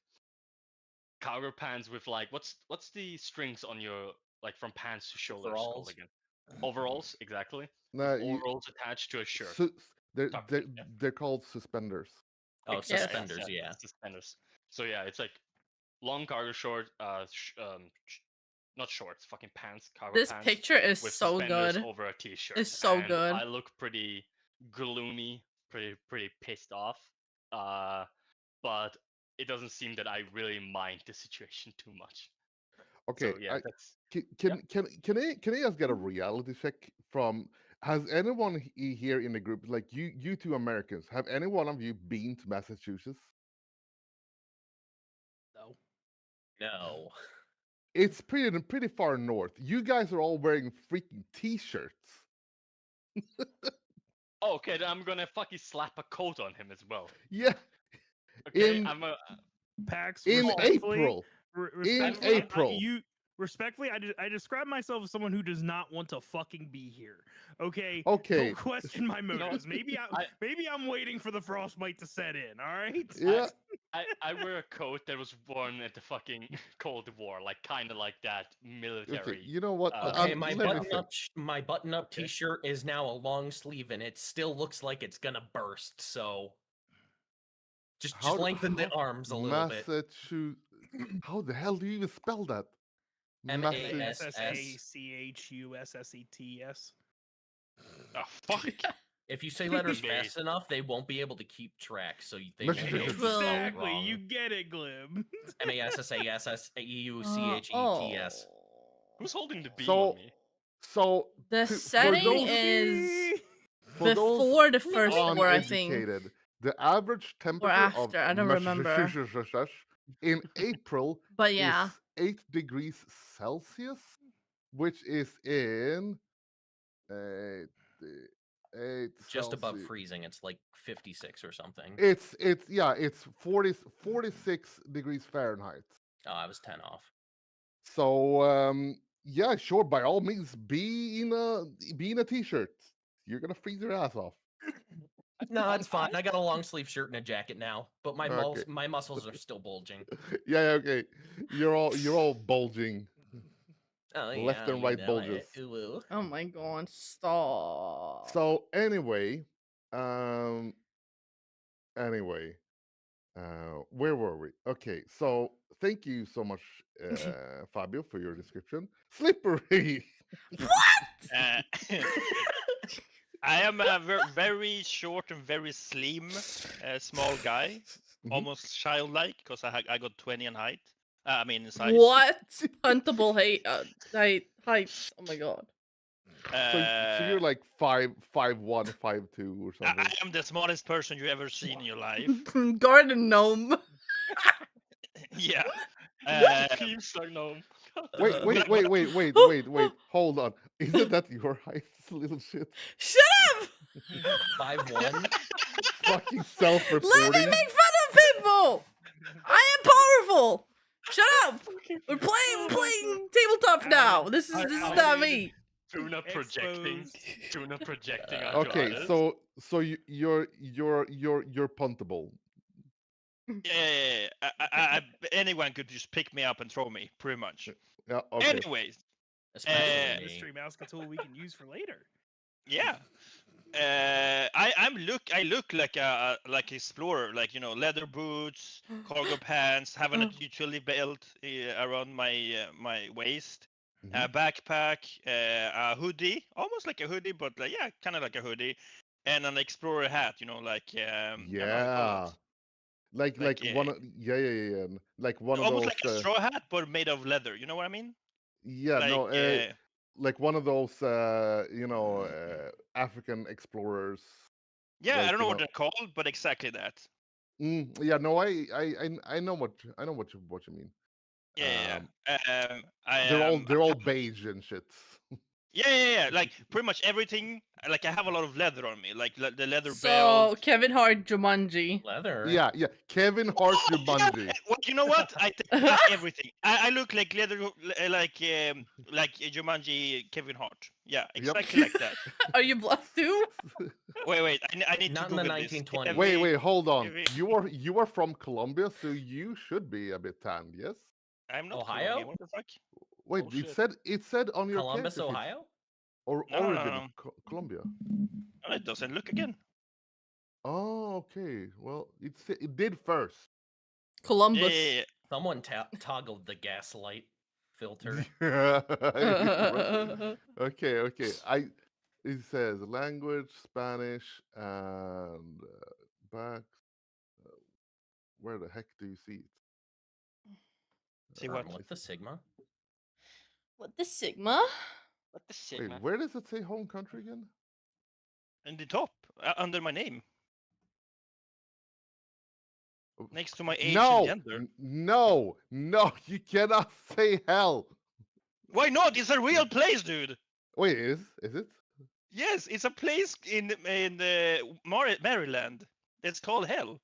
cargo pants with like what's the strings on your like from pants to shoulders called Overalls. again? Overalls, exactly. Nah, With overalls attached to a shirt. they're Top they're, shirt, yeah. they're called suspenders. Oh, Yes. suspenders, yeah. Suspenders. So yeah, it's like long cargo short, not shorts, fucking pants, cargo This pants picture is with so suspenders good. over a t-shirt. It's so And good. I look pretty gloomy, pretty pissed off. But it doesn't seem that I really mind the situation too much. Okay, So yeah, that's can I just get a reality check from? Has anyone here in the group, like you two Americans, have any one of you been to Massachusetts? No. No. It's pretty far north. You guys are all wearing freaking t-shirts. oh, okay. Then I'm gonna fucking slap a coat on him as well. Yeah, Okay, in I'm a Pax, in respectfully, April. respectfully, April. I describe myself as someone who does not want to fucking be here. Okay. Okay. Don't question my motives. Maybe I'm waiting for the frostbite to set in. All right. Yeah. I wear a coat that was worn at the fucking Cold War, like kind of like that military. Okay. You know what? Okay, my let me button up Okay. t-shirt is now a long sleeve, and it still looks like it's gonna burst. So just lengthen the arms a little bit. Massachusetts. How the hell do you even spell that? MASS. SSACHUSSETS. Oh fuck! If you say letters Very- fast enough, they won't be able to keep track. So they won't be able to Well- spell it Exactly. wrong. You get it, Glib. MASSASSEUCHETTS. Who's holding the beam So, on me? so The for setting those, is for those before the first war, I think. uneducated, the average temperature after, I don't remember. in April But yeah. is 8 degrees Celsius, which is in 8, 8 Just above Celsius. freezing. It's like 56 or something. It's 46 degrees Fahrenheit. Oh, I was 10 off. So yeah, sure, by all means, be in a t-shirt. You're gonna freeze your ass off. No, it's fine. I got a long sleeve shirt and a jacket now, but my Okay. my muscles are still bulging. Yeah, okay. You're all bulging. Oh, Left yeah, and you right know bulges. it. Ooh. Oh my god, stop. So anyway, where were we? Okay, so thank you so much, Fabio, for your description. Slippery. Uh, I am a very short and very slim, small guy, Mhm. almost childlike because I got 20 in height. I mean in size. What? Puntable heights. Oh my god. So you're like 5'1", 5'2", or something. I am the smallest person you ever seen in your life. Garden gnome. Yeah. Keemstar gnome. Wait. Hold on. Isn't that your height, little shit? Shut up! 5'1". Fucking Let me self-reporting. make fun of people! I am powerful! Shut up! We're playing tabletop now. This is not me. Tuna projecting. Exposed. Tuna projecting onto Okay, others. so you're puntable. Yeah. Anyone could just pick me up and throw me, pretty much. Yeah. Okay. Anyways, Especially Mystery me. mouse tool we can use for later. yeah. I look like a explorer, like leather boots, cargo pants, having a utility belt around my waist, a backpack, a hoodie, almost like a hoodie, but kind of like a hoodie, and an explorer hat. I don't know how you call Yeah. that. Like one of yeah. Like one of Almost those. like a straw hat, but made of leather. You know what I mean? Yeah. Like, No. Like one of those. African explorers. yeah, like, I don't know you what know- they're called, but exactly that. Yeah. No. I know what you mean. Yeah. They're all beige and shit. Yeah. Like pretty much everything. Like I have a lot of leather on me, like the leather So, belt. Kevin Hart, Jumanji. Leather. Yeah. Kevin Hart Oh, yeah! Jumanji. Well, you know what? I take back everything. I look like leather, like Jumanji Kevin Hart. Yeah, Yep. exactly like that. Are you black too? Wait. I need Not to in the Google this. 1920s. Wait, hold on. Kevin- You are from Colombia, so you should be a bit tanned, yes? I'm not Ohio? Colombian, what the fuck? Wait, Oh, shit. it said on your Columbus, character sheet, Ohio? or No. origin Colombia. Oh, it doesn't look again. Oh, okay. Well, it did first. Columbus. Yeah. Someone toggled the gaslight filter. Okay. It says language Spanish and back. Where the heck do you see it? See what? What the Sigma? What the Sigma? What the shit, Wait, man? where does it say home country again? In the top, under my name, next to my age and gender. No, you cannot say hell. Why not? It's a real place, dude. Wait, is it? Yes, it's a place in Maryland. It's called Hell.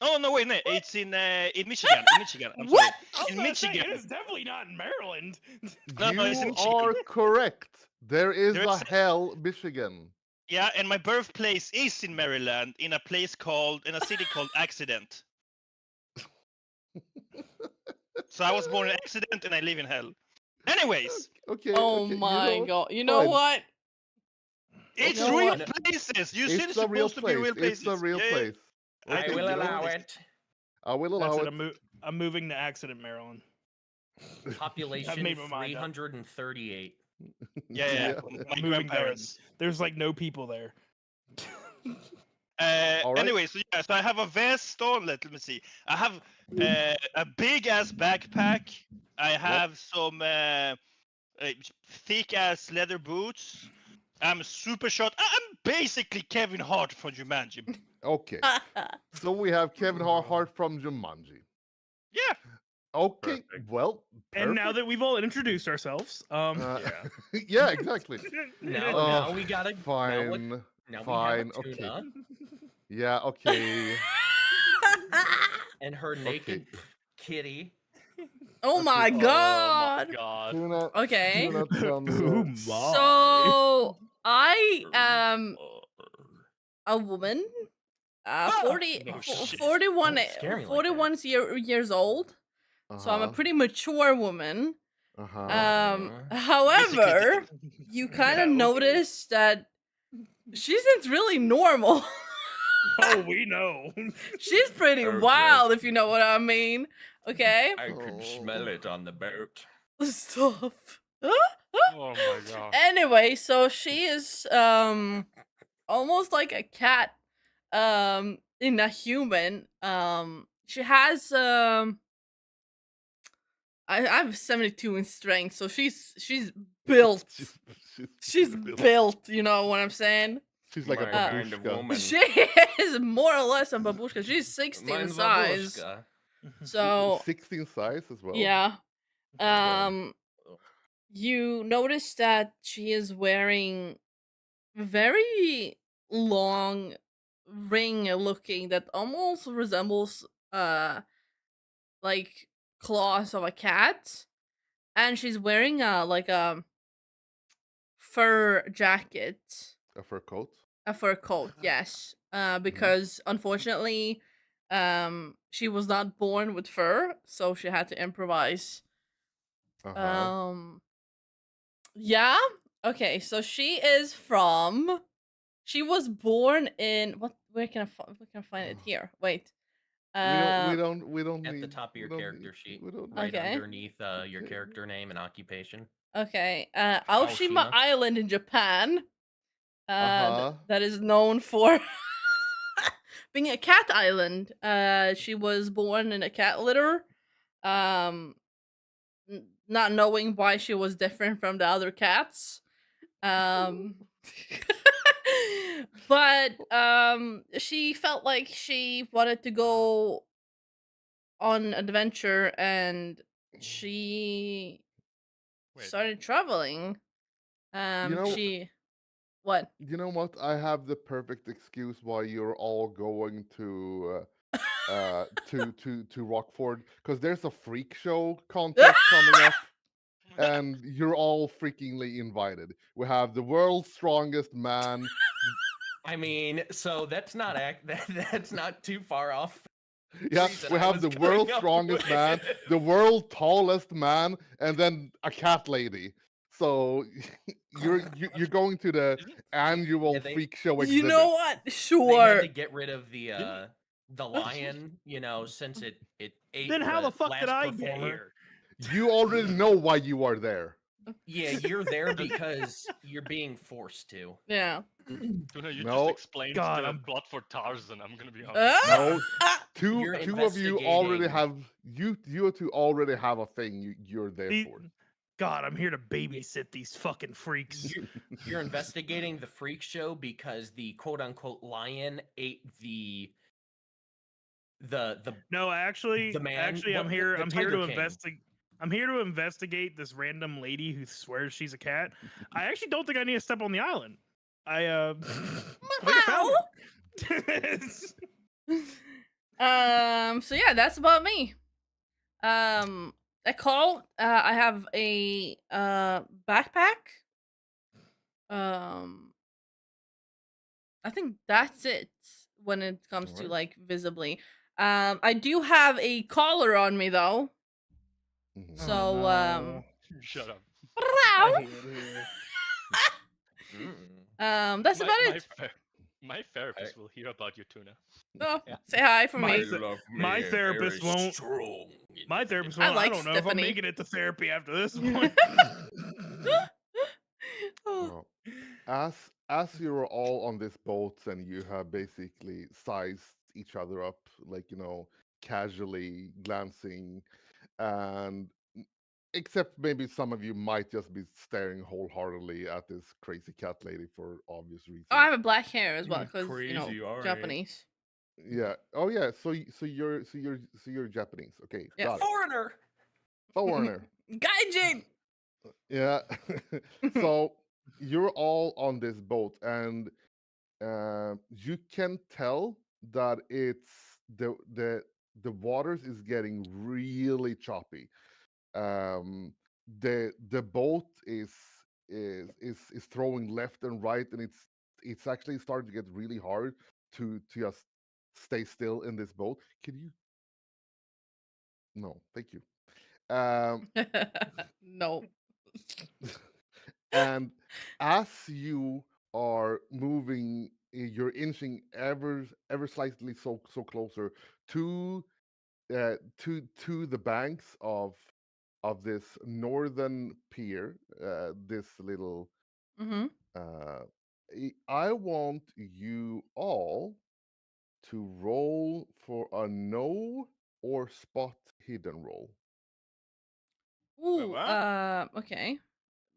Oh no, wait, no, it's in Michigan. In Michigan, I'm What? I was In about to say, Michigan. it is definitely not in Maryland. No, it's in You Michigan. are correct. There is There a is- hell, Michigan. Yeah, and my birthplace is in Maryland, in a city called Accident. So I was born in Accident, and I live in Hell. Anyways, Okay. Oh okay, my god. You know fine. what? it's know real what? places. You said It's it's a real supposed to be place. real places. It's a real Yeah, place. I I Okay, will you know allow what? it. I will That's allow it. it. I'm moving to Accident, Maryland. Population made my mind up. 338. Yeah. Yeah. My Moving there. grandparents. There's like no people there. All right. Anyway, so yeah, so I have a vest on. Let me see. I have a big ass backpack. I have some thick ass leather boots. I'm super short. I'm basically Kevin Hart from Jumanji. Okay. So we have Kevin Hart from Jumanji. Yeah. Okay. Perfect. Well, And now perfect. that we've all introduced ourselves, Yeah. Yeah, exactly. Now we gotta Fine. now we have Fine. a Okay. tuna Yeah. Okay. and her naked kitty. Oh my Okay. Oh my god. god. Tuna. Okay. Tuna, tell me. Oh my. So I am a woman, Ah! 40, Oh, shit. 41, Don't scare me like 41 years old. So I'm a pretty mature woman. However, you kind Yeah, of okay. notice that she isn't really normal. Oh, we know. She's pretty Okay. wild, if you know what I mean. Okay? I could smell it on the boat. Stop. Oh my god. Anyway, so she is almost like a cat in a human. She has I have 72 in strength, so she's built. She's built, you know what I'm saying? She's like a My kind of babushka. woman. She is more or less a babushka. She's 60 in Mine's size. babushka. So 16 size as well. yeah. Well, You notice that she is wearing very long ring looking that almost resembles like claws of a cat, and she's wearing a fur jacket, a fur coat. a fur coat, yes, because unfortunately she was not born with fur, so she had to improvise. Yeah. Okay, so she was born in what? Where can I find it here? Wait. We don't At need the top of your character sheet, we don't right Okay. underneath your character name and occupation. Okay. Aoshima Aoshima. Island in Japan. Uh-huh. That is known for being a cat island. She was born in a cat litter. Not knowing why she was different from the other cats. But she felt like she wanted to go on adventure, and she Wait. started traveling. She what? You know what? I have the perfect excuse why you're all going to Rockford, because there's a freak show contest coming up, and you're all freakingly invited. We have the world's strongest man. I mean, so that's not that's not too far off. Yeah, reason we I have was the coming world's up strongest with. man, the world's tallest man, and then a cat lady. So you're going to the annual Yeah, they- freak show You exhibit. know what? They Sure. had to get rid of the lion, you know, since it ate Then how the fuck last did I get performer. here? You already know why you are there. Yeah, you're there because you're being forced to. Yeah. Tuna, you No. just explained God, the I'm- plot for Tarzan, I'm gonna be honest. No, two You're of you already investigating- have you two already have a thing you're there The- for. God, I'm here to babysit these fucking freaks. You're investigating the freak show because the quote unquote lion ate the No, actually, the man- actually, what- I'm here. the I'm here Tiger to King. investigate. I'm here to investigate this random lady who swears she's a cat. I actually don't think I need to step on the island. I think I found her. So yeah, that's about me. I call. I have a backpack. I think that's it when it comes to Alright. like visibly. I do have a collar on me though. Mhm. So no. Shut up. I hate it here. That's about it. My therapist will hear about you, Tuna. Oh, Yeah. say hi for My me. th- my therapist won't- My therapist won't. I like don't know if I'm Stephanie. making it to therapy after this one. Oh. Well, as as you're all on this boat and you have basically sized each other up, like casually glancing, and except maybe some of you might just be staring wholeheartedly at this crazy cat lady for obvious Oh, I reasons. have a black hair as well because Crazy, all right. Japanese. Yeah. Oh yeah. So you're Japanese. Okay, Yes. got it. Foreigner. Foreigner. Gaijin. Yeah. So you're all on this boat, and you can tell that the waters is getting really choppy. The boat is throwing left and right, and it's actually starting to get really hard to just stay still in this boat. Can you? No, thank you. Um, No. and as you are moving, you're inching ever slightly so closer to to the banks of this northern pier, this little. Mm-hmm. I want you all to roll for a know or spot hidden roll. Ooh. what? Okay.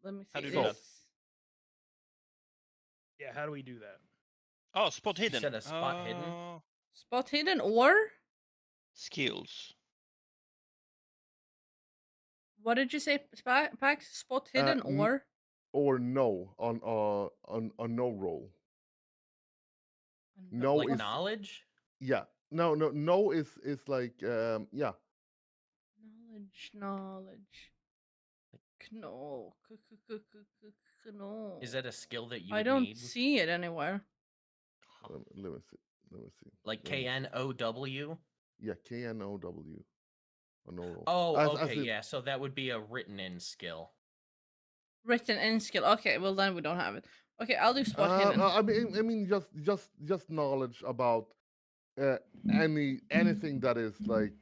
Let me How see do you do So, that? this. Yeah, how do we do that? Oh, spot You hidden. said a spot hidden? Spot hidden or Skills. what did you say, Pax? Spot hidden n- or or no on a no roll. No Like is knowledge? yeah. No is like yeah. knowledge. No. No. Is that a skill that you I would don't need? see it anywhere. Let me see. Let me see. Like Let me see. KNOW? Yeah, KNOW. A no roll. Oh, As okay, in yeah. So that would be a written in skill. Written in skill. Okay, well then we don't have it. Okay, I'll do spot hidden. I mean just knowledge about uh, anything that is like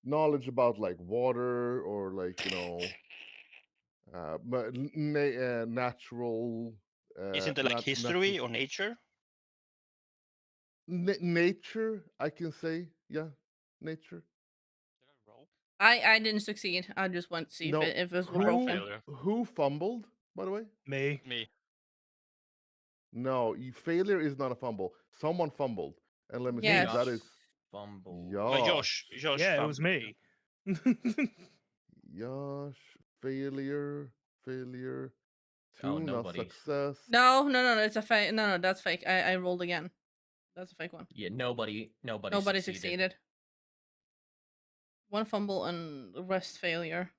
knowledge about like water or like natural Isn't it like history or nature? nature. I can say yeah, nature. I didn't succeed. I just went to see No, if it was I broken. failure. who fumbled by the way? Me. Me. No, failure is not a fumble. Someone fumbled, and let me see. Yes. That is Fumble. Josh. Josh Yeah, it fumbled. was me. Josh, failure, Oh, tuna, nobody's. success. No, it's a fake. No, that's fake. I rolled again. That's a fake one. Yeah, nobody Nobody succeeded. succeeded. One fumble and the rest failure.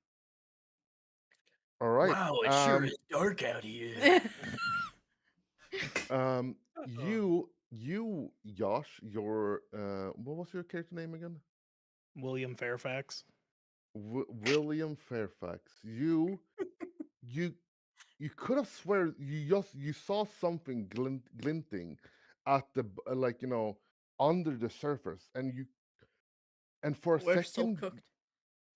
All right. Wow, it sure is dark out here. You, Josh, your what was your character name again? William Fairfax. William Fairfax. You could have swear you saw something glinting at the like under the surface, and for a We're so second cooked.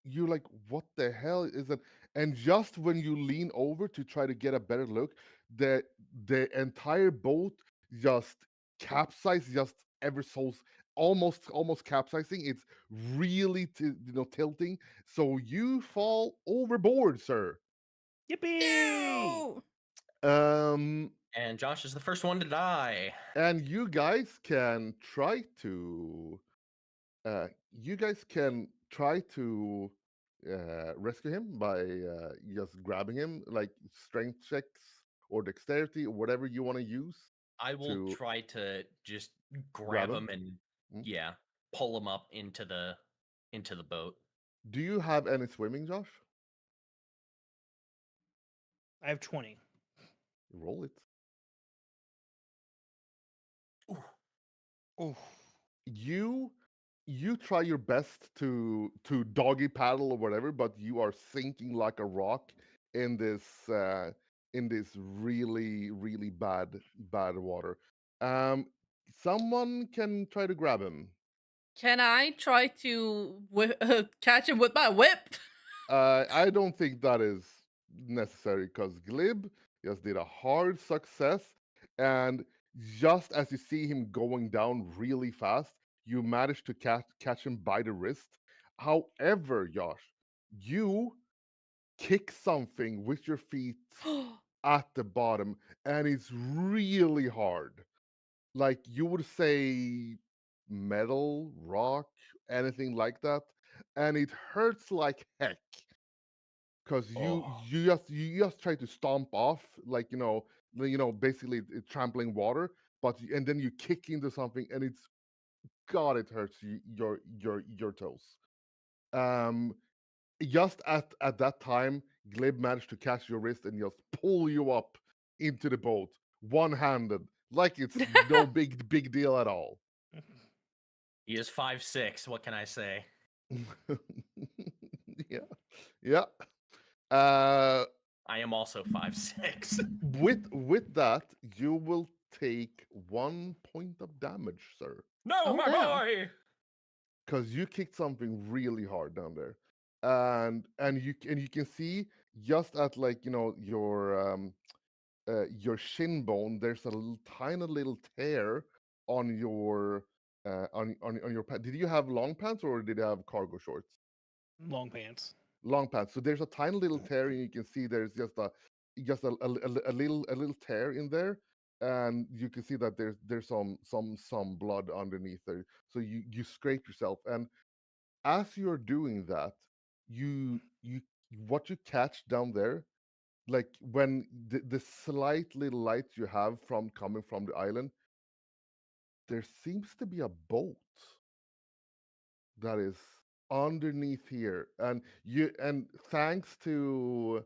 you're like, what the hell is that? And just when you lean over to try to get a better look, the entire boat just capsized, just ever so almost capsizing. It's really tilting, so you fall overboard, sir. Yippee! No! And Josh is the first one to die. And you guys can try to rescue him by just grabbing him, like strength checks or dexterity or whatever you want to use. I will to try to just grab grab him? him and Mm. yeah, pull him up into the boat. Do you have any swimming, Josh? I have 20. Roll it. Ooh. You try your best to doggy paddle or whatever, but you are sinking like a rock in this really bad water. Someone can try to grab him. Can I try to catch him with my whip? I don't think that is necessary because Glib just did a hard success, and just as you see him going down really fast, you manage to catch him by the wrist. However, Josh, you kick something with your feet at the bottom, and it's really hard. Like you would say metal, rock, anything like that, and it hurts like heck because Oh, you just try to stomp off, like basically trampling water, and then you kick into something, and it's God, it hurts your toes. Um, just at that time, Glib managed to catch your wrist and just pull you up into the boat, one-handed, like it's no big deal at all. he is 5'6". What can I say? Yeah, yeah. Uh, I am also 5'6". with that, you will take 1 point of damage, sir, No, Oh, my damn. boy. because you kicked something really hard down there, and you can see just at like your shin bone. There's a tiny little tear on your on your pants. Did you have long pants or did you have cargo shorts? Long pants. Long pants. So there's a tiny little tear, and you can see there's just a little tear in there, and you can see that there's some blood underneath there. So you scrape yourself, and as you're doing that, you what you catch down there, like when the slight little light you have from coming from the island, there seems to be a boat that is underneath here, and thanks to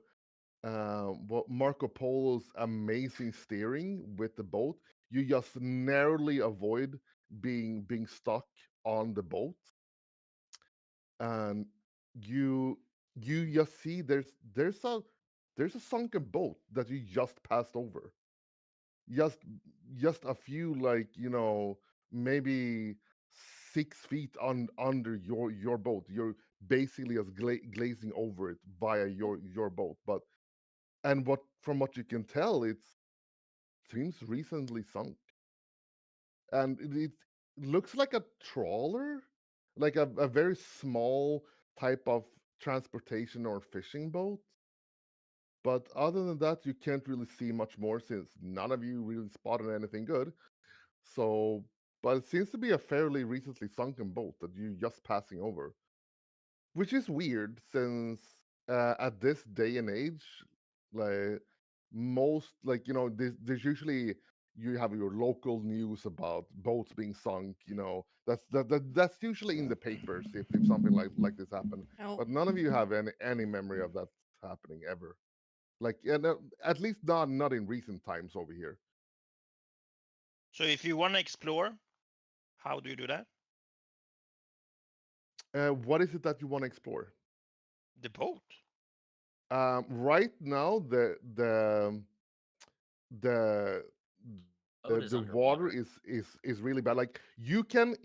what Marco Polo's amazing steering with the boat, you just narrowly avoid being stuck on the boat, and you you just see there's a sunken boat that you just passed over, just just a few, like maybe 6 feet under your boat. You're basically just glazing over it via your boat, but and what from what you can tell, it seems recently sunk, and it looks like a trawler, like a very small type of transportation or fishing boat. But other than that, you can't really see much more since none of you really spotted anything good. So, but it seems to be a fairly recently sunken boat that you're just passing over, which is weird since at this day and age, like most, like there's usually you have your local news about boats being sunk. That's usually in the papers if something like this happened. Oh. But none of you have any memory of that happening ever. Like, at least not in recent times over here. So if you want to explore, how do you do that? What is it that you want to explore? The boat. Right now, the Boat is the water underwater. is really bad. Like you can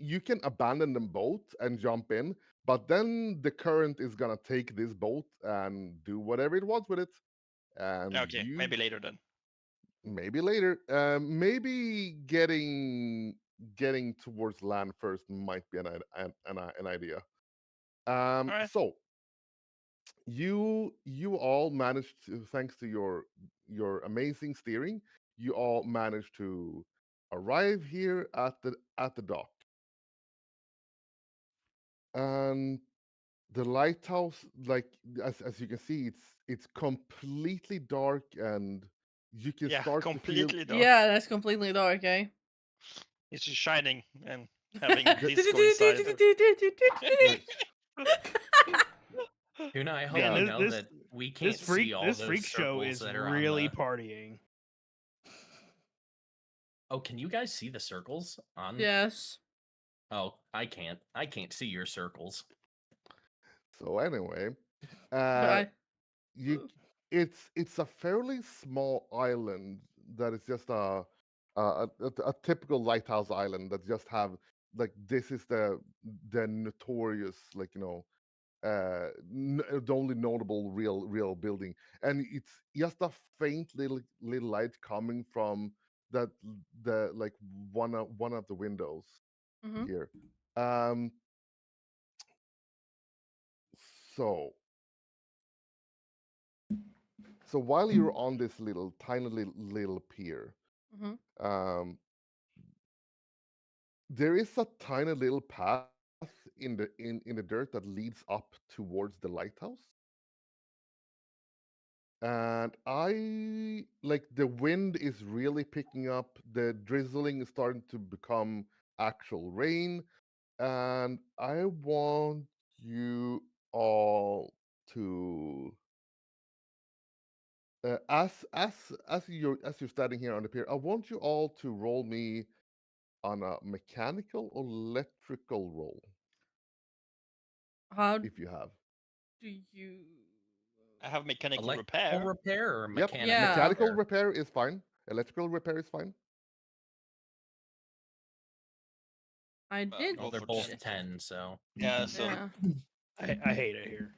abandon the boat and jump in, but then the current is gonna take this boat and do whatever it wants with it, and Okay, you maybe later then. maybe later, maybe getting towards land first might be an idea. All right. So you all managed to, thanks to your amazing steering, you all managed to arrive here at the dock, and the lighthouse, like as you can see, it's completely dark, and you can Yeah, start to feel completely dark. Yeah, that's completely dark, eh? It's just shining and having The- disco inside. like, Tuna, I hope Man, yeah. you this know this that we this can't freak see all this those freak show circles is that are on really the. partying. Oh, can you guys see the circles on? Yes. Oh, I can't. I can't see your circles. So anyway, But uh I. you it's a fairly small island that is just a typical lighthouse island that just have, like, this is the notorious, like, the only notable real building, and it's just a faint little light coming from that the like one of the windows Mhm. here. Um, so so while you're on this little tiny little pier, Mhm. um, there is a tiny little path in the dirt that leads up towards the lighthouse. And I like the wind is really picking up, the drizzling is starting to become actual rain, and I want you all to as you're standing here on the pier, I want you all to roll me on a mechanical or electrical roll How if you have. do you? I have mechanical Electrical repair. repair or Yep, mechanical Yeah. mechanical repair? repair is fine. Electrical repair is fine. I did. Go Well, they're for both 10. 10, so Yeah, so Yeah. I hate it here.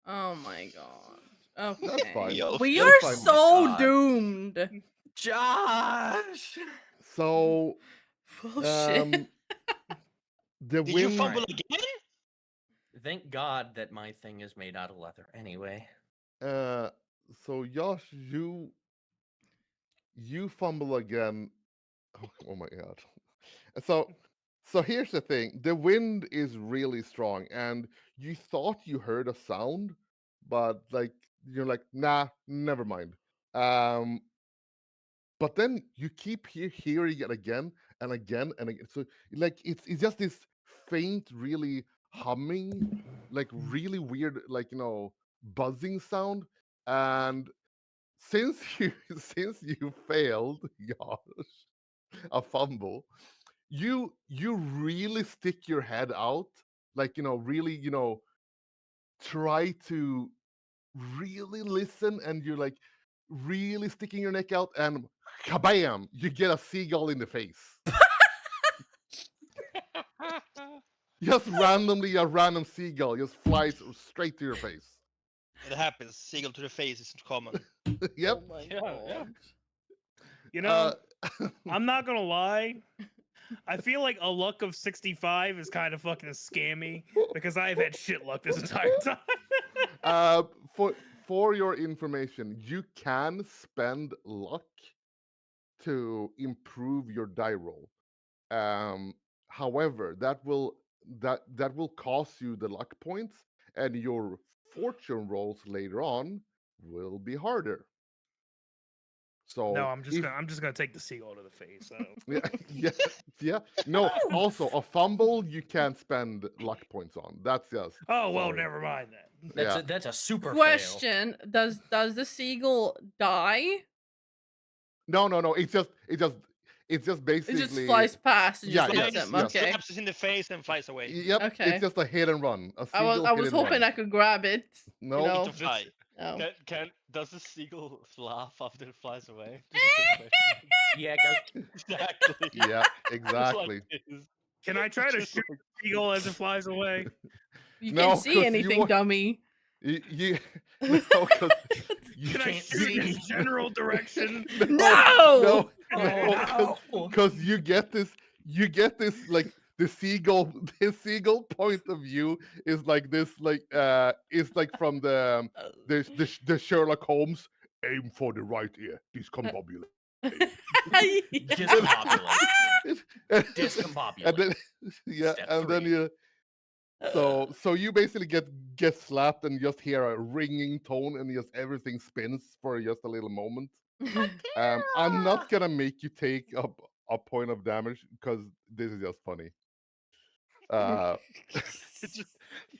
Oh my god. That's Okay. fine. Yo, We That's are fine. so God. doomed. Josh. So, Bullshit. the did you wind. fumble Right. again? Thank God that my thing is made out of leather. Anyway, Uh, so Josh, you fumble again. Oh my god. So, so here's the thing: the wind is really strong, and you thought you heard a sound, but like you're like, nah, never mind. Um, but then you keep hearing it again and again and again. So like it's just this faint, really humming, like really weird, like buzzing sound. And since you since you failed, Josh, a fumble, you really stick your head out, like really try to really listen, and you're like really sticking your neck out, and kabam, you get a seagull in the face. Just randomly, a random seagull just flies straight to your face. It happens. Seagull to the face isn't common. Yep. Oh my Yeah, yeah. god. You Uh, know, I'm not gonna lie. I feel like a luck of 65 is kind of fucking scammy because I've had shit luck this entire time. uh, for for your information, you can spend luck to improve your die roll. However, that will cost you the luck points, and your fortune rolls later on will be harder. No, So if I'm just gonna take the seagull to the face. yeah, yeah, yeah. No, also a fumble you can't spend luck points on. That's just Oh well, sorry. never mind then. Yeah. that's a super fail. Question: Does the seagull die? No. It's just It just basically flies past and yeah, just hits yes, him. yes. Okay. Slaps us in the face and flies away. Yep, it's Okay. just a hit and run. A I was seagull I hit was and hoping run. I could grab it. No. You Need know. to fly. Oh. Does the seagull laugh after it flies away? Just a quick question. Yeah, it goes. Exactly. Yeah, Just like exactly. this. Can I try to Just shoot like the seagull as it flies away? You No, can't see 'cause anything, dummy. you no, because you Can I can't shoot in see. its general direction? No! no, because you get this like the seagull the seagull point of view is like this like is like from the Sherlock Holmes, aim for the right ear, discombobulate. Discombobulate. and Discombobulate. then yeah, Step and then 3. you so you basically get slapped and just hear a ringing tone, and just everything spins for just a little moment. I'm not gonna make you take up a point of damage because this is just funny. Uh, it just,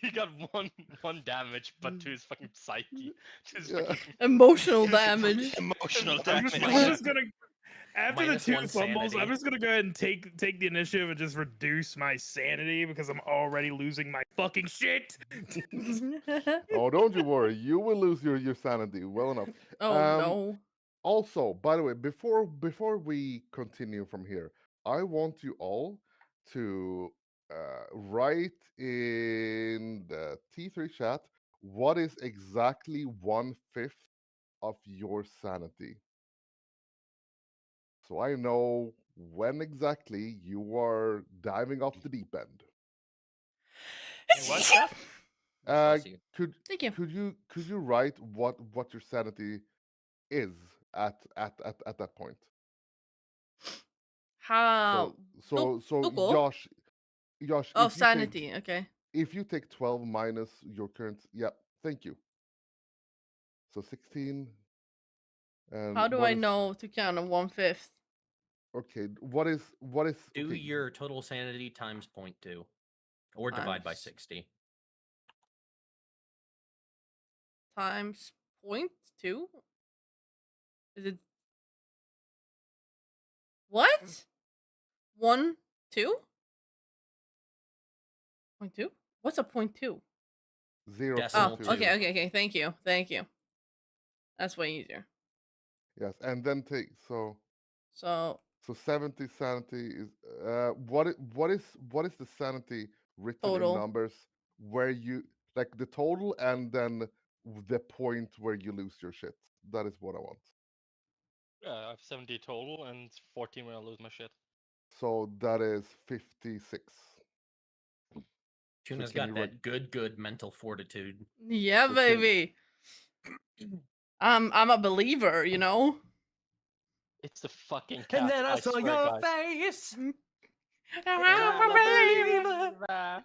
he got one damage, but to his fucking psyche, to his yeah. fucking Emotional damage. Emotional I'm damage. just gonna after the Minus 2 1 fumbles, I'm sanity. just gonna go ahead and take the initiative and just reduce my sanity because I'm already losing my fucking shit. Oh, don't you worry, you will lose your sanity well enough. Oh no. Also, by the way, before we continue from here, I want you all to write in the T3 chat what is exactly 1/5 of your sanity. So I know when exactly you are diving off the deep end. In what chat? God bless you. Thank you. Could you write what your sanity is at that point? How? So Tuko? Josh, Oh, sanity. Okay. if you take 12 minus your current, yeah, thank you. So 16, and How do what I is know to count on 1/5? okay? What is Do okay? your total sanity times 0.2, or divide by Times 60. times 0.2? Is it what? 1, 2? 0.2? What's a 0.2? Decimal Oh, 0.2. two. okay. Thank you. That's way easier. Yes, and then take So 70 sanity is what is the sanity written in total. numbers where you like the total and then the point where you lose your shit. That is what I want. Yeah, I have 70 total and 14 when I lose my shit. So that is 56. Tuna's can you got write that good mental fortitude. Yeah, so can baby. I'm a believer, you know. It's the fucking cat. And then I saw swear, your guys. face. I'm a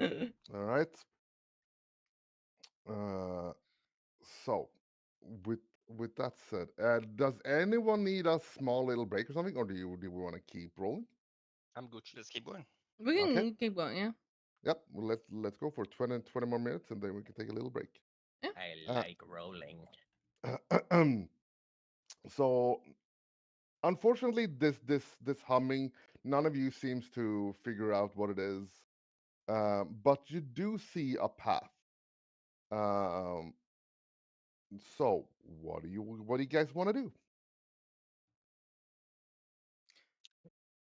believer. all right. Uh so with that said, does anyone need a small little break or something, or do we want to keep rolling? I'm Gucci. Let's keep going. We Okay. can keep going, yeah. Yep. Well, let's go for 20 more minutes, and then we can take a little break. I like rolling. So unfortunately, this humming, none of you seems to figure out what it is, but you do see a path. Um, so what do you guys want to do?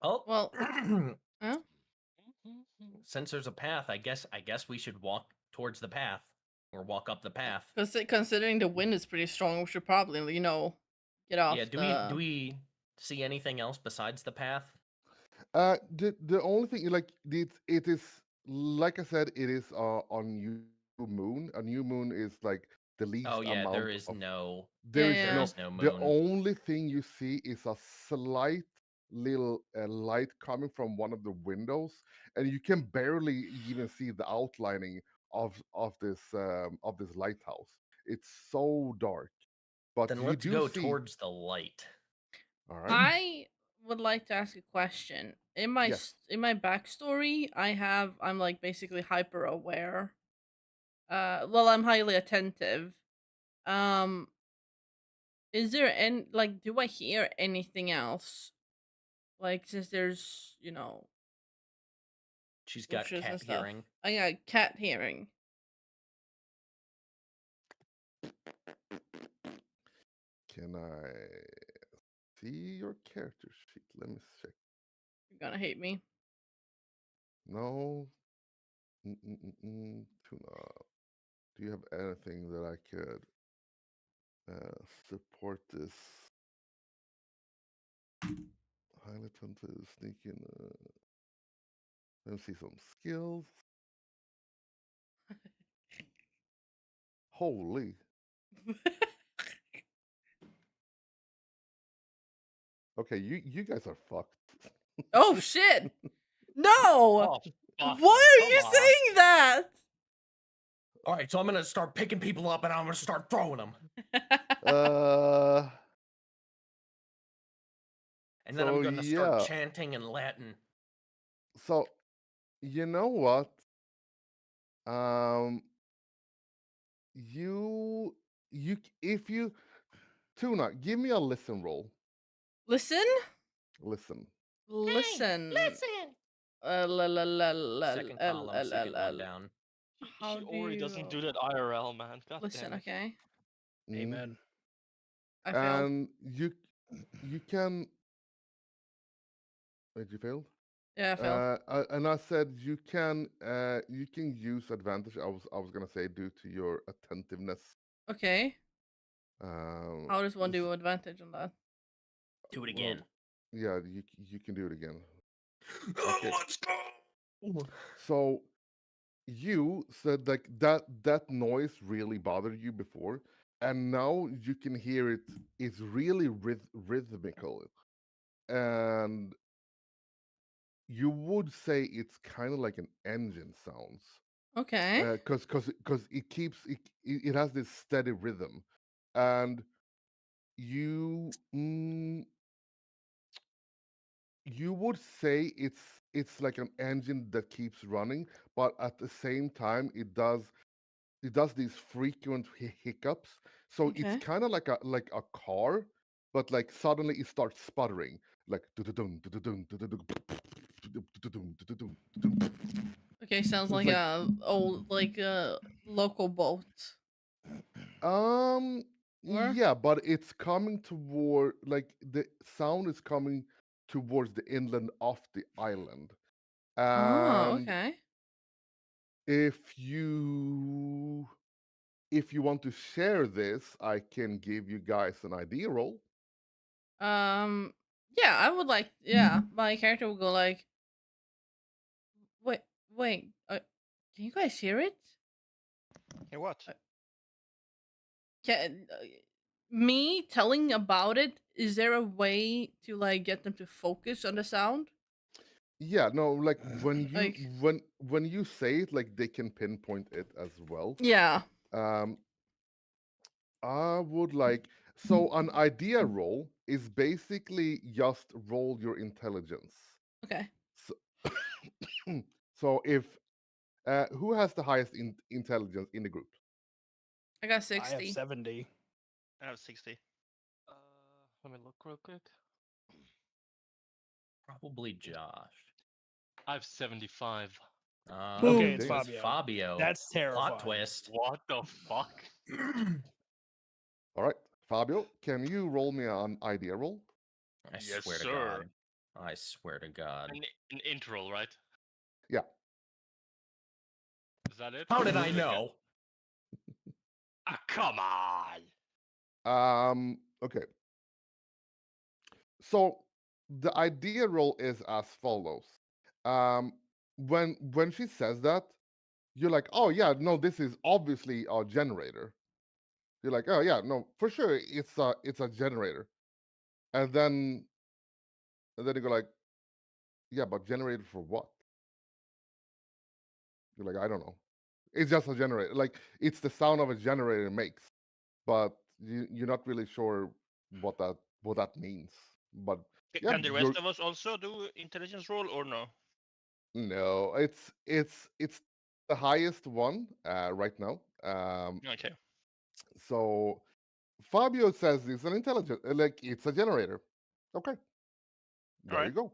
Oh, Well, huh? since there's a path, I guess we should walk towards the path or walk up the path. Considering the wind is pretty strong, we should probably, get off Yeah, do we see anything else besides the path? The only thing like it is like I said, it is a new moon. A new moon is like the least Oh yeah, amount of Yeah, there is there yeah. no is no the moon. only thing you see is a slight little light coming from one of the windows, and you can barely even see the outlining of this lighthouse. It's so dark, but Then you let's do go see. towards the light. All right. I would like to ask a question. Yes. In my backstory, I'm like basically hyper aware. Well, I'm highly attentive. Um, is there any like do I hear anything else? Like since there's She's got bushes and cat stuff. hearing. I got cat hearing. Can I see your character sheet? Let me check. You're gonna hate me. No. Tuna. Do you have anything that I could support this? Highly talented, sneaking. Let me see some skills. Holy. Okay, you guys are fucked. Oh shit! No! Oh, fuck, Why man, are you come on. saying that? All right, so I'm gonna start picking people up and I'm gonna start throwing them, uh. and then So I'm gonna start yeah. chanting in Latin. So you know what? Um. You if you Tuna, give me a listen roll. Listen? Listen. Listen. Listen. Second column, second one down. How do Ori you doesn't do that IRL, man. God listen? damn it. Okay, Amen. I failed. And you can. Wait, you failed. Yeah, I failed. And I said you can use advantage. I was gonna say due to your attentiveness. Okay. Um, How does one s- do advantage on that? Do it well, again. yeah, you can do it again. Oh, Okay. let's go. So you said like that noise really bothered you before, and now you can hear it. It's really rhythmical, and you would say it's kind of like an engine sounds. Okay. Because it keeps it has this steady rhythm, and you you would say it's like an engine that keeps running, but at the same time it does these frequent hiccups. So it's Okay. kind of like a car, but like suddenly it starts sputtering, like dun-dun-dun, dun-dun-dun, dun-dun-dun, dun-dun-dun, dun-dun-dun, dun-dun. Okay, sounds So it's like like a old like a local boat. um Or yeah, but it's coming toward like the sound is coming towards the inland of the island. oh, And okay. if you want to share this, I can give you guys an idea roll. Yeah, I would like. Yeah, my character will go like, wait, wait. Can you guys hear it? Hey, what? Uh, Can me telling about it? Is there a way to like get them to focus on the sound? Yeah, no, like Like, when you say it, like they can pinpoint it as well. yeah. Um, I would like so an idea roll is basically just roll your intelligence. Okay, So, so if who has the highest intelligence in the group? I got I have 60. 70. I have 60. Uh, Let me look real quick. Probably Josh. I have 75. Okay, Oh, it's So damn. it's Fabio. Fabio. That's Plot terrifying. twist. What the fuck? All right, Fabio, can you roll me an idea roll? I Yes, swear to sir. God. I swear to God. An intro, right? Yeah. Is that it? How did I Okay. know? Ah, come on. Okay. So the idea roll is as follows. Um, when she says that, you're like, oh yeah, no, this is obviously a generator. You're like, oh yeah, no, for sure, it's a generator. And then you go like, yeah, but generator for what? You're like, I don't know. It's just a generator. Like it's the sound of a generator makes, but you're not really sure what that means. But yeah, Can the rest of us also do intelligence roll or no? no, it's the highest one right now. Okay. So Fabio says it's an intelligent, like it's a generator. Okay, All there right. you go.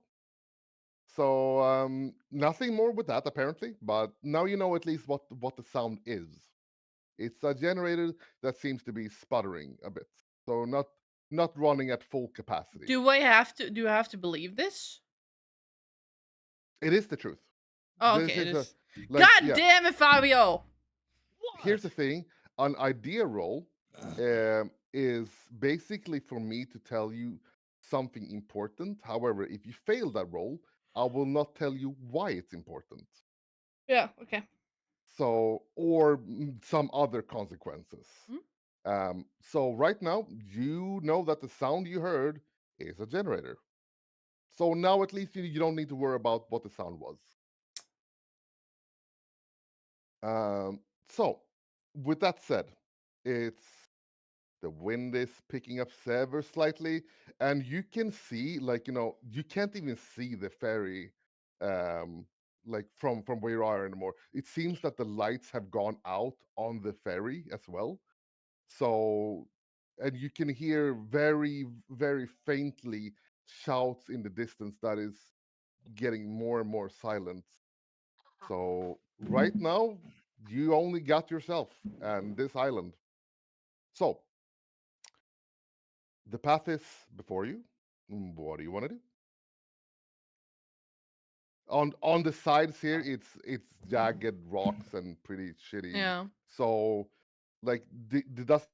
So nothing more with that apparently, but now you know at least what the sound is. It's a generator that seems to be sputtering a bit, so not running at full capacity. Do I have to? Do I have to believe this? It is the truth. Oh, This okay. It is a is. like God yeah. damn it, Fabio! Here's What? the thing: an idea roll is basically for me to tell you something important. However, if you fail that roll, I will not tell you why it's important. Yeah. Okay. So, or some other consequences. Hmm? So right now, you know that the sound you heard is a generator. So now at least you don't need to worry about what the sound was. So, with that said, it's the wind is picking up ever slightly, and you can see, like you can't even see the ferry, um, like from where you are anymore. It seems that the lights have gone out on the ferry as well. So, and you can hear very, very faintly shouts in the distance that is getting more and more silent. So right now, you only got yourself and this island. So the path is before you. What do you want to do? On the sides here, it's jagged rocks and pretty shitty. Yeah. So, like, there doesn't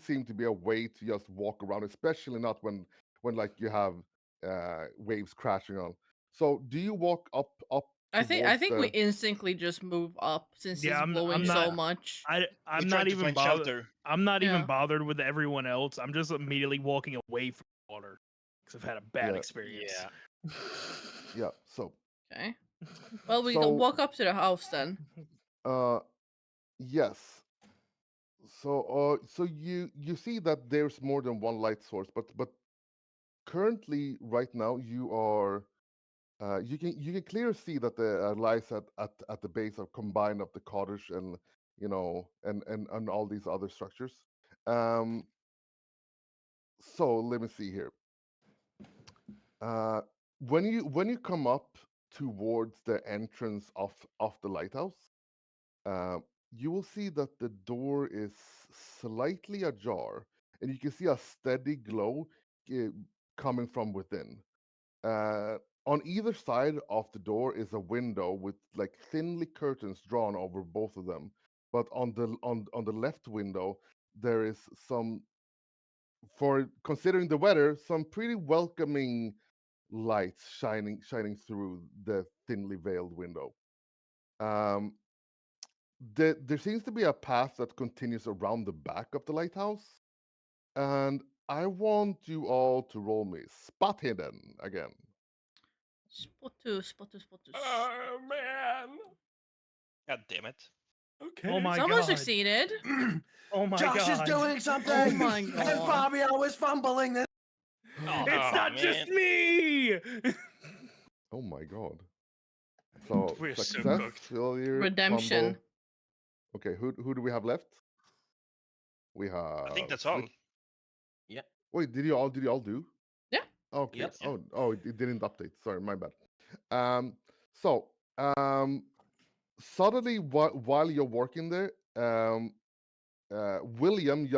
seem to be a way to just walk around, especially not when like you have waves crashing on. So, do you walk up I towards think we the? instantly just move up since Yeah, it's blowing I'm so not. much. I'm try not to even find bothered. shelter. I'm not even Yeah. bothered with everyone else. I'm just immediately walking away from water because I've had a bad Yeah. experience. Yeah. Yeah. So, Okay. Well, we so walk up to the house then. uh, yes. So you see that there's more than one light source, but currently right now you can clearly see that the lies at the base are combined of the cottage and and all these other structures. Um, so let me see here. When you come up towards the entrance of the lighthouse, uh, you will see that the door is slightly ajar, and you can see a steady glow uh, coming from within. Uh, on either side of the door is a window with like thinly curtains drawn over both of them. But on the left window, there is some, for considering the weather, some pretty welcoming lights shining through the thinly veiled window. Um, there seems to be a path that continues around the back of the lighthouse, and I want you all to roll me spot hidden again. Spotus, spotus, spotus. Oh man. God damn it. Okay. Oh my Someone god. succeeded. Oh my Josh god. is doing something. Oh my And god. Fabio is fumbling this. Oh, It's not just man. me. Oh my god. So We're so success, cooked. failure, Redemption. fumble. Okay, who do we have left? We have I think that's all. Yep. Wait, did you all do? Yeah. Okay. Yep. Oh, it didn't update. Sorry, my bad. So suddenly while you're working there, William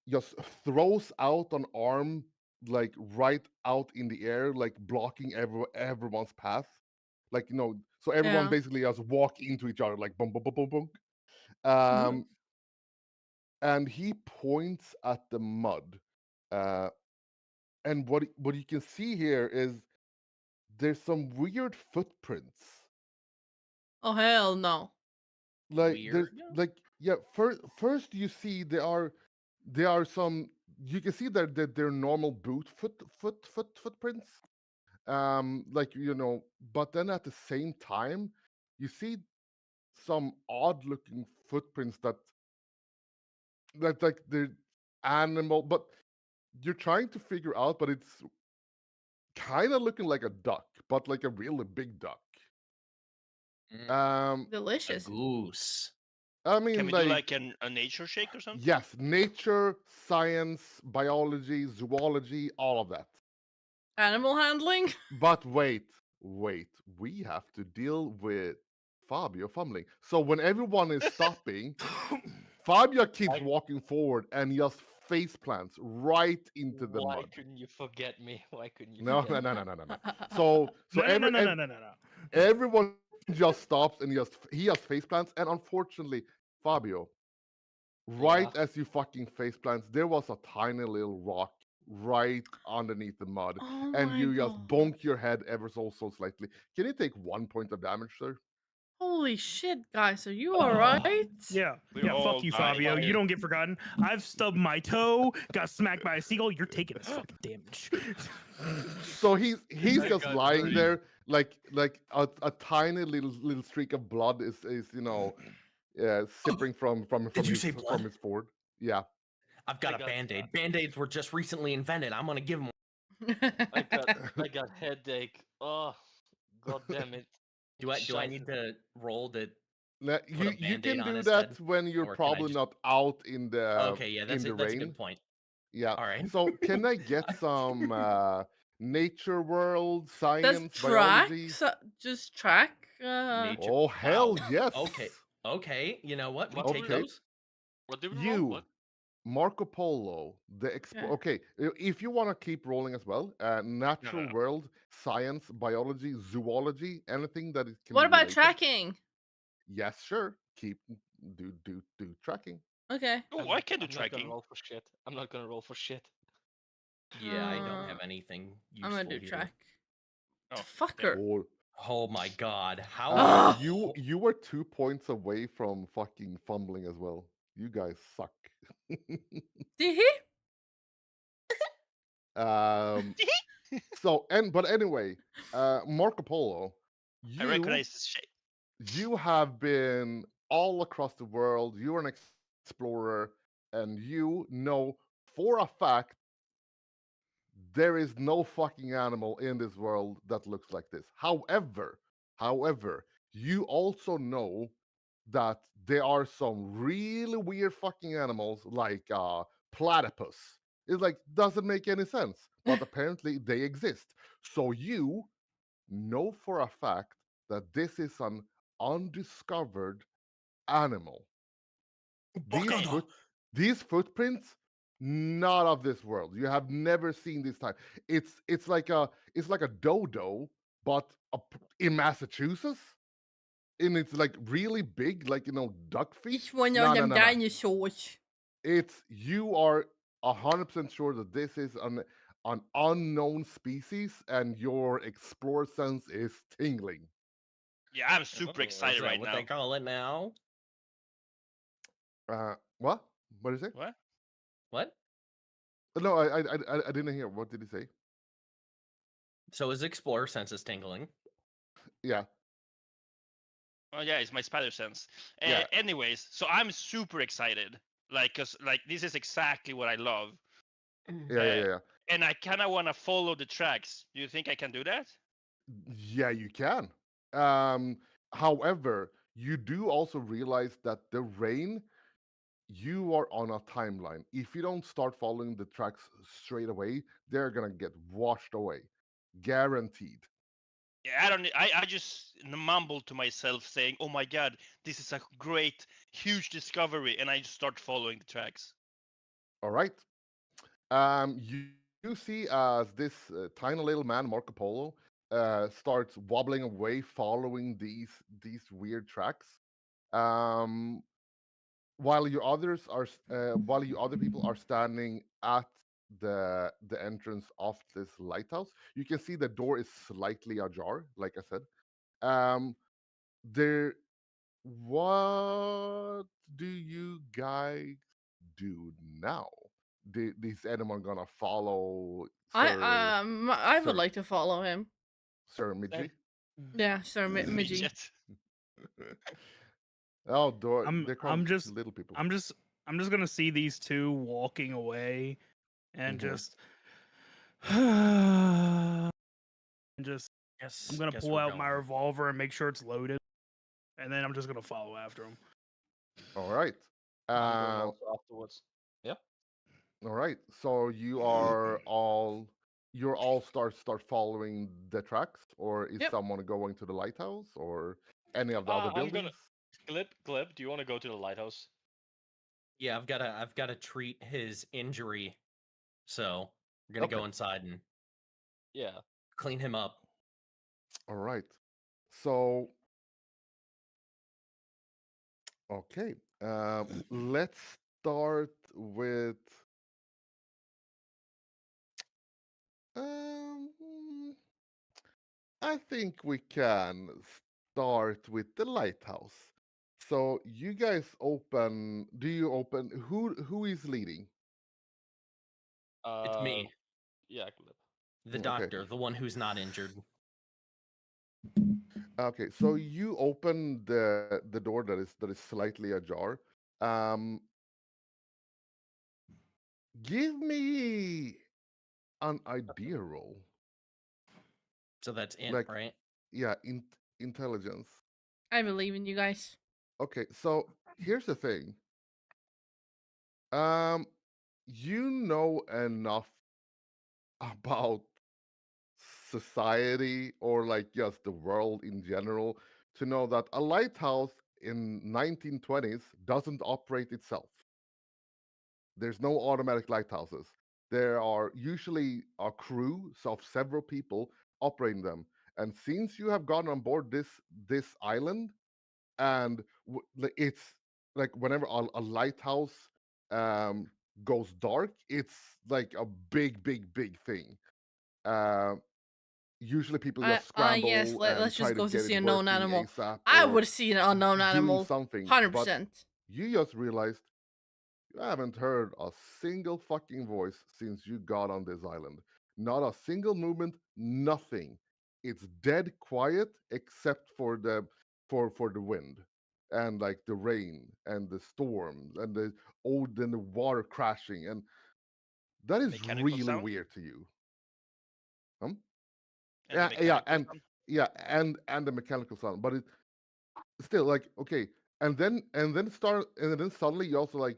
just throws out an arm like right out in the air, like blocking everyone's path. Like so everyone Yeah. basically just walk into each other like boom, boom, boom, boom, boom. Mhm. And he points at the mud. Uh, and what you can see here is there's some weird footprints. Oh hell no. Like there's Weird. like yeah. First you see there are some. You can see that they're normal boot footprints. Like but then at the same time, you see some odd looking footprints that like they're animal, but you're trying to figure out, but it's kind of looking like a duck, but like a really big duck. Mm, Um, a Delicious. goose. I Can mean, we do like, like a nature shake or something? yes, nature, science, biology, zoology, all of that. Animal handling? But wait, we have to deal with Fabio fumbling. So when everyone is stopping, Fabio keeps walking forward and just face plants right into the Why mud. couldn't you forget me? Why couldn't you No, forget no, me? no, no, no, no. So No. everyone just stops and he just face plants. And unfortunately, Fabio, right Yeah. as you fucking face plants, there was a tiny little rock right underneath the mud, Oh and my you just god. bonk your head ever so slightly. Can you take 1 point of damage, sir? Holy shit, guys, are you alright? Yeah, We're yeah. all Fuck you, dying Fabio. You here. don't get forgotten. I've stubbed my toe, got smacked by a seagull. You're taking this fucking damage. So he's I just got lying buried. there, like a tiny little streak of blood is sipping from Did you his say from blood? his ford. Yeah. I've got I a got band-aid. Band-aids were just recently invented. I'm gonna give him I got headache. Oh, god damn it. Do I Shite. need to roll to Now, put a you band-aid can on do his that head? when you're Or can I probably just not out in Okay, yeah, the that's a rain. good point. Yeah. All right. So can I get some nature world, Does science, track biology? just track? Nature. Oh Wow. hell yes. Okay. Okay. You know what? We What take we- Okay. those. What did we roll? You What? Marco Polo, Yeah. okay, if you want to keep rolling as well, No, no, natural no. world, science, biology, zoology, anything that it can What be about related. tracking? Yes, sure. Keep do tracking. Okay. Oh, I can do I'm not gonna tracking. roll for shit. I'm not gonna roll for shit. Yeah, I don't have Uh, anything I'm gonna do useful here. track. Oh, yeah. Fucker. Or Oh my god. How Ugh. you were 2 points away from fucking fumbling as well. You guys suck. Did he? um. So but anyway, Marco Polo, I you recognize this shape. you have been all across the world. You're an explorer, and you know for a fact there is no fucking animal in this world that looks like this. However, you also know that there are some really weird fucking animals like platypus. It's like doesn't make any sense, but apparently they exist. So you know for a fact that this is an undiscovered animal. These Bakada. foot these footprints, not of this world. You have never seen this type. It's like a dodo, but in Massachusetts, and it's like really big, like duck feet. It's one of No, no, them no, no. dinosaurs. It's you are 100% sure that this is an unknown species, and your explorer sense is tingling. Yeah, I'm super Oh, is excited that right what they now. call it now? What? What did he say? What? What? No, I didn't hear. What did he say? So his explorer sense is tingling. Yeah, Oh yeah, it's my spider sense. yeah. Anyways, so I'm super excited. Cause this is exactly what I love. Yeah, yeah, Uh, yeah, yeah. and I kind of want to follow the tracks. Do you think I can do that? Yeah, you can. Um, However, you do also realize that the rain, you are on a timeline. If you don't start following the tracks straight away, they're gonna get washed away. Guaranteed. Yeah, I don't. I just mumble to myself saying, "Oh my god, this is a great, huge discovery," and I just start following the tracks. All right. You see as this tiny little man, Marco Polo, starts wobbling away, following these weird tracks. Um, while you other people are standing at the entrance of this lighthouse, you can see the door is slightly ajar, like I said. um there What do you guys do now? Is anyone gonna follow I would sir like to follow him. sir Midgey? Yeah, Sir Midgie. Midget. Oh, I'm they're called I'm just little people. I'm just I'm just gonna see these two walking away and Mhm. just and just I'm Guess gonna guess pull we're out my going. revolver and make sure it's loaded, and then I'm just gonna follow after him. All right. I'm going um also afterwards. Yeah. All right. So you're all start following the tracks, or is Yep. someone going to the lighthouse or any of the other I'm gonna. buildings? Glib, do you want to go to the lighthouse? Yeah, I've gotta treat his injury. So we're gonna Okay. go inside and Yeah. clean him up. All right. So okay. Let's start with um I think we can start with the lighthouse. So you guys open do you open who is leading? It's Uh, me, yeah, Glib. the Okay. doctor, the one who's not injured. Okay, so you open the door that is slightly ajar. Um, Give me an idea roll. So that's int, Like, right? yeah, intelligence. I believe in you guys. Okay, so here's the thing. Um, you know enough about society or like just the world in general to know that a lighthouse in 1920s doesn't operate itself. There's no automatic lighthouses. There are usually a crew of several people operating them. And since you have gotten on board this island, and it's like whenever a lighthouse um, goes dark, it's like a big thing. Uh, Usually people just Yes. scramble and Let's try just to go to get see it unknown working animal. ASAP I or would see an unknown doing animal. something. But 100%. you just realized you haven't heard a single fucking voice since you got on this island. Not a single movement, nothing. It's dead quiet except for the wind and like the rain and the storms and the water crashing, and that is Mechanical really sound weird to you. Um? and the Yeah, yeah, mechanical and sound. yeah, and the mechanical sound, but it still like okay, and then suddenly you also like,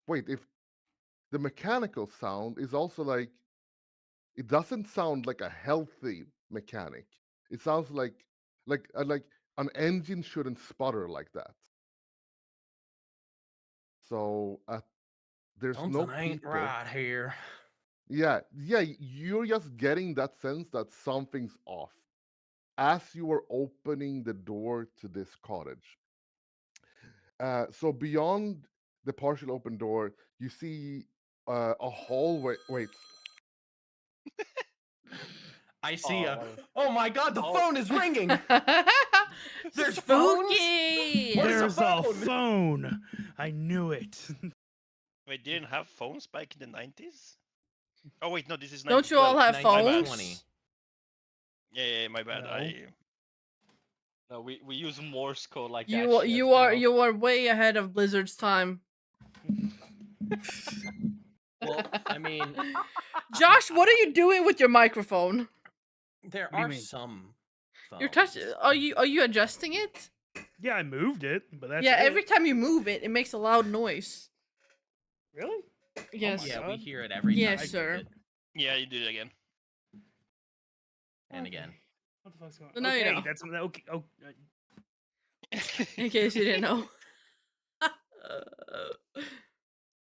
wait, if the mechanical sound is also like it doesn't sound like a healthy mechanic. It sounds like an engine shouldn't sputter like that. So there's no Something ain't people. right here. Yeah, you're just getting that sense that something's off as you are opening the door to this cottage. So beyond the partial open door, you see a hallway. Wait, I see a. Oh, Oh my god, the oh. phone is ringing. There's phones. Spooky. What is a There's a phone? phone. I knew it. We didn't have phones back in the 90s. Oh wait, no, this is Don't you all 1912. have My bad. 1920. phones? Yeah, my bad. No. No, we use Morse code like that. You shit, you are know? you are way ahead of Blizzard's time. Well, I mean, Josh, what are you doing with your microphone? there do you are mean? some phones. You're touch. Are you adjusting it? Yeah, I moved it, but that's Yeah. it. Every time you move it, it makes a loud noise. Really? Yes. my Yeah, we God. hear it every Yes, time you sir. move it. Yeah, you did it again. And Okay. again. What the fuck's going So on? now you Okay, know. that's okay. Oh, In case you didn't know.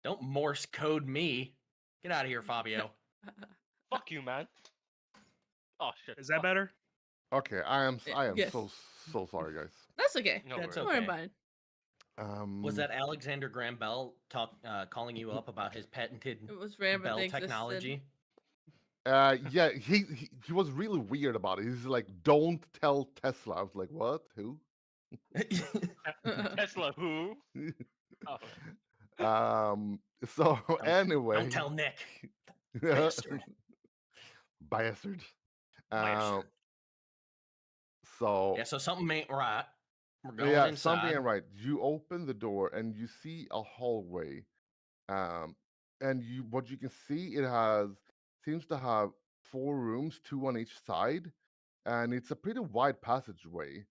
Don't Morse code me. Get out of here, Fabio. Fuck you, man. Oh shit. is that Fuck. better? okay, I am Yes. so sorry, guys. That's okay. No That's worries. Don't worry okay. about it. Was that Alexander Graham Bell calling you up about his patented It was rare, but Bell they existed. technology? Yeah, he was really weird about it. He's like, "Don't tell Tesla." I was like, "What? Who?" Tesla who? Oh, So Don't- anyway, Don't tell Nick. Bastard. bastard. Bastard. So Yeah, so something ain't right. We're going yeah, inside. something ain't right. You open the door and you see a hallway. And what you can see, seems to have 4 rooms, 2 on each side, and it's a pretty wide passageway.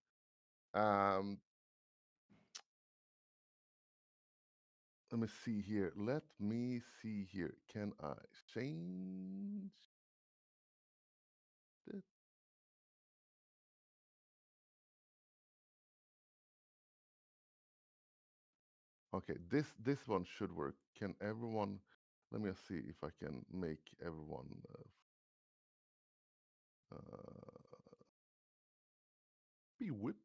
Um, Let me see here. Let me see here. Can I change it? Okay, this one should work. Can everyone? Let me see if I can make everyone. Be whip.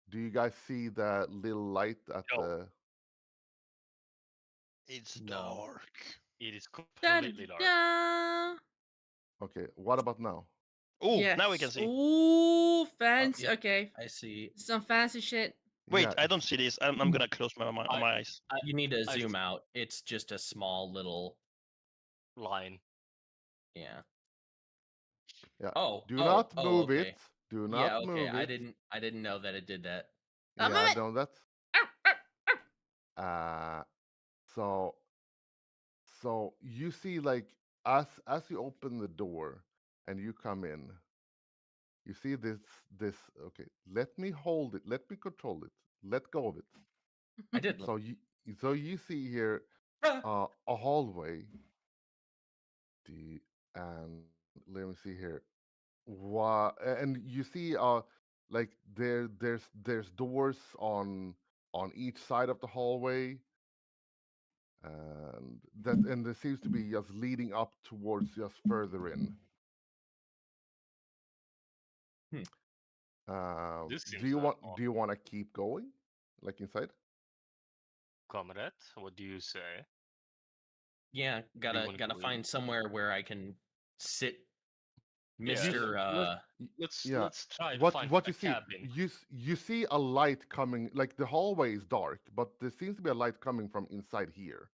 Do you guys see that little light at No. the? It's No. dark. it is Da, completely dark. da. Okay, what about now? Oh, Yes. now we can see. Ooh, fancy. yeah. Okay, I see. some fancy shit. Wait, Yeah, I don't see this. I'm gonna close my eyes. You need to I zoom s- out. It's just a small little. Line. Yeah. yeah. Oh. Do oh, not oh, move okay. it. Do Yeah. not Okay. move I it. didn't know that it did that. Come Yeah, on. no, that's Arr, arr, arr. so so you see like as you open the door and you come in, you see this okay, let me hold it, let me control it, let go of it. I did. So you see here a hallway, the and let me see here. And you see like there's doors on each side of the hallway. and there seems to be just leading up towards just further in. This seems Do you want awesome. to keep going, like inside? Comrade, what do you say? Yeah, Do you gotta want to gotta go in? find somewhere where I can sit, Yeah, Mister. Yeah. let's try to What find what a you see? cabin. You see a light coming. Like the hallway is dark, but there seems to be a light coming from inside here.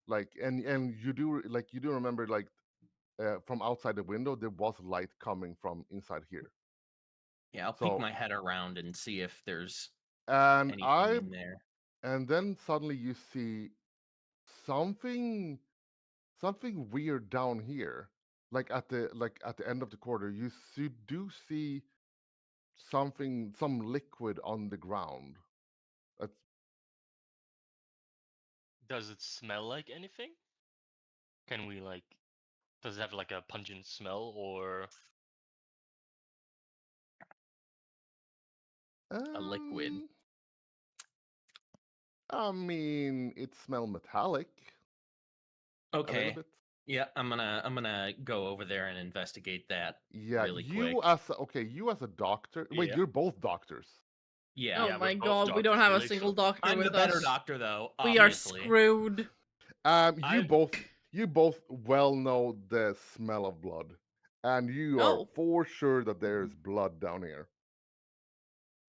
Like and you do remember like from outside the window there was light coming from inside here. Yeah, I'll peek So my head around and see if there's and anything in there. and then suddenly you see something weird down here. Like at the end of the corridor, you do see some liquid on the ground. That's Does it smell like anything? Can we like? Does it have like a pungent smell or? A liquid. um. I mean, it smell metallic a little Okay. bit. Yeah, I'm gonna go over there and investigate that Yeah, really quick. you as a doctor. Wait, Yeah. you're both doctors. Yeah. Oh Yeah, we're my both god, we don't doctors, have a single literally. doctor I'm the with better us. doctor though, We are obviously. screwed. You I'm both well know the smell of blood, and you are Oh. for sure that there is blood down here.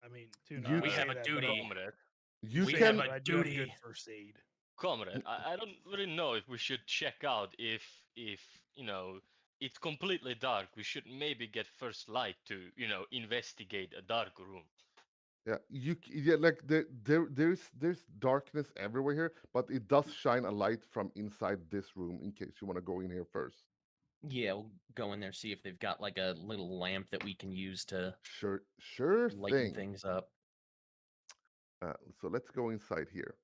I mean, Tuna, You I We c- have say a that, duty. comrade. you We say have that, can a but I do have good duty. first aid. Comrade, I don't really know if we should check out if you know it's completely dark. We should maybe get first light to investigate a dark room. yeah like there's darkness everywhere here, but it does shine a light from inside this room in case you want to go in here first. Yeah, we'll go in there, see if they've got like a little lamp that we can use to Sure lighten thing. things up. So let's go inside here.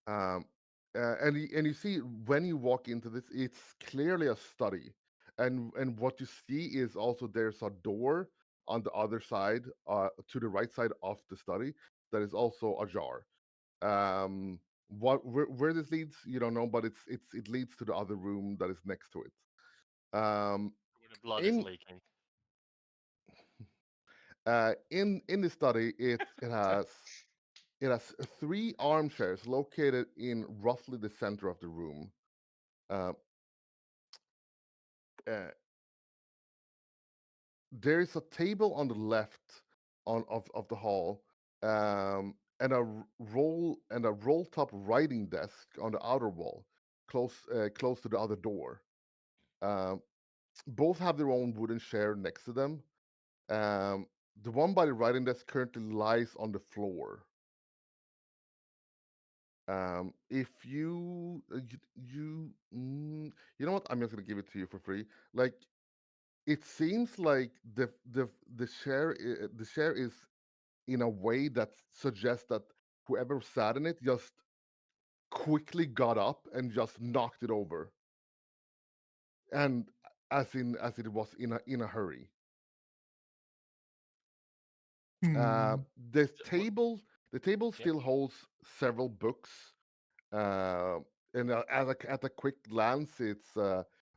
Um, and you see when you walk into this, it's clearly a study, and what you see is also there's a door on the other side, to the right side of the study that is also ajar. Where this leads, you don't know, but it leads to the other room that is next to it. Where the blood is In leaking. in the study, it has three armchairs located in roughly the center of the room. Uh, uh, there is a table on the left of the hall, and a roll top writing desk on the outer wall, close to the other door. Um, both have their own wooden chair next to them. Um, the one by the writing desk currently lies on the floor. If you know what, I'm just gonna give it to you for free. Like it seems like the share is in a way that suggests that whoever sat in it just quickly got up and just knocked it over, and as it was in a hurry. Uh, the What? table the table Yeah. still holds several books. Uh, and at a quick glance, it's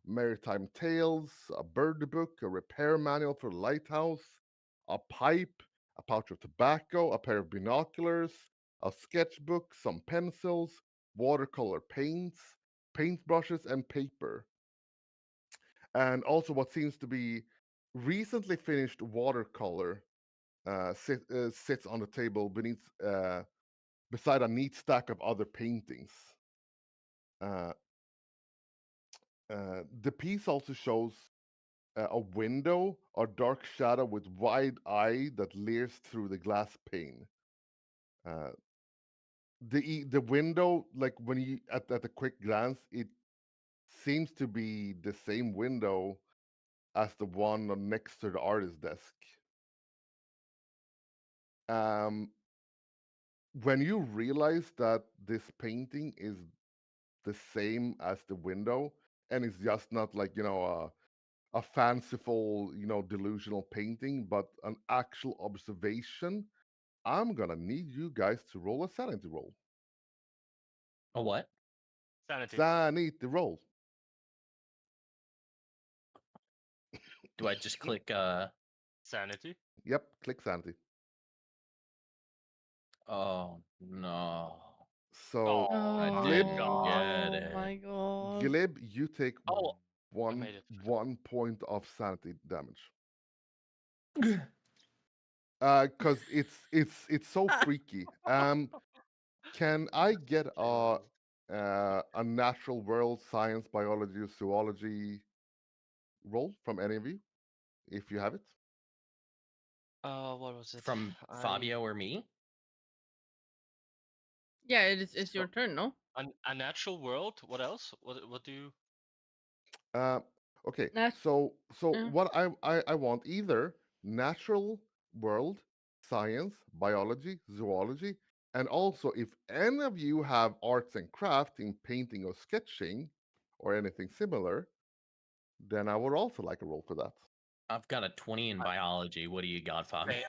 maritime tales, a bird book, a repair manual for a lighthouse, a pipe, a pouch of tobacco, a pair of binoculars, a sketchbook, some pencils, watercolor paints, paintbrushes, and paper. And also what seems to be recently finished watercolor sits on the table beside a neat stack of other paintings. Uh, the piece also shows a window or dark shadow with wide eye that leers through the glass pane. Uh, the window, like when you at a quick glance, it seems to be the same window as the one next to the artist desk. Um, when you realize that this painting is the same as the window, and it's just not like a fanciful, delusional painting, but an actual observation, I'm gonna need you guys to roll a sanity roll. A what? Sanity. Sanity roll. Do I just click Sanity. Yep, click sanity. oh no. So Oh I my Glib, didn't god. get Oh it. my god. Glib, you take Oh, I one made it. 1 point of sanity damage. Cause it's so freaky. Can I get a natural world science, biology, zoology roll from any of you, if you have it? What was it? From I Fabio or me? Yeah, it's your so turn, no? a natural world. What else? What do you? Uh, okay, Nat- so yeah. what I want either natural world, science, biology, zoology, and also if any of you have arts and crafting, painting or sketching, or anything similar, then I would also like a roll for that. I've got a 20 in biology. What do you got, Fabio? Okay,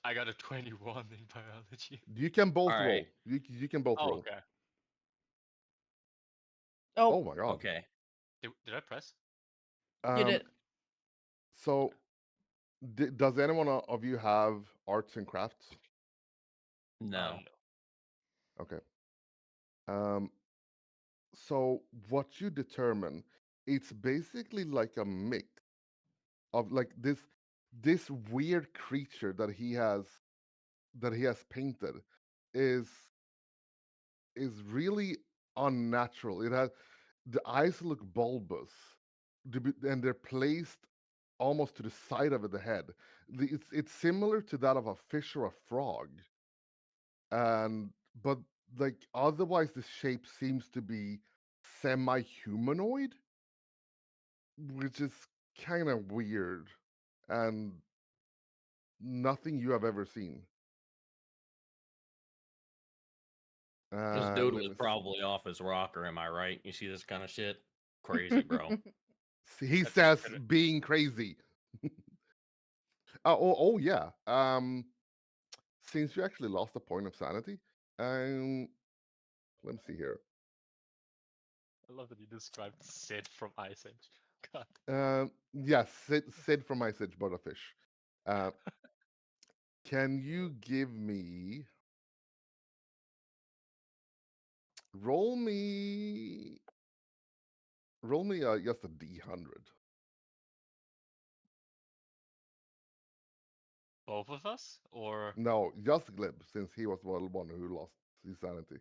I got a 21 in biology. You can both All right. roll. You can both Oh, roll. okay. Oh, Oh my god. Okay. Did I press? you Um, did. so does anyone of you have arts and crafts? No. No. Okay. Um, so what you determine, it's basically like a mix of like this weird creature that he has painted is really unnatural. It has the eyes look bulbous, and they're placed almost to the side of the head. It's similar to that of a fish or a frog, and but like otherwise the shape seems to be semi-humanoid, which is kind of weird and nothing you have ever seen. This Let doodle is me probably off his rocker, am I right? You see this kind of shit? Crazy, bro. see. He That's says good. being crazy. Oh yeah. Since you actually lost a point of sanity, let me see here. I love that you described Sid from Ice Age. God. Yes, Sid from Ice Age Butterfish. Uh, can you give me roll me just a D100? Both of us, or No, just Glib, since he was the one who lost his sanity.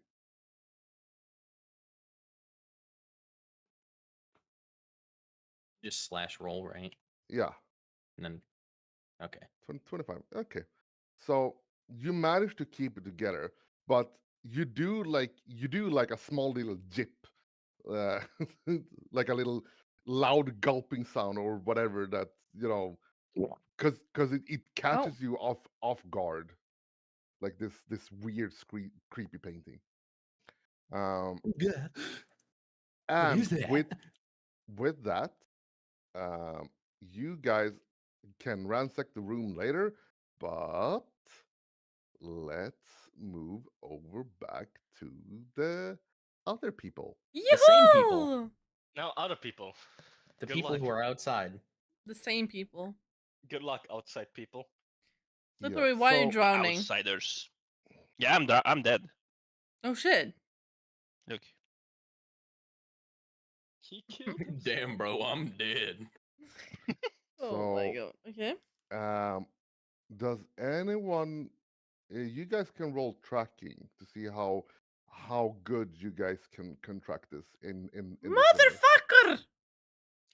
Just slash roll, right? Yeah, And then, okay. 25. Okay, so you manage to keep it together, but you do like a small little jip, uh, like a little loud gulping sound or whatever that because it Oh. catches you off guard, like this weird creepy painting. Um, Yeah. and that? with that, you guys can ransack the room later, but let's move over back to the other people. The same people. Yoo-hoo! now other people. The Good people luck. who are outside. The same people. Good luck, outside people. Slippery, why are you So drowning? Outsiders. Yeah, I'm dead. Oh shit. Look. He killed himself. Damn, bro, I'm dead. Oh my so god. Okay. um, does anyone? You guys can roll tracking to see how good you guys can track this in this level. Motherfucker!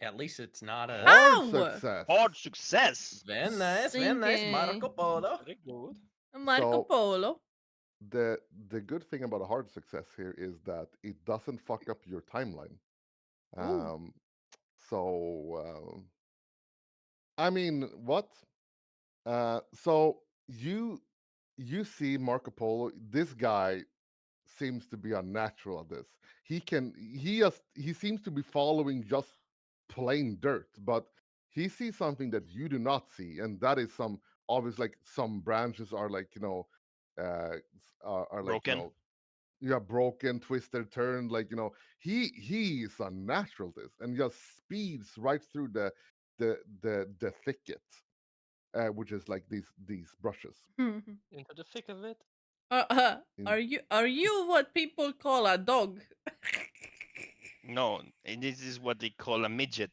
At least it's not a. Hard Ow! success. Hard success. Very nice, very nice. Marco Sinking. Polo. Very good. Marco So Polo. the good thing about a hard success here is that it doesn't fuck up your timeline. Ooh. Um, so I mean, what? So you see Marco Polo. This guy seems to be unnatural at this. He seems to be following just plain dirt, but he sees something that you do not see, and that is some obvious like some branches are like are like Broken. broken, twisted, turned. Like he is a natural this, and just speeds right through the thicket, which is like these brushes. Into the thick of it. In, Are you what people call a dog? No, and this is what they call a midget.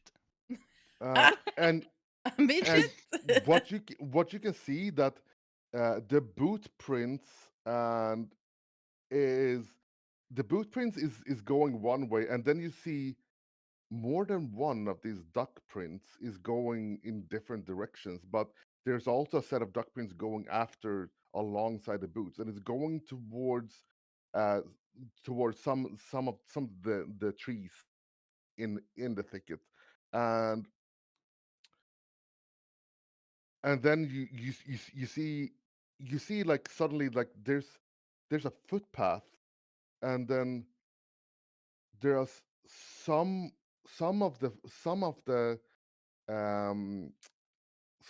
and A midget? what you can see that the boot prints and is the boot prints is going one way, and then you see more than one of these duck prints is going in different directions, but there's also a set of duck prints going after alongside the boots, and it's going uh towards some of the trees in the thicket, and then you see like suddenly like there's a footpath, and then there's some of the um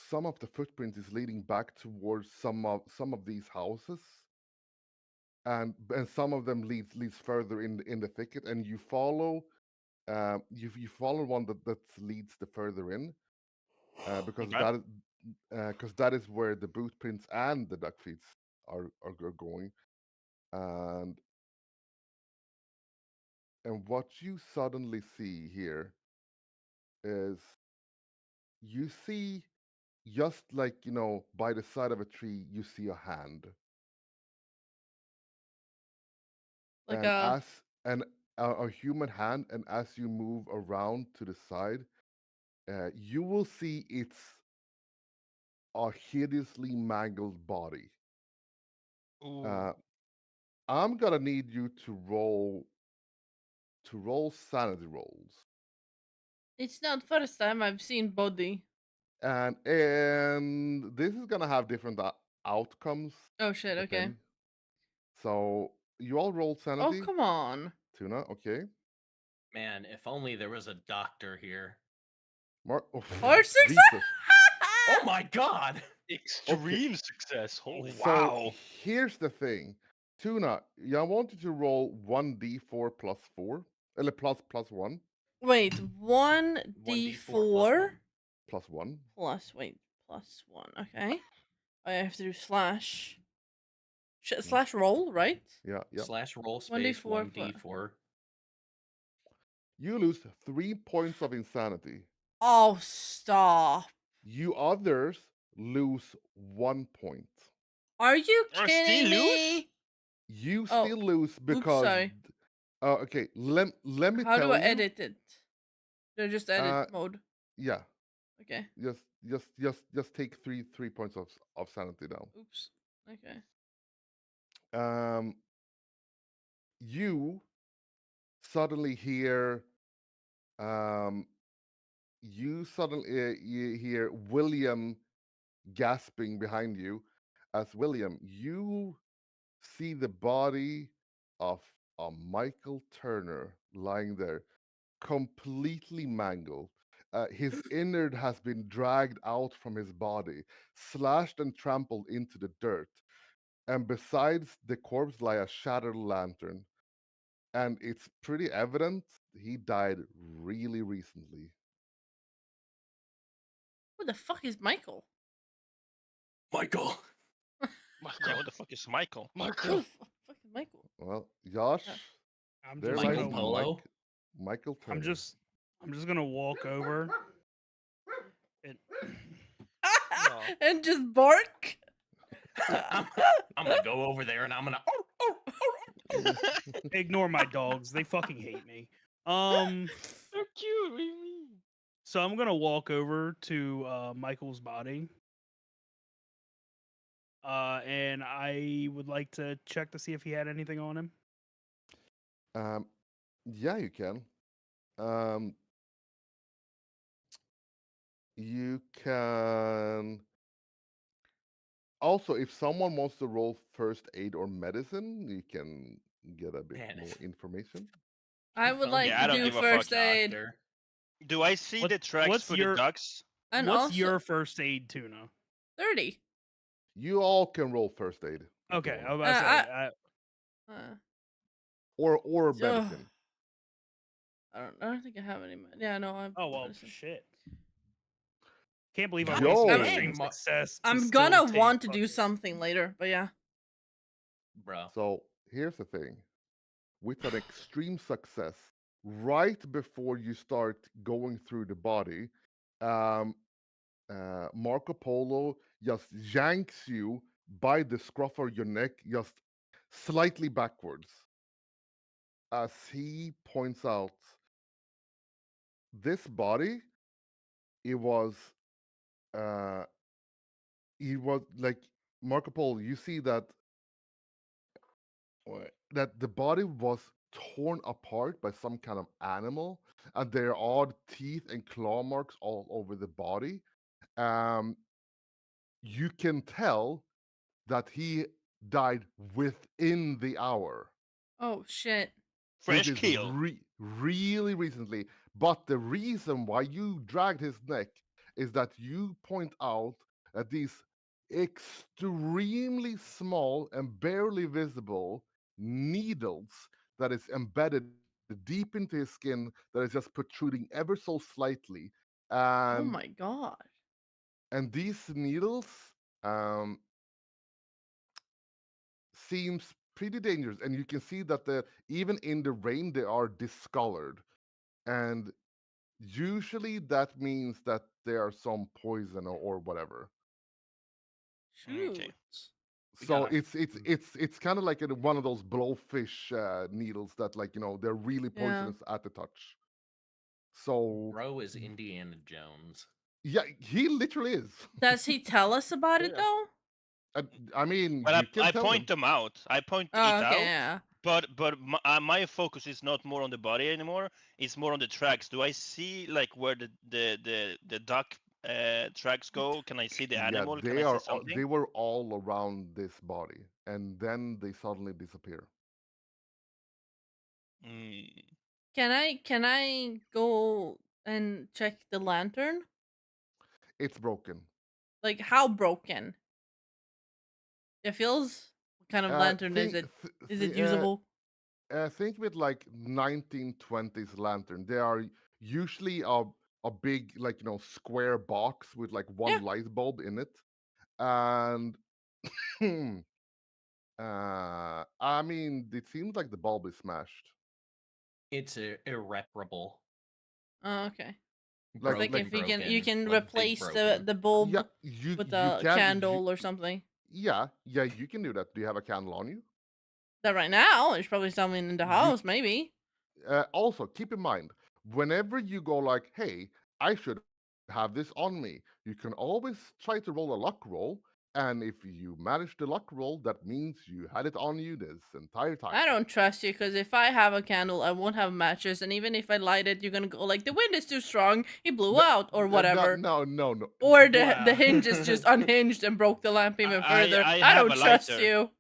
some of the footprint is leading back towards some of these houses, and some of them leads further in the thicket, and you follow you follow one that leads the further in, because Okay. that is where the boot prints and the duck feet are going, and what you suddenly see here is you see, just like by the side of a tree, you see a hand, Like and a as and a human hand, and as you move around to the side, you will see it's a hideously mangled body. Ooh. uh, I'm gonna need you to roll sanity rolls, it's not first time I've seen body. and this is gonna have different outcomes Oh shit, okay. depending. So you all roll Oh sanity. come on. Tuna, okay. Man, if only there was a doctor here. Oh, Or success! Jesus. Oh my god! Extreme success. Holy. So Wow. here's the thing, Tuna. Yeah, I want you to roll 1d4 plus 4, plus 1, Wait, 1d4 1d4 plus 1. plus 1. plus 1. Okay. I have to do slash. Mm. Slash roll, right? Yeah. Slash roll space 1d4. You lose 3 points of insanity. Oh, stop. You others lose 1 point. Are you Or kidding still me? lose? You Oh, still lose because. sorry. Okay. Let me How tell do I you. edit it? Do I just edit Uh, mode? Yeah. Okay. Just take 3 points of sanity down. Oops. Okay. You suddenly hear you hear William gasping behind you, as William, you see the body of a Michael Turner lying there, completely mangled. His innard has been dragged out from his body, slashed and trampled into the dirt, and besides the corpse lie a shattered lantern. And it's pretty evident he died really recently. Who the fuck is Michael? Michael! Yeah, Michael. who the fuck is Michael? Who the Michael. fuck is Michael? Well, Josh, I'm there just lies Michael gonna. Polo? Michael Turner. I'm just gonna walk over. And No. And just bark? I'm gonna go over there and I'm gonna. ignore my dogs. They fucking hate me. So cute. What do you mean? So I'm gonna walk over to Michael's body. And I would like to check to see if he had anything on him. Yeah, you can. You can. Also, if someone wants to roll first aid or medicine, you can get a bit Man, more information. I would like Yeah, I to don't do give a fuck, first aid. Doctor. Do I see the tracks what's for your- the ducks? And What's also your first aid, Tuna? 30. You all can roll first aid. if you Okay, want. I was about to say. Uh, or Ugh. medicine. I don't think I have any. Yeah, no, I'm. Oh well, medicine. shit. Can't believe I God wasted Yo. an dang, extreme success to I'm still gonna take want to do fucking- something later, but yeah. bro. So here's the thing: with an extreme success, right before you start going through the body, um, Marco Polo just yanks you by the scruff of your neck, just slightly backwards, as he points out, this body, it was, uh, it was like Marco Polo. You see that the body was torn apart by some kind of animal, and there are teeth and claw marks all over the body. Um, you can tell that he died within the hour, Oh shit. which Fresh is kill. really recently. But the reason why you dragged his neck is that you point out that these extremely small and barely visible needles that is embedded deep into his skin that is just protruding ever so slightly, Oh and my god. these needles um, seems pretty dangerous, and you can see that the even in the rain they are discolored, and usually that means that there are some poison or whatever. Okay. Shoot. We So gotta. it's kind of like one of those blowfish needles that, like, they're really Yeah. poisonous at the touch. So Bro is Indiana Jones. yeah, he literally is. Does he tell us about it Yeah. though? I mean, Well, you can I tell point him. them out. I point Oh, it okay, out. yeah. But my focus is not more on the body anymore. It's more on the tracks. Do I see like where the duck tracks go? Can I see the Yeah, animal? Can I see they something? were all around this body, and then they suddenly disappear. Mm. Can I go and check the lantern? It's broken. Like how broken? It feels. What kind of lantern is Think it? Is it usable? think with like 1920s lantern. They are usually a big, like, square box with like Yeah. one light bulb in it, and I mean, it seems like the bulb is smashed. It's irreparable. Oh, okay. Like It's like Broken, if you broken, can like big replace the broken. the bulb yeah, you with you a can candle or something. yeah, you can do that. Do you have a candle on you? That right now, there's probably someone in the You house, maybe. Also keep in mind, whenever you go like, hey, I should have this on me, you can always try to roll a luck roll, and if you manage the luck roll, that means you had it on you this entire time. I don't trust you because if I have a candle, I won't have matches, and even if I light it, you're gonna go like the wind is too strong, it blew No, out or whatever. no. Or Wow. the hinge is just unhinged and broke the lamp even further. I I have don't a trust lighter. you.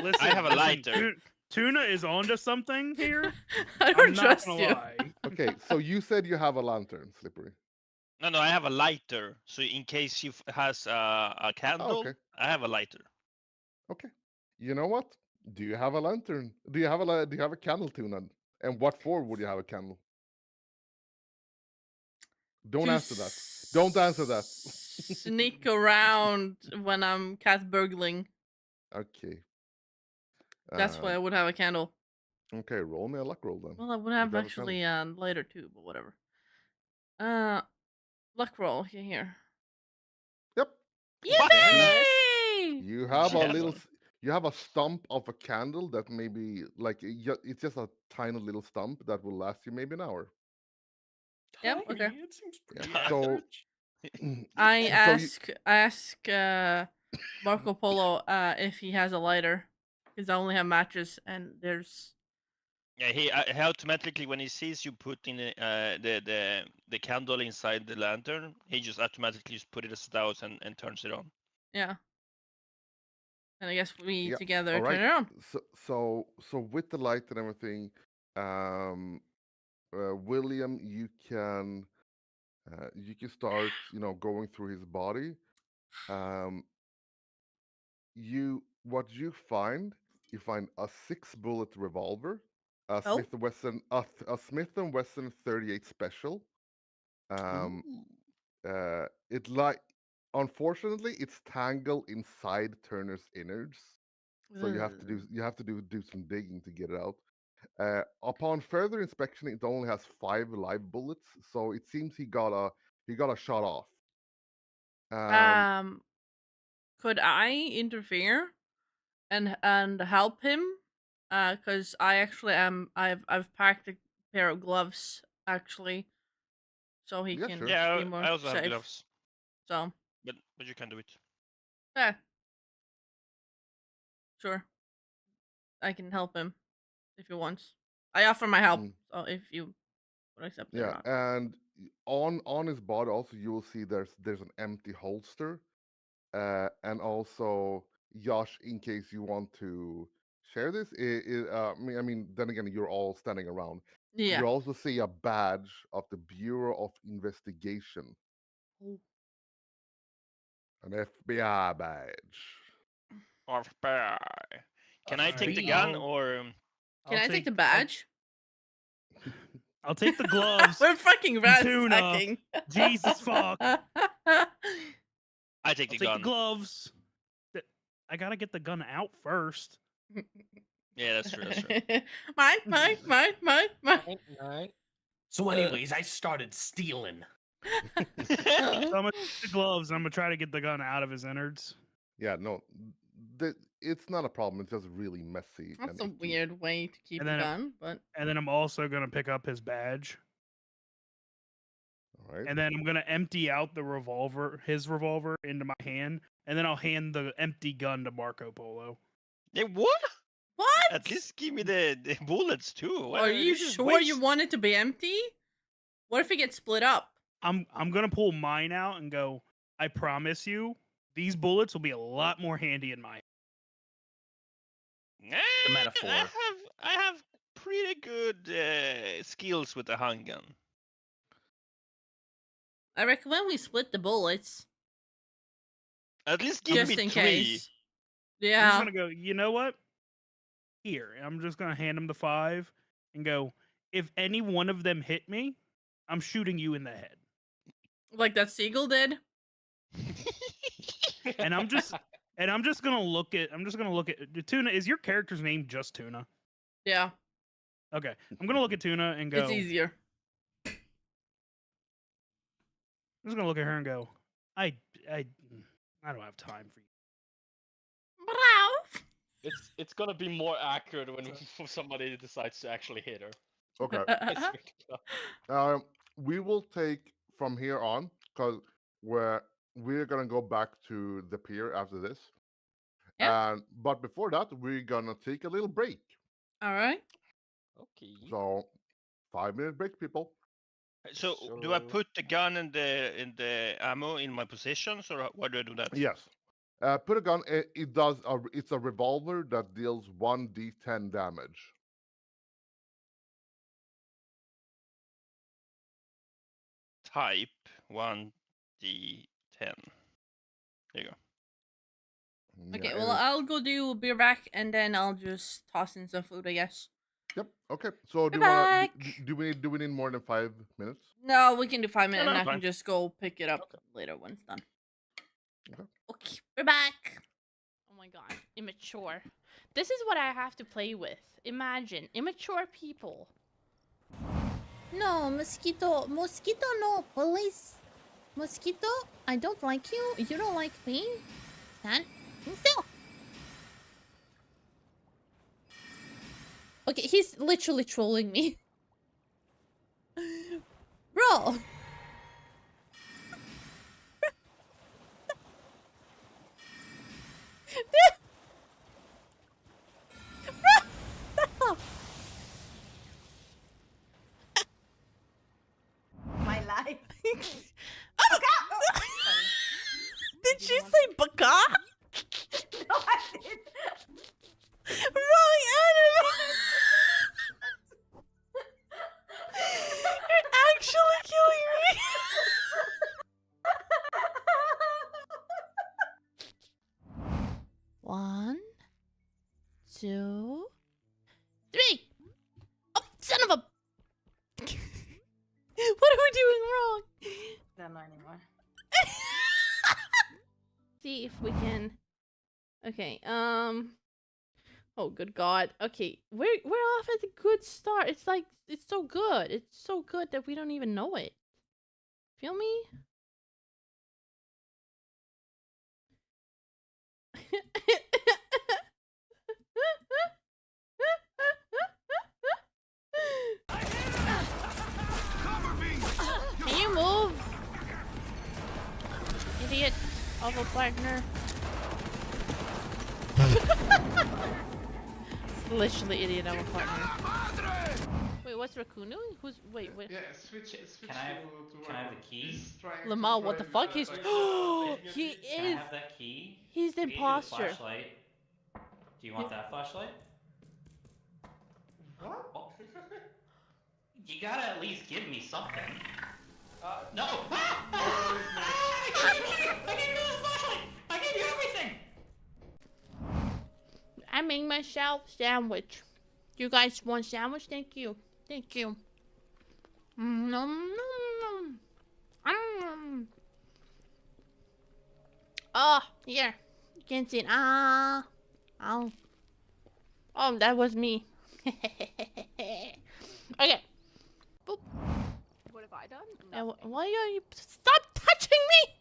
Listen, I have a lighter. Tuna is onto something here. I I'm don't not trust gonna you. lie. Okay, so you said you have a lantern, Slippery. No, I have a lighter. So in case she has a Oh, candle, okay, I have a lighter. okay. You know what? Do you have a lantern? Do you have a candle tuna? And what for would you have a candle? Don't To answer that. Don't answer that. sneak around when I'm cat burgling. Okay. That's why I would have a candle. Okay, roll me a luck roll then. Well, I would If have you have a candle. actually later too, but whatever. Luck roll here. Yep. Very You, nice. Yippee! you have a Yeah, little. man. You have a stump of a candle that maybe like it's just a tiny little stump that will last you maybe an hour. Yep. Tiny, Okay. it seems Yeah. pretty Yeah. So average. I so you ask Marco Polo if he has a lighter because I only have matches and there's Yeah, he automatically when he sees you put in the candle inside the lantern, he just automatically just put it as out and turns it on. yeah. And I guess we yeah. together All right. turn it on. So with the light and everything, William, you can start, going through his body. Um, you find a 6-bullet revolver, a Oh. Smith and Wesson, a Smith and Wesson 38 special. Um, it like, unfortunately, it's tangled inside Turner's innards, so you have to do some digging to get it out. Upon further inspection, it only has 5 live bullets, so it seems he got a shot off. Could I interfere and help him? Cause I actually am. I've packed a pair of gloves actually, so he Yeah, can sure. Yeah, be more I also have safe. gloves, So but you can do it. yeah, sure, I can help him if he wants. I offer my help. Mm. So if you would accept it or Yeah, not. and on his body also you will see there's an empty holster, and also Josh, in case you want to share this, I mean, then again, you're all standing around. Yeah. You also see a badge of the Bureau of Investigation, Oh. an FBI badge. Can I take the FBI. gun I'll- or? Can I take the I'll- badge? I'll take the gloves. We're fucking Tuna. ransacking. Jesus fuck. I take I'll the take the gun. gloves. I gotta get the gun out first. Yeah, that's true. That's true. Mine. Right. So, anyways, I started stealing. So I'm gonna take the gloves. I'm gonna try to get the gun out of his innards. Yeah, no, it's not a problem. It's just really messy. That's and a icky. weird way to keep And a then gun, but And then I'm also gonna pick up his badge. All right. And then I'm gonna empty out his revolver, into my hand, and then I'll hand the empty gun to Marco Polo. Yeah, what? what? At least give me the bullets too. Are you This is sure you waste. want it to be empty? What if it gets split up? I'm gonna pull mine out and go. I promise you, these bullets will be a lot more handy in my. The metaphor. I have pretty good skills with the handgun. I recommend we split the bullets At least give just me in 3. case. I'm just Yeah. gonna go. You know what? Here, I'm just gonna hand him the 5 and go. If any one of them hit me, I'm shooting you in the head. Like that seagull did. And I'm just gonna look at Tuna. Is your character's name just Tuna? Yeah. Okay. I'm gonna look at Tuna and go. It's easier. I'm just gonna look at her and go. I don't have time for you. Bravo. It's gonna be more accurate when somebody decides to actually hit her. Okay. I swear to God. We will take from here on, because we're gonna go back to the pier after this. Yeah. And but before that, we're gonna take a little break. All right. Okay. So 5-minute break, people. So do I put the gun and the ammo in my possessions, or why do I do that? Yes. Put a gun. It's a revolver that deals 1d10 damage. Type 1d10. There you go. Okay. Yeah, Well, and I'll go do beer back, and then I'll just toss in some food, I guess. yep. Okay. So Be do you wanna back. do we need more than 5 minutes? No, we can do 5 minutes, no, and I fine. can just go pick it up Okay. later when it's done. Okay. Okay, we're back. Oh my god, immature. This is what I have to play with. Imagine, immature people. No, mosquito, no, please. Mosquito, I don't like you. You don't like me. Stand still. Okay, he's literally trolling me. Bro. My life. Did she say baka? No, I didn't. Wrong animal. You're actually killing me. 1, 2, 3. don't know anymore. See if we can. Okay. Oh, good God. Okay, we're off at a good start. It's like it's so good. It's so good that we don't even know it. Feel me? Can you move? Idiot of a partner. Literally idiot of a partner. Wait, what's Raccoon doing? Who's wait? Yeah, switch Can I have, to can I have the Raccoon. key? He's trying to Lamar, what the drive fuck? He's like he Can I is. have that key? He's the I gave you the imposter. flashlight. Do you want that flashlight? What? Oh. You gotta at least give me something. No! Ah! I gave you the flashlight! I gave you everything! I made myself sandwich. You guys want sandwich? Thank you. Thank you. Oh, here. You can see it. Oh. Oh, that was me. Okay. Boop. What have I done? And Nothing. why are you? Stop touching me!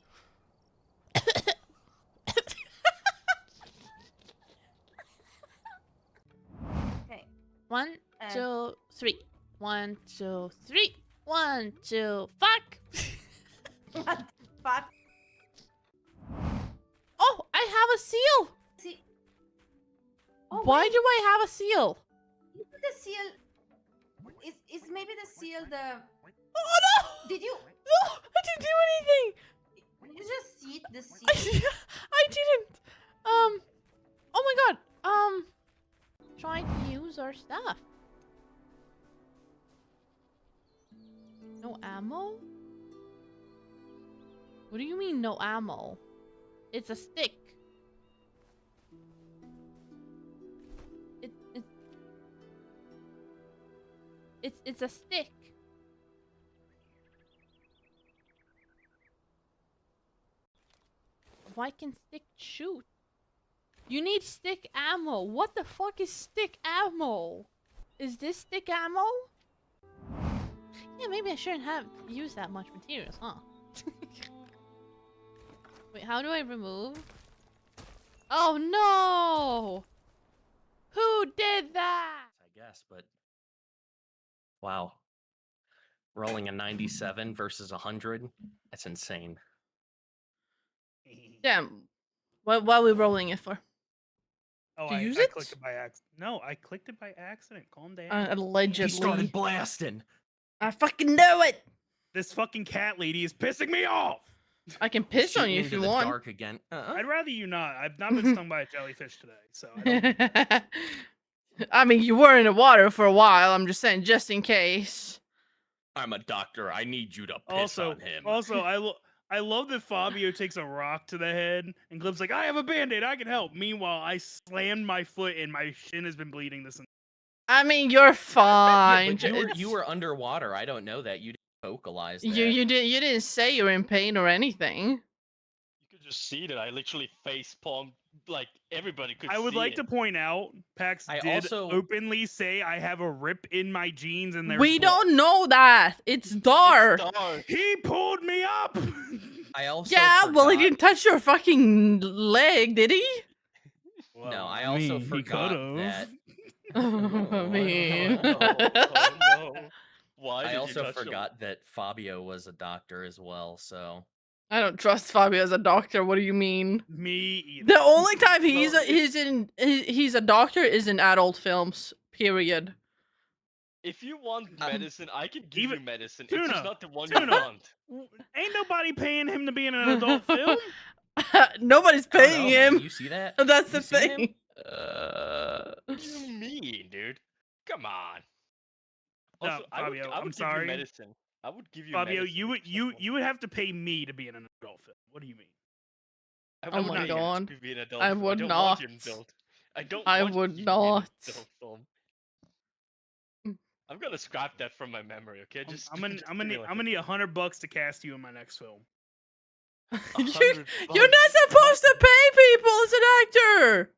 Okay. 1, 2, 3. 1, 2, 3. 1, 2. Fuck! What the fuck? Oh, I have a seal. See. Oh, Why wait, do I have a seal? isn't the seal? Is maybe the seal the? Oh no! Did you? No, I didn't do anything. Did you just see the seal? I didn't. Oh my God. Trying to use our stuff. No ammo? What do you mean no ammo? It's a stick. It's a stick. Why can stick shoot? You need stick ammo. What the fuck is stick ammo? Is this stick ammo? Yeah, maybe I shouldn't have used that much materials, huh? Wait, how do I remove? Oh no! Who did that? I guess, but wow. Rolling a 97 versus 100, that's insane. Damn. What are we rolling it for? Oh, To I use it? clicked it by accident. No, I clicked it by accident. Calm down. Allegedly. He started blasting. I fucking know it! This fucking cat lady is pissing me off. I can piss on Shooting you if into you the want. dark again. I'd rather you not. I've not been stung by a jellyfish today, so I don't. I mean, you were in the water for a while. I'm just saying, just in case. I'm a doctor. I need you to piss on him. Also, I love that Fabio takes a rock to the head and Glib's like, I have a band-aid, I can help. Meanwhile, I slammed my foot and my shin has been bleeding this. I mean, you're Yeah, fine. but you were underwater. I don't know that. You didn't vocalize that. You didn't say you're in pain or anything. You could just see that I literally face palmed, like everybody could see I would like it. to point out, Pax I did also- openly say I have a rip in my jeans and there's We blood. don't know that. It's dark. It's dark. He pulled me up. I also Yeah, well, he forgot- didn't touch your fucking leg, did he? Well, No, I also mean, he forgot could've. that. I mean. Oh, no. Why did I you also touch him? forgot that Fabio was a doctor as well. So I don't trust Fabio as a doctor. What do you mean? Me either. The only time he's Well, he's a doctor is in adult films. Period. If you want medicine, I can give even- you medicine. Tuna, it's just not the one you Tuna. want. Ain't nobody paying him to be in an adult film. Nobody's I don't paying know, man. him. You see that? That's You the seen him? thing. What do you mean, dude? Come on. No, Also, Fabio, I I'm would give sorry. you medicine. I would give you Fabio, medicine. you would if someone- you would have to pay me to be in an adult film. What do you mean? I Oh would my not God. want you to be an adult I film. would don't want you not. an adult. I don't I want would you to be an not. adult film. I'm gonna scrap that from my memory. Okay, just I'm gonna give me like need $100 to cast you in my next film. a You're 100 you're bucks. not supposed to pay people as an actor.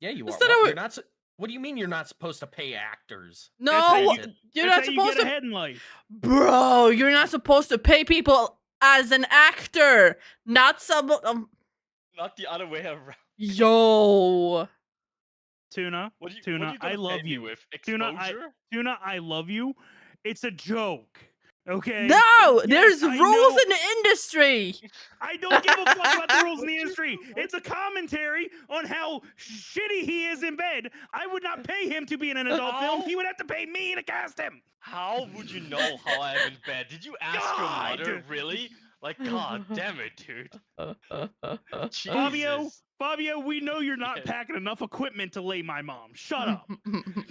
Yeah, you are. Instead What? of You're not. What do you mean you're not supposed to pay actors? no, That's how you, you're that's not how you supposed get to. ahead in life. Bro, you're not supposed to pay people as an actor, not some. Not the other way around. Yo. Tuna, What are you Tuna, I gonna love pay me you. with? Tuna, Exposure? I love you. It's a joke. Okay. No, Yes, there's I rules know. in the industry. I don't give a fuck about the rules in the industry. It's a commentary on how shitty he is in bed. I would not pay him to be in an adult film. He would have to pay me to cast him. How would you know how I am in bed? Did you ask your mother? God! Really? Like, god damn it, dude. Fabio, Jesus. Fabio, we know you're not Yes. packing enough equipment to lay my mom. Shut up.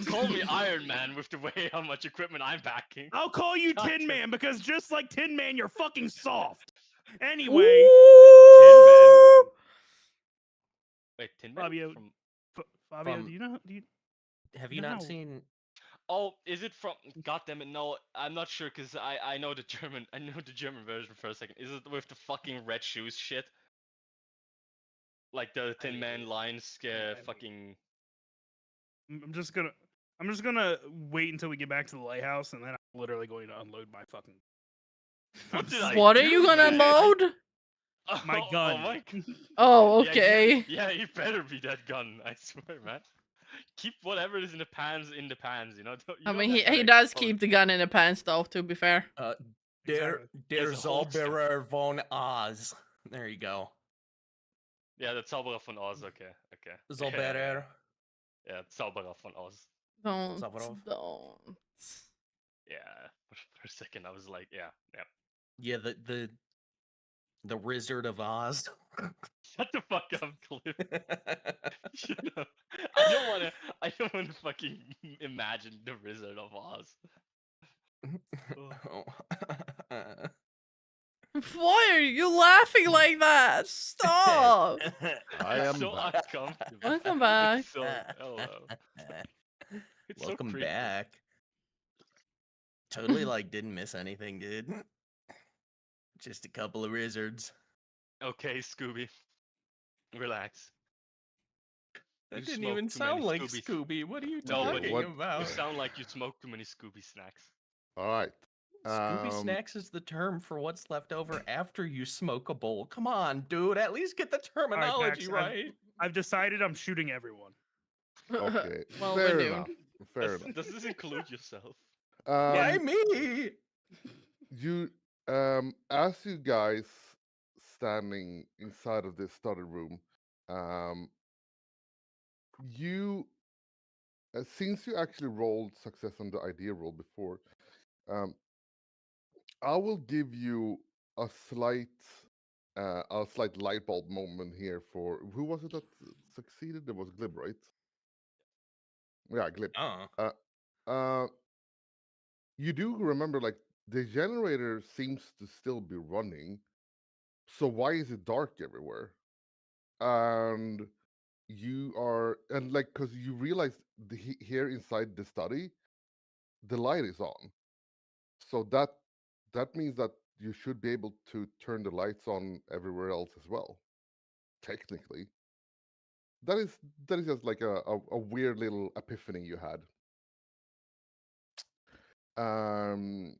Call me Iron Man with the way how much equipment I'm packing. I'll call you God Tin damn. Man because just like Tin Man, you're fucking soft. Anyway, Ooh. Wait, Tin Man? Fabio, From... Fabio, From- do you know? Have you No. not seen? Oh, is it from? God damn it! No, I'm not sure because I know the German. I know the German version for a second. Is it with the fucking red shoes shit? Like the Tin Man lines, fucking. I'm just gonna wait until we get back to the lighthouse, and then I'm literally going to unload my fucking. What did I What are do, you gonna man? load? My gun. my g- Oh, Yeah, okay. you better be that gun. I swear, man. Keep whatever is in the pans in the pans. You know. I mean, he does keep the gun in the pants, though. To be fair. Der There's a holster. Zauberer von Oz. There you go. Yeah, the Zauberer von Oz. Okay. Zauberer. Yeah, Zauberer von Oz. Don't. Zavarov. Don't. Yeah. For a second, I was like, yeah. Yeah, the Wizard of Oz. Shut the fuck up, Cliff. Shut up. I don't wanna fucking imagine the Wizard of Oz. Why are you laughing like that? Stop. I It's am so back. uncomfortable. Welcome back. It's so hello. It's Welcome so creepy. back. Totally didn't miss anything, dude. Just a couple of wizards. Okay, Scooby. Relax. That You didn't smoked even too many sound like Scoobies. Scooby. What are you No, but talking What- about? You sound like you smoked too many Scooby snacks. All right. Scooby snacks is the term for what's left over after you smoke a bowl. Come on, dude. At least get the terminology Pax, right. I've decided I'm shooting everyone. Okay. Well, fair we do. enough. Fair enough. Does this include yourself? Why Um, me? you as you guys standing inside of this study room, you since you actually rolled success on the idea roll before, um, I will give you a slight light bulb moment here for who was it that succeeded? It was Glib, right? Yeah, Glib. Oh. Uh, you do remember like the generator seems to still be running, so why is it dark everywhere? And because you realize here inside the study, the light is on, so that means that you should be able to turn the lights on everywhere else as well. Technically, that is just like a weird little epiphany you had. Um,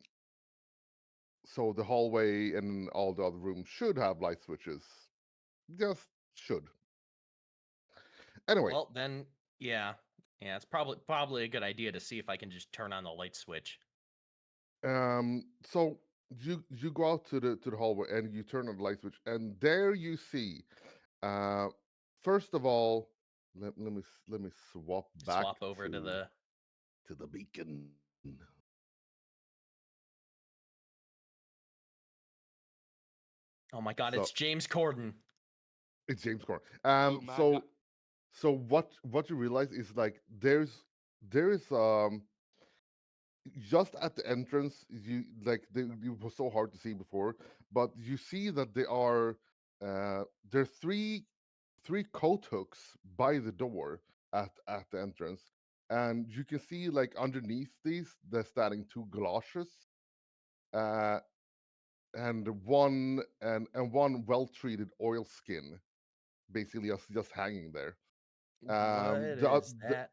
so the hallway and all the other rooms should have light switches. Just should. Anyway, Well, then, yeah. Yeah, it's probably a good idea to see if I can just turn on the light switch. so you go out to the hallway and you turn on the light switch, and there you see. First of all, let me swap back Swap over to the beacon. Oh my god, So- it's James Corden. It's James Corden. Oh my So God. so what you realize is like there is just at the entrance, it was so hard to see before, but you see that there are three coat hooks by the door at the entrance, and you can see like underneath these, they're standing two galoshes, uh, and one well-treated oil skin, basically just hanging there. What The is that?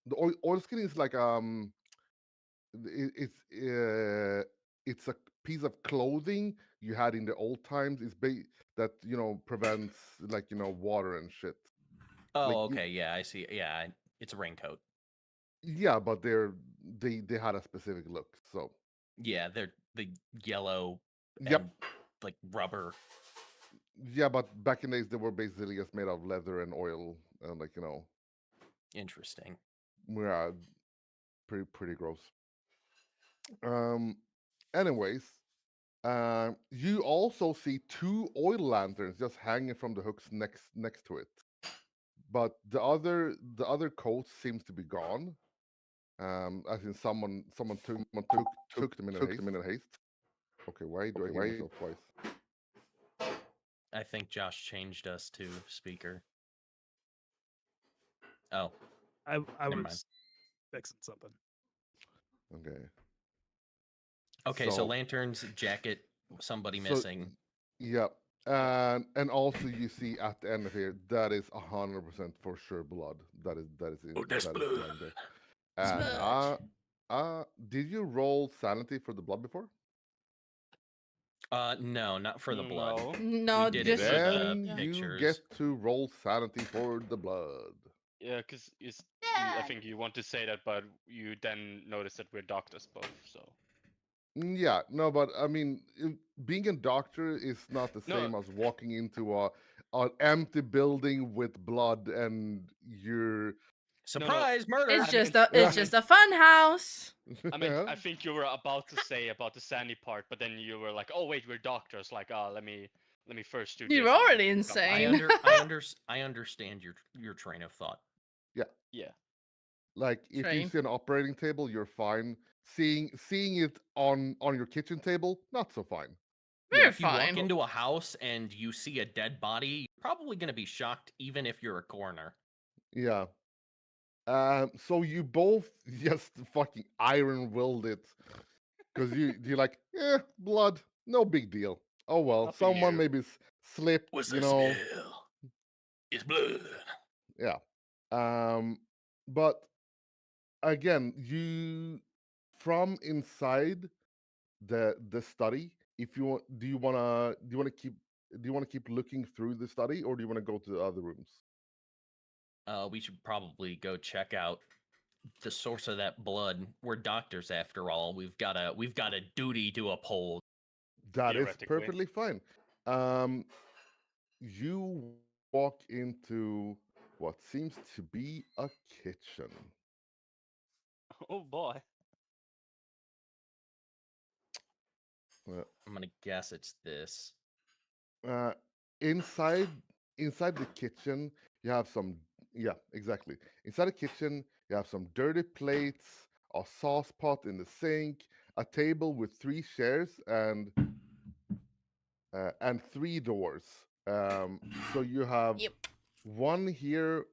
the oil skin is like it, it's a piece of clothing you had in the old times. That prevents like water and shit. Like Oh, okay. Yeah, I see. Yeah, it's a raincoat. yeah, but they had a specific look. So Yeah, they're the yellow yep, and like rubber. yeah, but back in the days they were basically just made of leather and oil, and like Interesting. yeah, pretty gross. Um, anyways, you also see two oil lanterns just hanging from the hooks next to it, but the other coat seems to be gone. As in someone took them in a haste. Okay, why do I hear myself twice? I think Josh changed us to speaker. Oh, I Never mind. was fixing something. Okay. Okay, so lanterns, jacket, somebody missing. Yeah, and also you see at the end of here that is 100% for sure blood. That's that is blood. lying there. And did you roll sanity for the blood before? No, not for the blood. No. No, We did it just for Then the yeah. you pictures. get to roll sanity for the blood. Yeah, because I think you want to say that, but you then notice that we're doctors both. So Yeah, no, but I mean, being a doctor is not the no, same as walking into an empty building with blood and you're. Surprise, murder! It's I just meant- a it's I just meant- a fun house. I think you were about to say about the sandy part, but then you were like, "Oh wait, we're doctors." Like, let me first do You're this. and then already we come back." insane. I understand your train of thought. Yeah. Like if you Train. see an operating table, you're fine. Seeing it on your kitchen table, not so fine. Yeah, We're if you walk fine. into a house and you see a dead body, you're probably going to be shocked, even if you're a coroner. Yeah. So you both just fucking iron willed it, because you're like, blood, no big deal. Oh well, Nothing someone new. maybe slipped, What's you that know. smell? It's blood. Yeah. But again, you from inside the study, if you want, do you want to keep looking through the study, or do you want to go to the other rooms? We should probably go check out the source of that blood. We're doctors after all. We've got a duty to uphold. That is Theoretically. perfectly fine. You walk into what seems to be a kitchen. Oh boy. I'm gonna guess it's this. Uh, inside inside the kitchen, you have some. Yeah, exactly. Inside the kitchen, you have some dirty plates, a sauce pot in the sink, a table with three chairs, and three doors. So you have Yep. one here,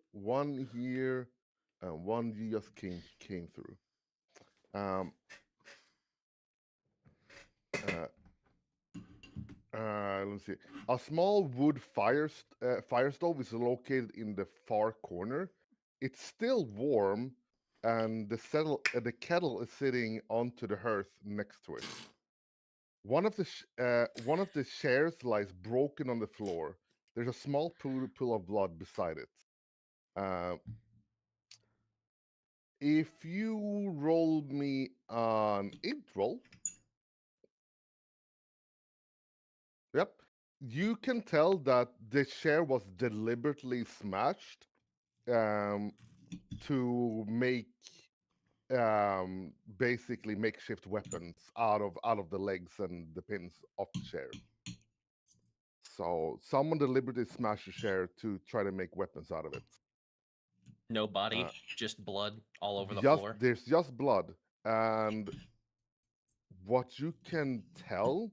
and one you just came through. Um, uh, let's see. A small wood fire stove is located in the far corner. It's still warm, and the kettle is sitting onto the hearth next to it. One of the chairs lies broken on the floor. There's a small pool of blood beside it. Uh, if you roll me an int roll, yep, you can tell that the chair was deliberately smashed um, to make basically makeshift weapons out of the legs and the pins of the chair. So someone deliberately smashed the chair to try to make weapons out of it. No body, just blood all over the Just floor. there's just blood, and what you can tell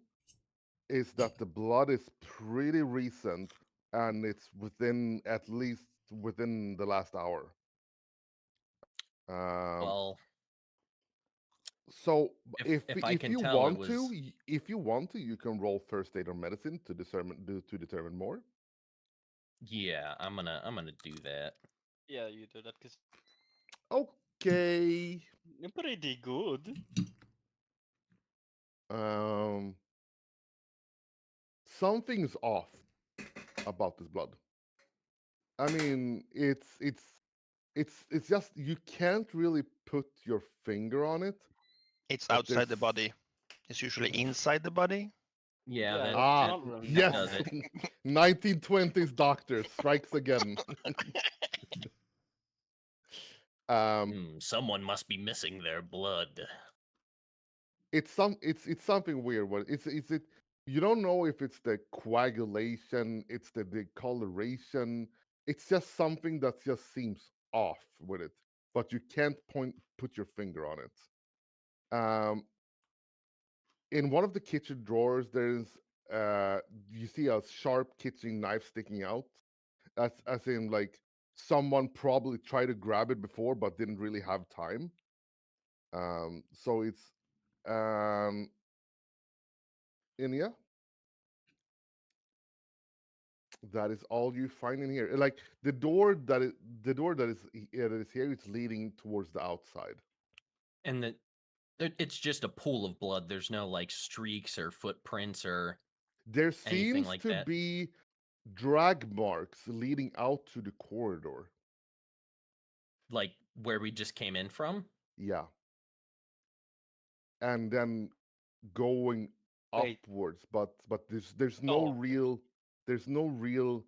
is that the blood is pretty recent, and it's within at least within the last hour. Well, So if I if can you tell, it want to, was if you want to, you can roll first aid or medicine to determine more. yeah. I'm gonna do that. Yeah, you do that because Okay. you're pretty good. Um, something's off about this blood. I mean, it's just you can't really put your finger on it. It's But outside the there's body. It's usually inside the body. Yeah, Yeah, that, that's ah not really that yes, does normal. it. 1920s doctor strikes again. Someone must be missing their blood. It's something weird. What it's it you don't know if it's the coagulation, it's the discoloration. It's just something that just seems off with it, but you can't put your finger on it. In one of the kitchen drawers, there's you see a sharp kitchen knife sticking out. As in like someone probably tried to grab it before but didn't really have time. So it's and yeah, that is all you find in here. Like the door that is here is leading towards the outside. And it's just a pool of blood. There's no like streaks or footprints or There anything seems like to that. be drag marks leading out to the corridor. Like where we just came in from. Yeah. And then going Wait. upwards, but there's no Oh, real there's no real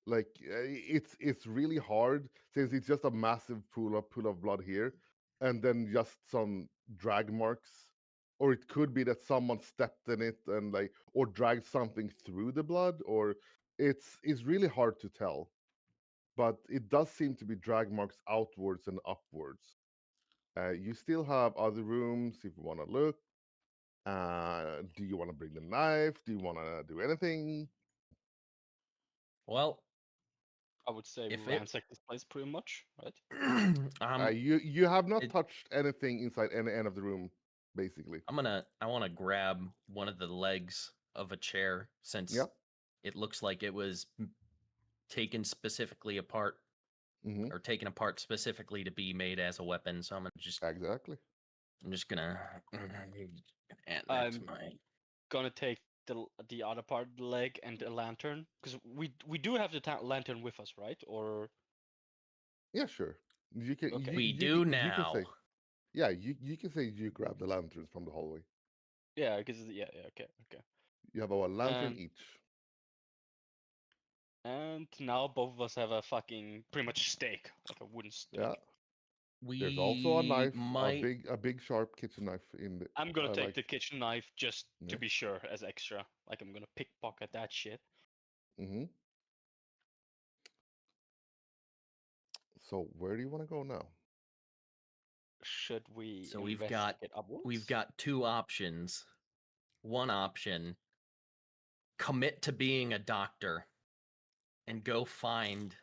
like it's really hard since it's just a massive pool of blood here, and then just some drag marks, or it could be that someone stepped in it and like or dragged something through the blood, or it's really hard to tell, but it does seem to be drag marks outwards and upwards. You still have other rooms if you want to look. Do you want to bring the knife? Do you want to do anything? Well, I would say if it ransack this place pretty much, right? You have not it- touched anything inside any end of the room, basically. I want to grab one of the legs of a chair since Yeah. it looks like it was taken specifically apart Mm-hmm. or taken apart specifically to be made as a weapon. So I'm just gonna and that's I'm my gonna take the other part of the leg and the lantern because we do have the lantern with us, right? Or Yeah, sure. You can okay. we you do can, you can now. say yeah, you can say you grab the lanterns from the hallway. Yeah, because yeah, okay, okay. You have a lantern each. And now both of us have a fucking pretty much stake, like a wooden stake. Yeah. We There's also a knife, might a big sharp kitchen knife in the. I'm gonna take like, the kitchen knife just to yeah. be sure as extra. Like I'm gonna pickpocket that shit. Mm-hmm. So where do you want to go now? Should we so investigate upwards? we've got two options. One option, commit to being a doctor and go find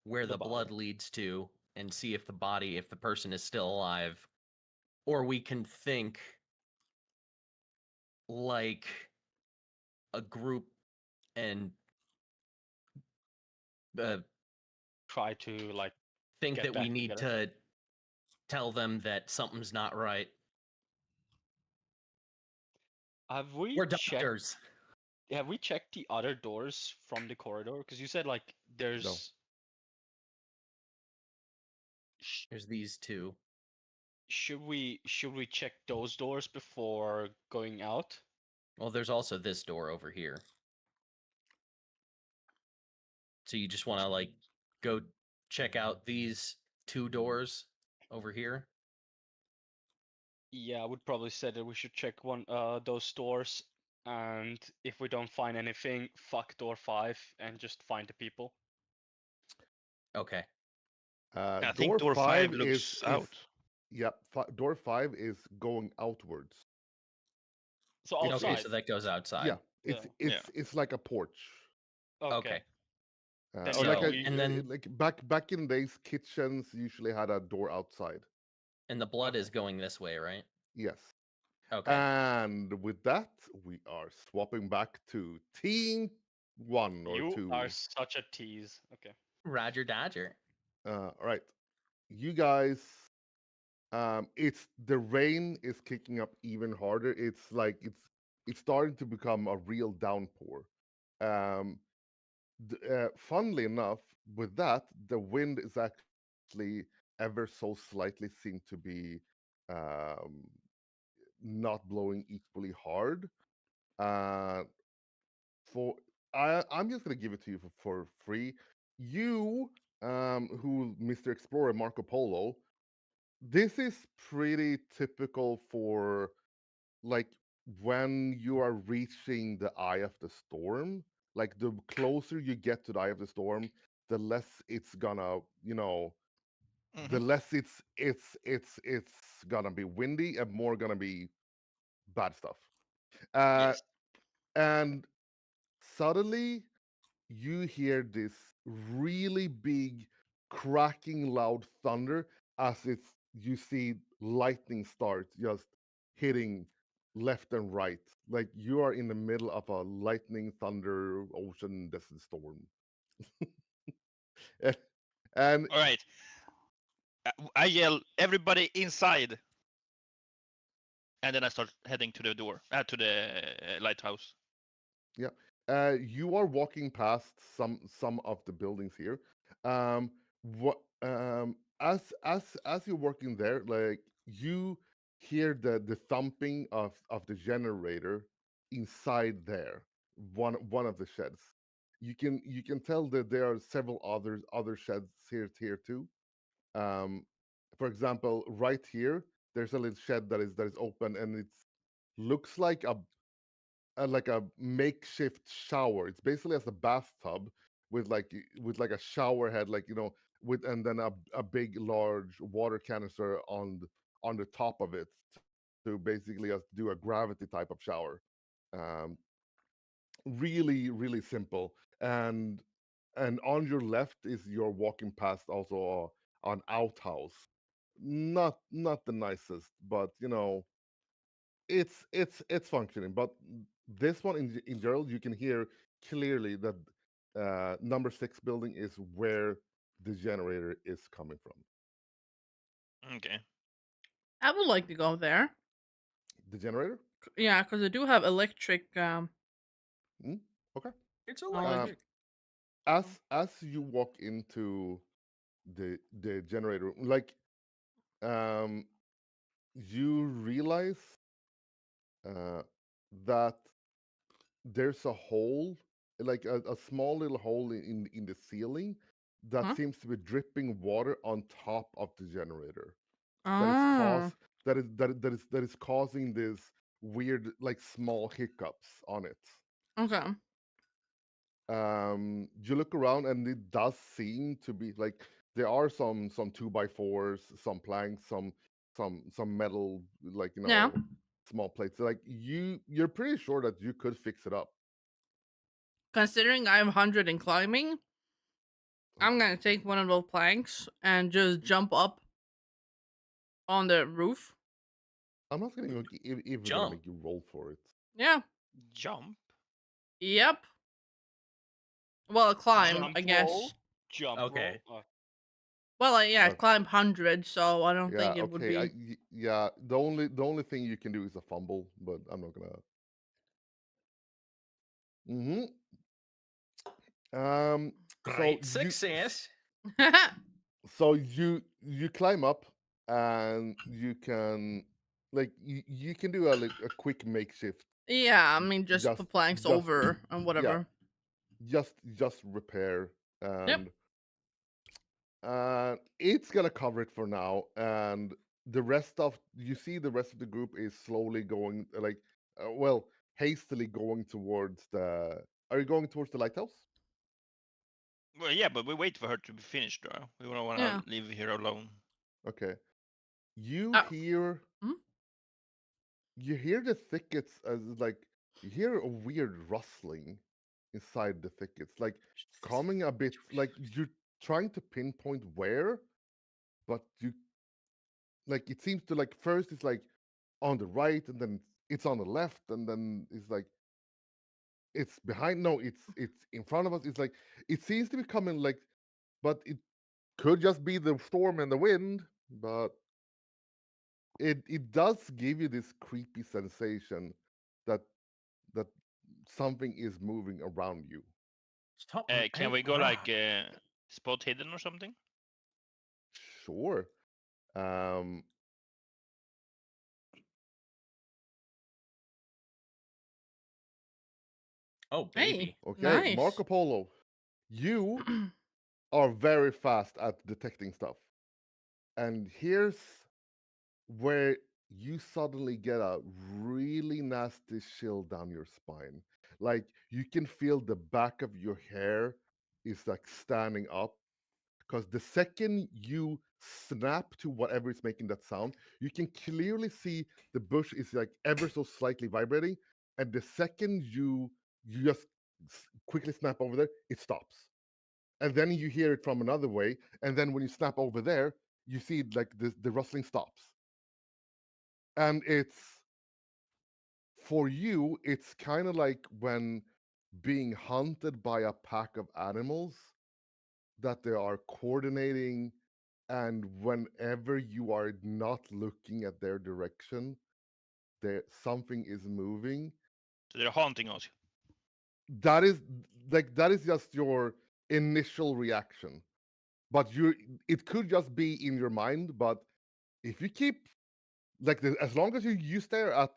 where the blood leads to and see if the person is still alive. Or we can think like a group and try to like think get that we back need together. to tell them that something's not right. Have we We're checked? doctors. Have we checked the other doors from the corridor? Because you said like there's. There's these two. Should we check those doors before going out? Well, there's also this door over here. So you just want to like go check out these two doors over here? Yeah, I would probably say that we should check those doors, and if we don't find anything, fuck door 5 and just find the people. Okay. I think door 5 looks out. Yep, door 5 is going outwards. So outside. Okay, so that goes outside. Yeah, it's like a porch. Okay. Or like back in the days, kitchens usually had a door outside. And the blood is going this way, right? Yes. Okay. And with that, we are swapping back to team 1 or You 2. are such a tease. Okay. Roger Dodger. All right. You guys, it's the rain is kicking up even harder. It's like it's starting to become a real downpour. Um, Funnily enough, with that, the wind is actually ever so slightly seem to be um, not blowing equally hard. Uh, for I'm just gonna give it to you for free. You, who Mr. Explorer Marco Polo, this is pretty typical for like when you are reaching the eye of the storm. Like the closer you get to the eye of the storm, the less it's gonna, the Mhm. less it's gonna be windy and more gonna be bad stuff. Uh, Yes. and suddenly you hear this really big cracking loud thunder as it's you see lightning start just hitting left and right, like you are in the middle of a lightning thunder ocean desert storm. and and All right. I yell, "Everybody inside!" And then I start heading to the door, to the lighthouse. Yeah. You are walking past some of the buildings here. What as you're working there, like you hear the thumping of the generator inside there, one of the sheds. You can tell that there are several other sheds here too. Um, for example, right here, there's a little shed that is open, and it's looks like a makeshift shower. It's basically as a bathtub with like a shower head, like with and then a big large water canister on the top of it to basically just do a gravity type of shower. Um, really really simple. And on your left is you're walking past also an outhouse. Not the nicest, but it's functioning. But this one in general, you can hear clearly that number 6 building is where the generator is coming from. Okay. I would like to go there. The generator. Yeah, because I do have electric Mm, okay. It's knowledge. electric. As you walk into the generator, like um you realize uh that there's a hole, like a small little hole in the ceiling that Huh? seems to be dripping water on top of the generator. That is Oh, cause that is causing this weird like small hiccups on it. okay. You look around and it does seem to be like there are some 2x4s, some planks, some metal, like Yeah. small plates. Like you're pretty sure that you could fix it up. Considering I'm 100 in climbing, I'm gonna take one of those planks and just jump up on the roof. I'm not gonna even gonna Jump. make you roll for it. Yeah. Jump. Yep. Well, climb, Jump I roll. guess. Jump Okay. roll. Well, yeah, Uh, climb 100, so I don't yeah, think it would okay. be. Yeah. The only thing you can do is a fumble, but I'm not gonna. Hmm. So Great success. you climb up, and you can like you can do a quick makeshift. Yeah, I mean, just Just put planks just over and yeah, whatever. just repair, Yep. and it's gonna cover it for now. And the rest of the group is slowly going, like well, hastily going towards the. Are you going towards the lighthouse? Well, yeah, but we wait for her to be finished, though. We don't want Yeah. to leave here alone. Okay. You Oh. hear Hmm? you hear the thickets as like you hear a weird rustling inside the thickets, like coming a bit, like you're trying to pinpoint where, but like it seems to like first it's like on the right and then it's on the left and then it's like it's behind. No, it's in front of us. It's like it seems to be coming like, but it could just be the storm and the wind. But it does give you this creepy sensation that that something is moving around you. Stop. Can we go like spot hidden or something? Sure. Um, Oh, baby. okay, Nice. Marco Polo, you are very fast at detecting stuff. And here's where you suddenly get a really nasty chill down your spine. Like you can feel the back of your hair is like standing up because the second you snap to whatever is making that sound, you can clearly see the bush is like ever so slightly vibrating, and the second you just quickly snap over there, it stops, and then you hear it from another way, and then when you snap over there, you see like the rustling stops, and it's for you, it's kind of like when being hunted by a pack of animals that they are coordinating, and whenever you are not looking at their direction, there something is moving. So they're haunting us. That is that is just your initial reaction. But you it could just be in your mind, but if you keep as long as you stare at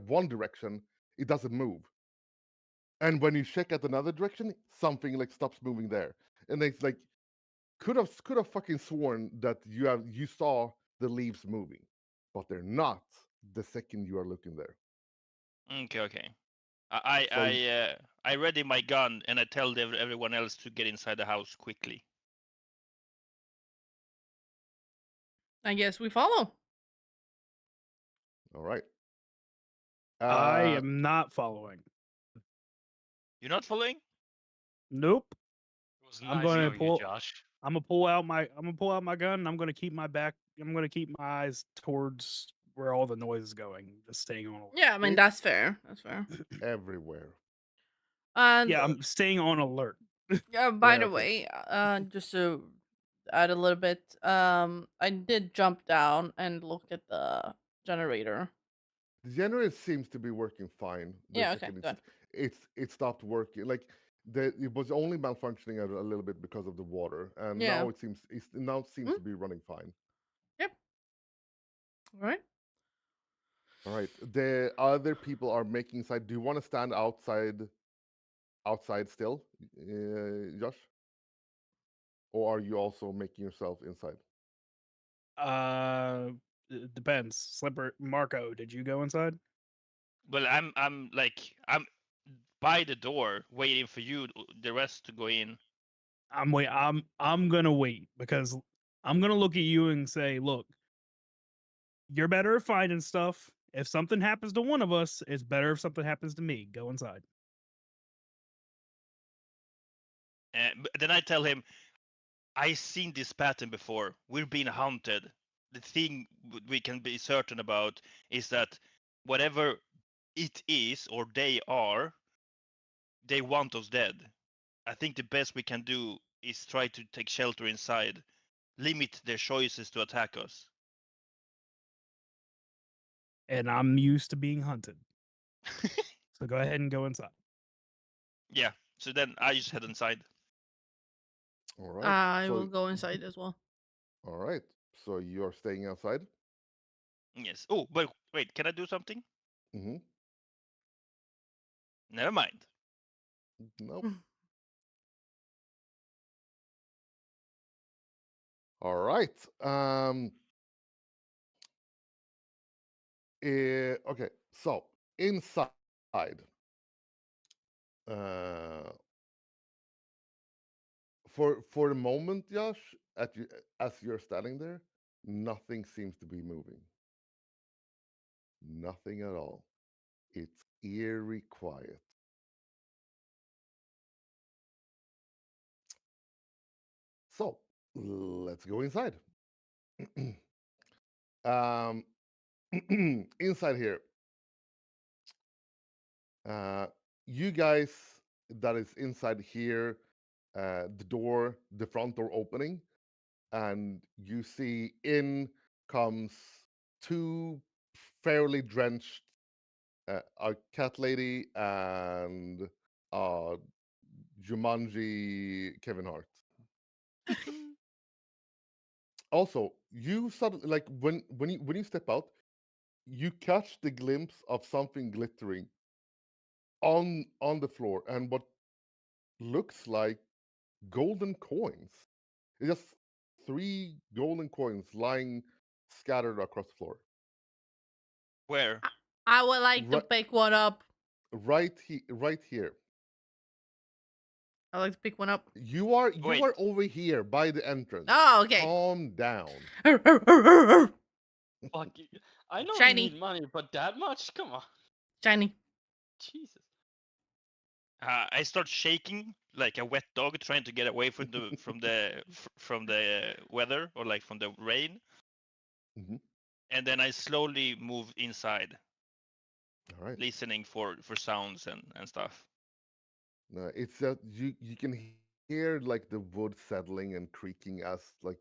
one direction, it doesn't move. And when you check at another direction, something like stops moving there. And it's like could have fucking sworn that you saw the leaves moving, but they're not the second you are looking there. Okay, okay. I So I ready my gun and I tell everyone else to get inside the house quickly. I guess we follow. all right. I am not following. You're not following? Nope. It was I'm nice going to knowing you, pull. Josh. I'm gonna pull out my gun. And I'm gonna keep my back. I'm gonna keep my eyes towards where all the noise is going. Just staying on alert. Yeah, I mean that's fair. That's fair. Everywhere. And Yeah, I'm staying on alert. by Yeah, the okay. way, just to add a little bit, I did jump down and look at the generator. The generator seems to be working fine the Yeah. Okay. second Good. it stopped working. Like it was only malfunctioning a little bit because of the water, and Yeah. now it seems to be running fine. Yep. All right. All right. The other people are making side. Do you want to stand outside still, Josh? Or are you also making yourself inside? It depends. Slipper Marco, did you go inside? Well, I'm by the door waiting for you, the rest to go in. I'm gonna wait because I'm gonna look at you and say, look, you're better at finding stuff. If something happens to one of us, it's better if something happens to me. Go inside. But then I tell him, I seen this pattern before. We're being hunted. The thing we can be certain about is that whatever it is or they are, they want us dead. I think the best we can do is try to take shelter inside, limit their choices to attack us. And I'm used to being hunted. So go ahead and go inside. Yeah. So then I just head inside. All right. I will So go inside as well. all right. So you're staying outside. Yes. Oh, but wait, can I do something? Mm-hmm. Never mind. Nope. All right. Okay. So inside. Uh, for the moment, Josh, as you're standing there, nothing seems to be moving. Nothing at all. It's eerie quiet. So let's go inside. Um, inside here, you guys that is inside here, the front door opening, and you see in comes two fairly drenched, a cat lady and Jumanji Kevin Hart. Also, you suddenly like when you step out, you catch the glimpse of something glittering on the floor, and what looks like golden coins. It's just three golden coins lying scattered across the floor. Where? I would like to Right, pick one up. right here. I like to pick one up. You are Wait. over here by the entrance. Oh, okay. Calm down. Fuck you. I know Shiny. you need money, but that much? Come on. Shiny. Jesus. I start shaking like a wet dog, trying to get away from the from the weather or like from the rain. Mhm. And then I slowly move inside, All right. listening for sounds and stuff. No, it's that you can hear like the wood settling and creaking as like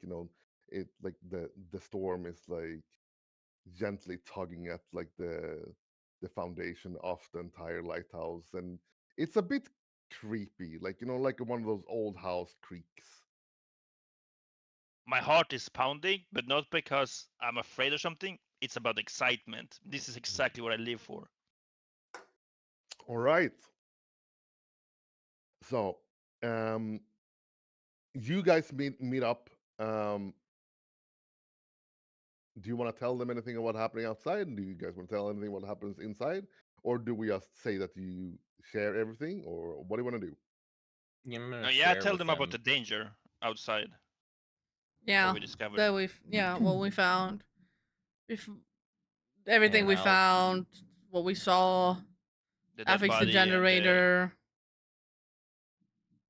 it like the storm is like gently tugging at like the foundation of the entire lighthouse, and it's a bit creepy, like like one of those old house creaks. My heart is pounding, but not because I'm afraid of something. It's about excitement. This is exactly what I live for. All right. So, you guys meet up. Do you want to tell them anything of what's happening outside? Do you guys want to tell anything what happens inside, or do we just say that you share everything, or what do you want to do? Yeah, I'm gonna Yeah, share tell with them about the danger outside. Yeah. What we discovered. That what we found. Everything And we I'll- found, what we saw. The I dead fixed the body and generator.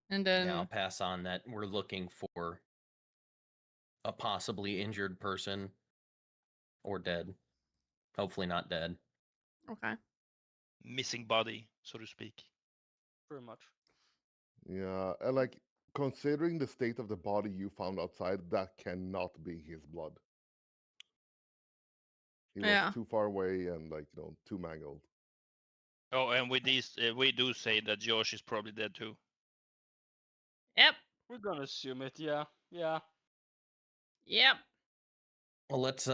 And then Yeah, I'll pass on that we're looking for a possibly injured person or dead. Hopefully not dead. okay. missing body, so to speak. Pretty much. Yeah, and like considering the state of the body you found outside, that cannot be his blood. He was Yeah. too far away and like too mangled. Oh, and with these, we do say that Josh is probably dead too. Yep. We're gonna assume it, yeah. Yeah. Yep. Well, let's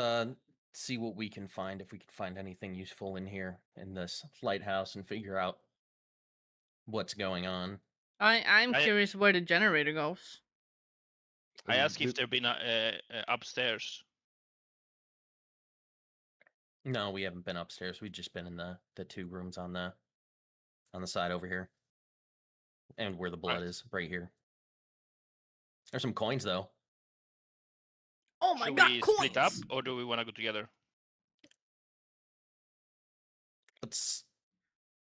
see what we can find, if we can find anything useful in here in this lighthouse and figure out what's going on. I'm curious where the generator goes. I ask if they've been upstairs. No, we haven't been upstairs. We've just been in the two rooms on the side over here. And where the blood is, right here. There's some coins though. Oh my Should god, we coins! split up, or do we want to go together? Let's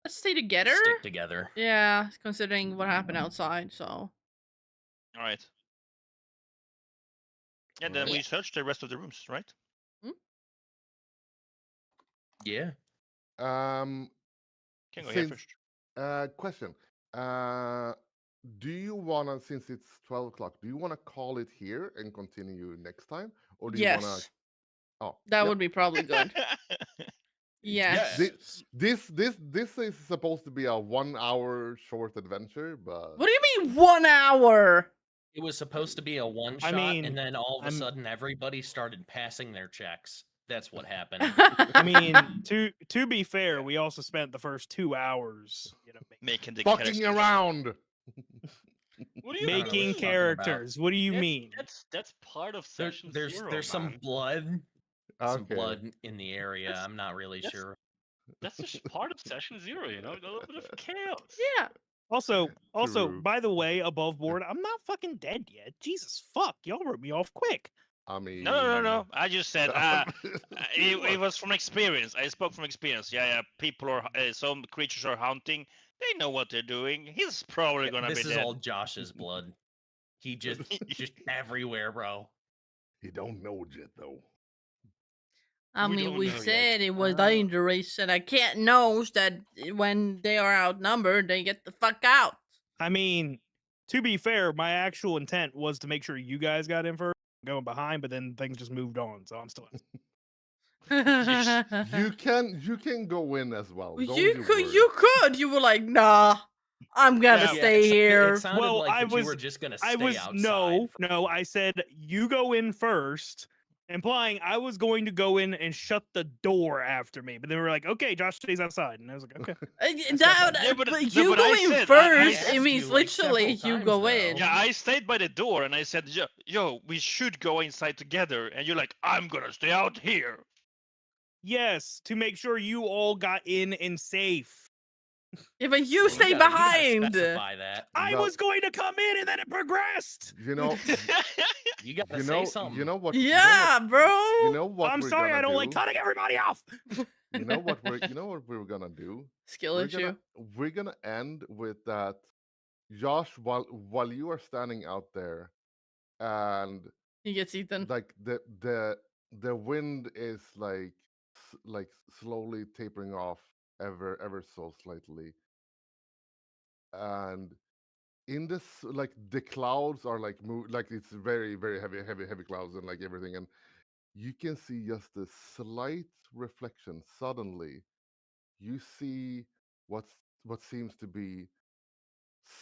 stay together. Stick together. Yeah, considering what happened outside, so. All right. Yeah, then we search the rest of the rooms, right? Yeah. Can go here first. Question. Do you wanna, since it's 12 o'clock, do you wanna call it here and continue next time, or do you wanna? Yes. Oh, That yep. would be probably good. Yes. This is supposed to be a 1 hour short adventure, but What do you mean 1 hour? It was supposed to be a one shot, and then all of a sudden everybody started passing their checks. That's what happened. I mean, to be fair, we also spent the first 2 hours, making the fucking around. What do you making mean? characters. What do you mean? That's part of session zero. There's some blood, some Okay. blood in the area. I'm not really sure. That's just part of session zero, a little bit of chaos. Yeah. Also, True. by the way, above board, I'm not fucking dead yet. Jesus fuck, y'all wrote me off quick. I mean, No. I just said it was from experience. I spoke from experience. Yeah. People are some creatures are hunting. They know what they're doing. He's probably gonna be This is dead. all Josh's blood. He just everywhere, bro. He don't know yet though. I We mean, don't we know yet. said it was dangerous, and a cat knows that when they are outnumbered, they get the fuck out. I mean, to be fair, my actual intent was to make sure you guys got in first, going behind, but then things just moved on, so I'm still. You can go in as well. Don't You you could, worry. you could. You were like, nah, I'm gonna Yeah, stay here. It sounded Well, like I that you was- were just gonna stay I was outside. no. I said you go in first, implying I was going to go in and shut the door after me. But they were like, "Okay, Josh stays outside," and I was like, "Okay." Yeah, but no, but you I going said- I first, asked it means you, like, literally several you go times, in. though. Yeah, I stayed by the door and I said, yo, we should go inside together. And you're like, I'm gonna stay out here. Yes, to make sure you all got in and safe. Yeah, but you Well, stay you gotta behind. specify that. I No. was going to come in, and then it progressed. You know, You gotta you say know, something. you know what? Yeah, bro. You know what? I'm we're sorry, gonna I don't do? like cutting everybody off. You know what we're gonna do? Skill We're issue. gonna end with that. Josh, while you are standing out there, and He gets eaten. like the wind is like slowly tapering off ever so slightly, and in this like the clouds are like like it's very heavy clouds and like everything, and you can see just a slight reflection. Suddenly you see what seems to be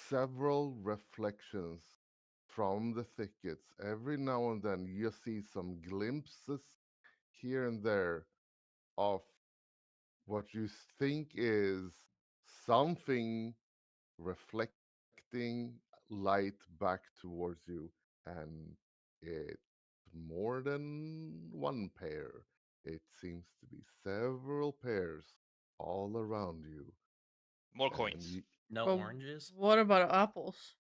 several reflections from the thickets. Every now and then you see some glimpses here and there of what you think is something reflecting light back towards you, and it's more than one pair. It seems to be several pairs all around you. More And coins. you, No Well, oranges. What about apples?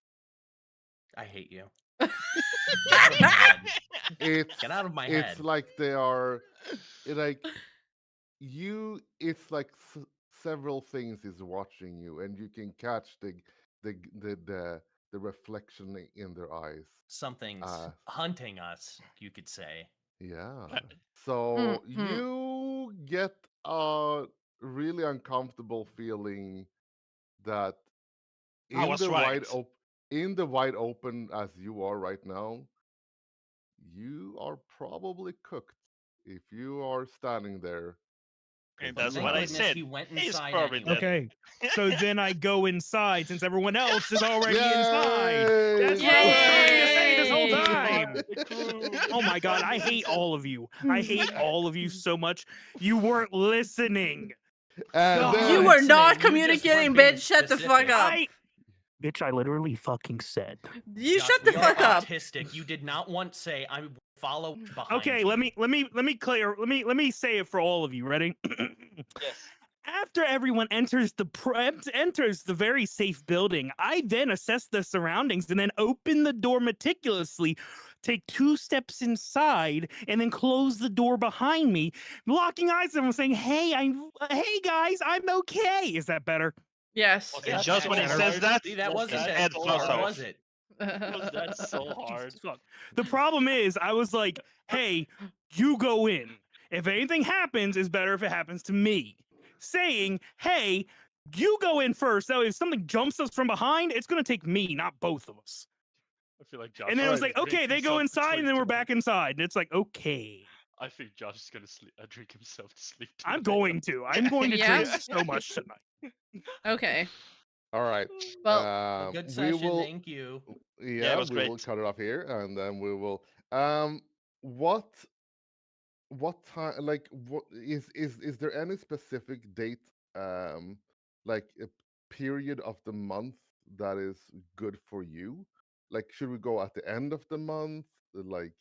I hate you. Get out of my head. it's Get out of my it's head. like they are like you. It's like several things is watching you, and you can catch the the the, the reflection in their eyes. Something's Uh, hunting us, you could say. Yeah. So Mhm. you get a really uncomfortable feeling that I was right. in the wide open as you are right now, you are probably cooked if you are standing there. 'Cause And that's you Thank what I have goodness said. he went He's inside probably anyway. dead. Okay, so then I go inside since everyone else is already inside. Yay! That's what I was trying to say this whole Yay! time. Oh my god, I hate all of you. I hate all of you so much. You weren't listening. And God. then, You were listening, not you just communicating, weren't being bitch. Shut the fuck specific. up. Bitch, I literally fucking said. You Josh, shut the we are fuck up. autistic. You did not once say I would follow behind Okay, you. let me say it for all of you. Ready? Yes. After everyone enters the very safe building, I then assess the surroundings and then open the door meticulously, take 2 steps inside, and then close the door behind me, locking eyes and saying, "Hey, guys, I'm okay." Is that better? Yes. Okay, That's just when he so says hard. that, See, that wasn't his that head so flows hard. hard, off. was it? That's so hard. Jesus fuck. The problem is, I was like, "Hey, you go in. If anything happens, it's better if it happens to me." Saying, "Hey, you go in first. So if something jumps us from behind, it's gonna take me, not both of us." I feel like Josh. And then it was is like, "Okay, they go inside, and then we're back inside." And it's like, "Okay, I think Josh is gonna drink himself to sleep. I'm tonight. going to. I'm going to Yeah? drink so much tonight." Okay. all right. Well, A good We session, will. thank you. Yeah, it was we will great. cut it off here, and then we will. What time? Like, what is there any specific date? Like a period of the month that is good for you? Like, should we go at the end of the month? Like,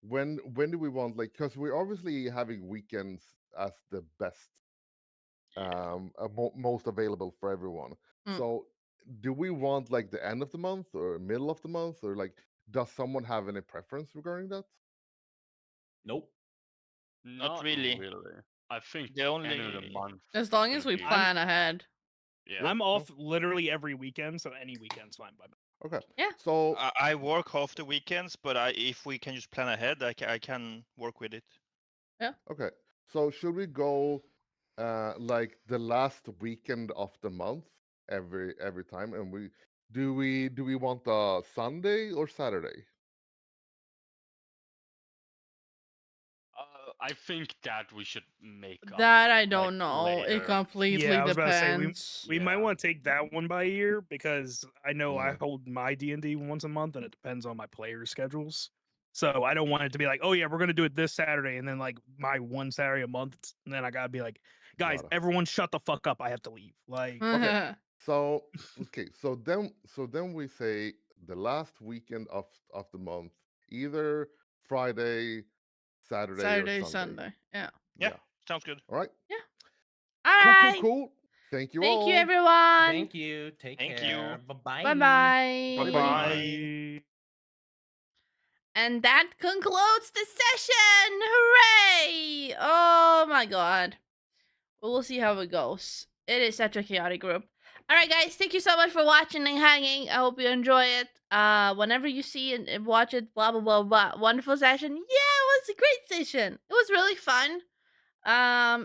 when do we want? Like, because we're obviously having weekends as the best, most available for everyone. Mm. So, do we want like the end of the month or middle of the month, or like, does someone have any preference regarding that? Nope. Not really. I think The end of the only- month. as long is as gonna we be- plan ahead. Yeah. I'm off literally every weekend, so any weekend's fine by me. Okay. Yeah. So I work half the weekends, but if we can just plan ahead, I can work with it. okay. So should we go like the last weekend of the month every time? And we want a Sunday or Saturday? I think that we should make up That I like, don't know. It later. completely Yeah, I was about to say depends. we might Yeah. want to take that one by ear because I know I Mm. hold my D&D once a month and it depends on my players' schedules. So I don't want it to be like, oh yeah, we're gonna do it this Saturday, and then like my one Saturday a month, and then I gotta be like, guys, Got it. everyone shut the fuck up. I have to leave. Like, Okay. So so then we say the last weekend of the month, either Friday, Saturday, or Saturday, Sunday. Sunday. Yeah. Yeah, sounds good. All right. Yeah. All Cool, cool, right. cool. Thank you Thank all. you, everyone. Thank you. Take Thank care. you. Bye-bye. Bye Bye bye. Bye. And that concludes the session. Hooray! Oh my god. We'll see how it goes. It is such a chaotic group. Alright guys, thank you so much for watching and hanging. I hope you enjoy it. Whenever you see and watch it, blah blah blah blah. Wonderful session. Yeah, it was a great session. It was really fun.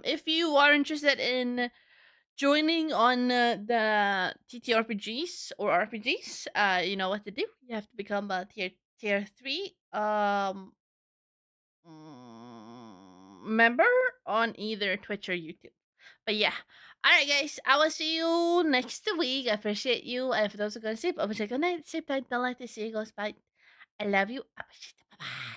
If you are interested in joining on the TTRPGs or RPGs, you know what to do. You have to become a tier 3 member on either Twitch or YouTube. But yeah. Alright guys, I will see you next week. I appreciate you. And for those who are gonna sleep, I wish you good night. Sleep tight, don't let the sea goes by. I love you. I appreciate it. Bye bye.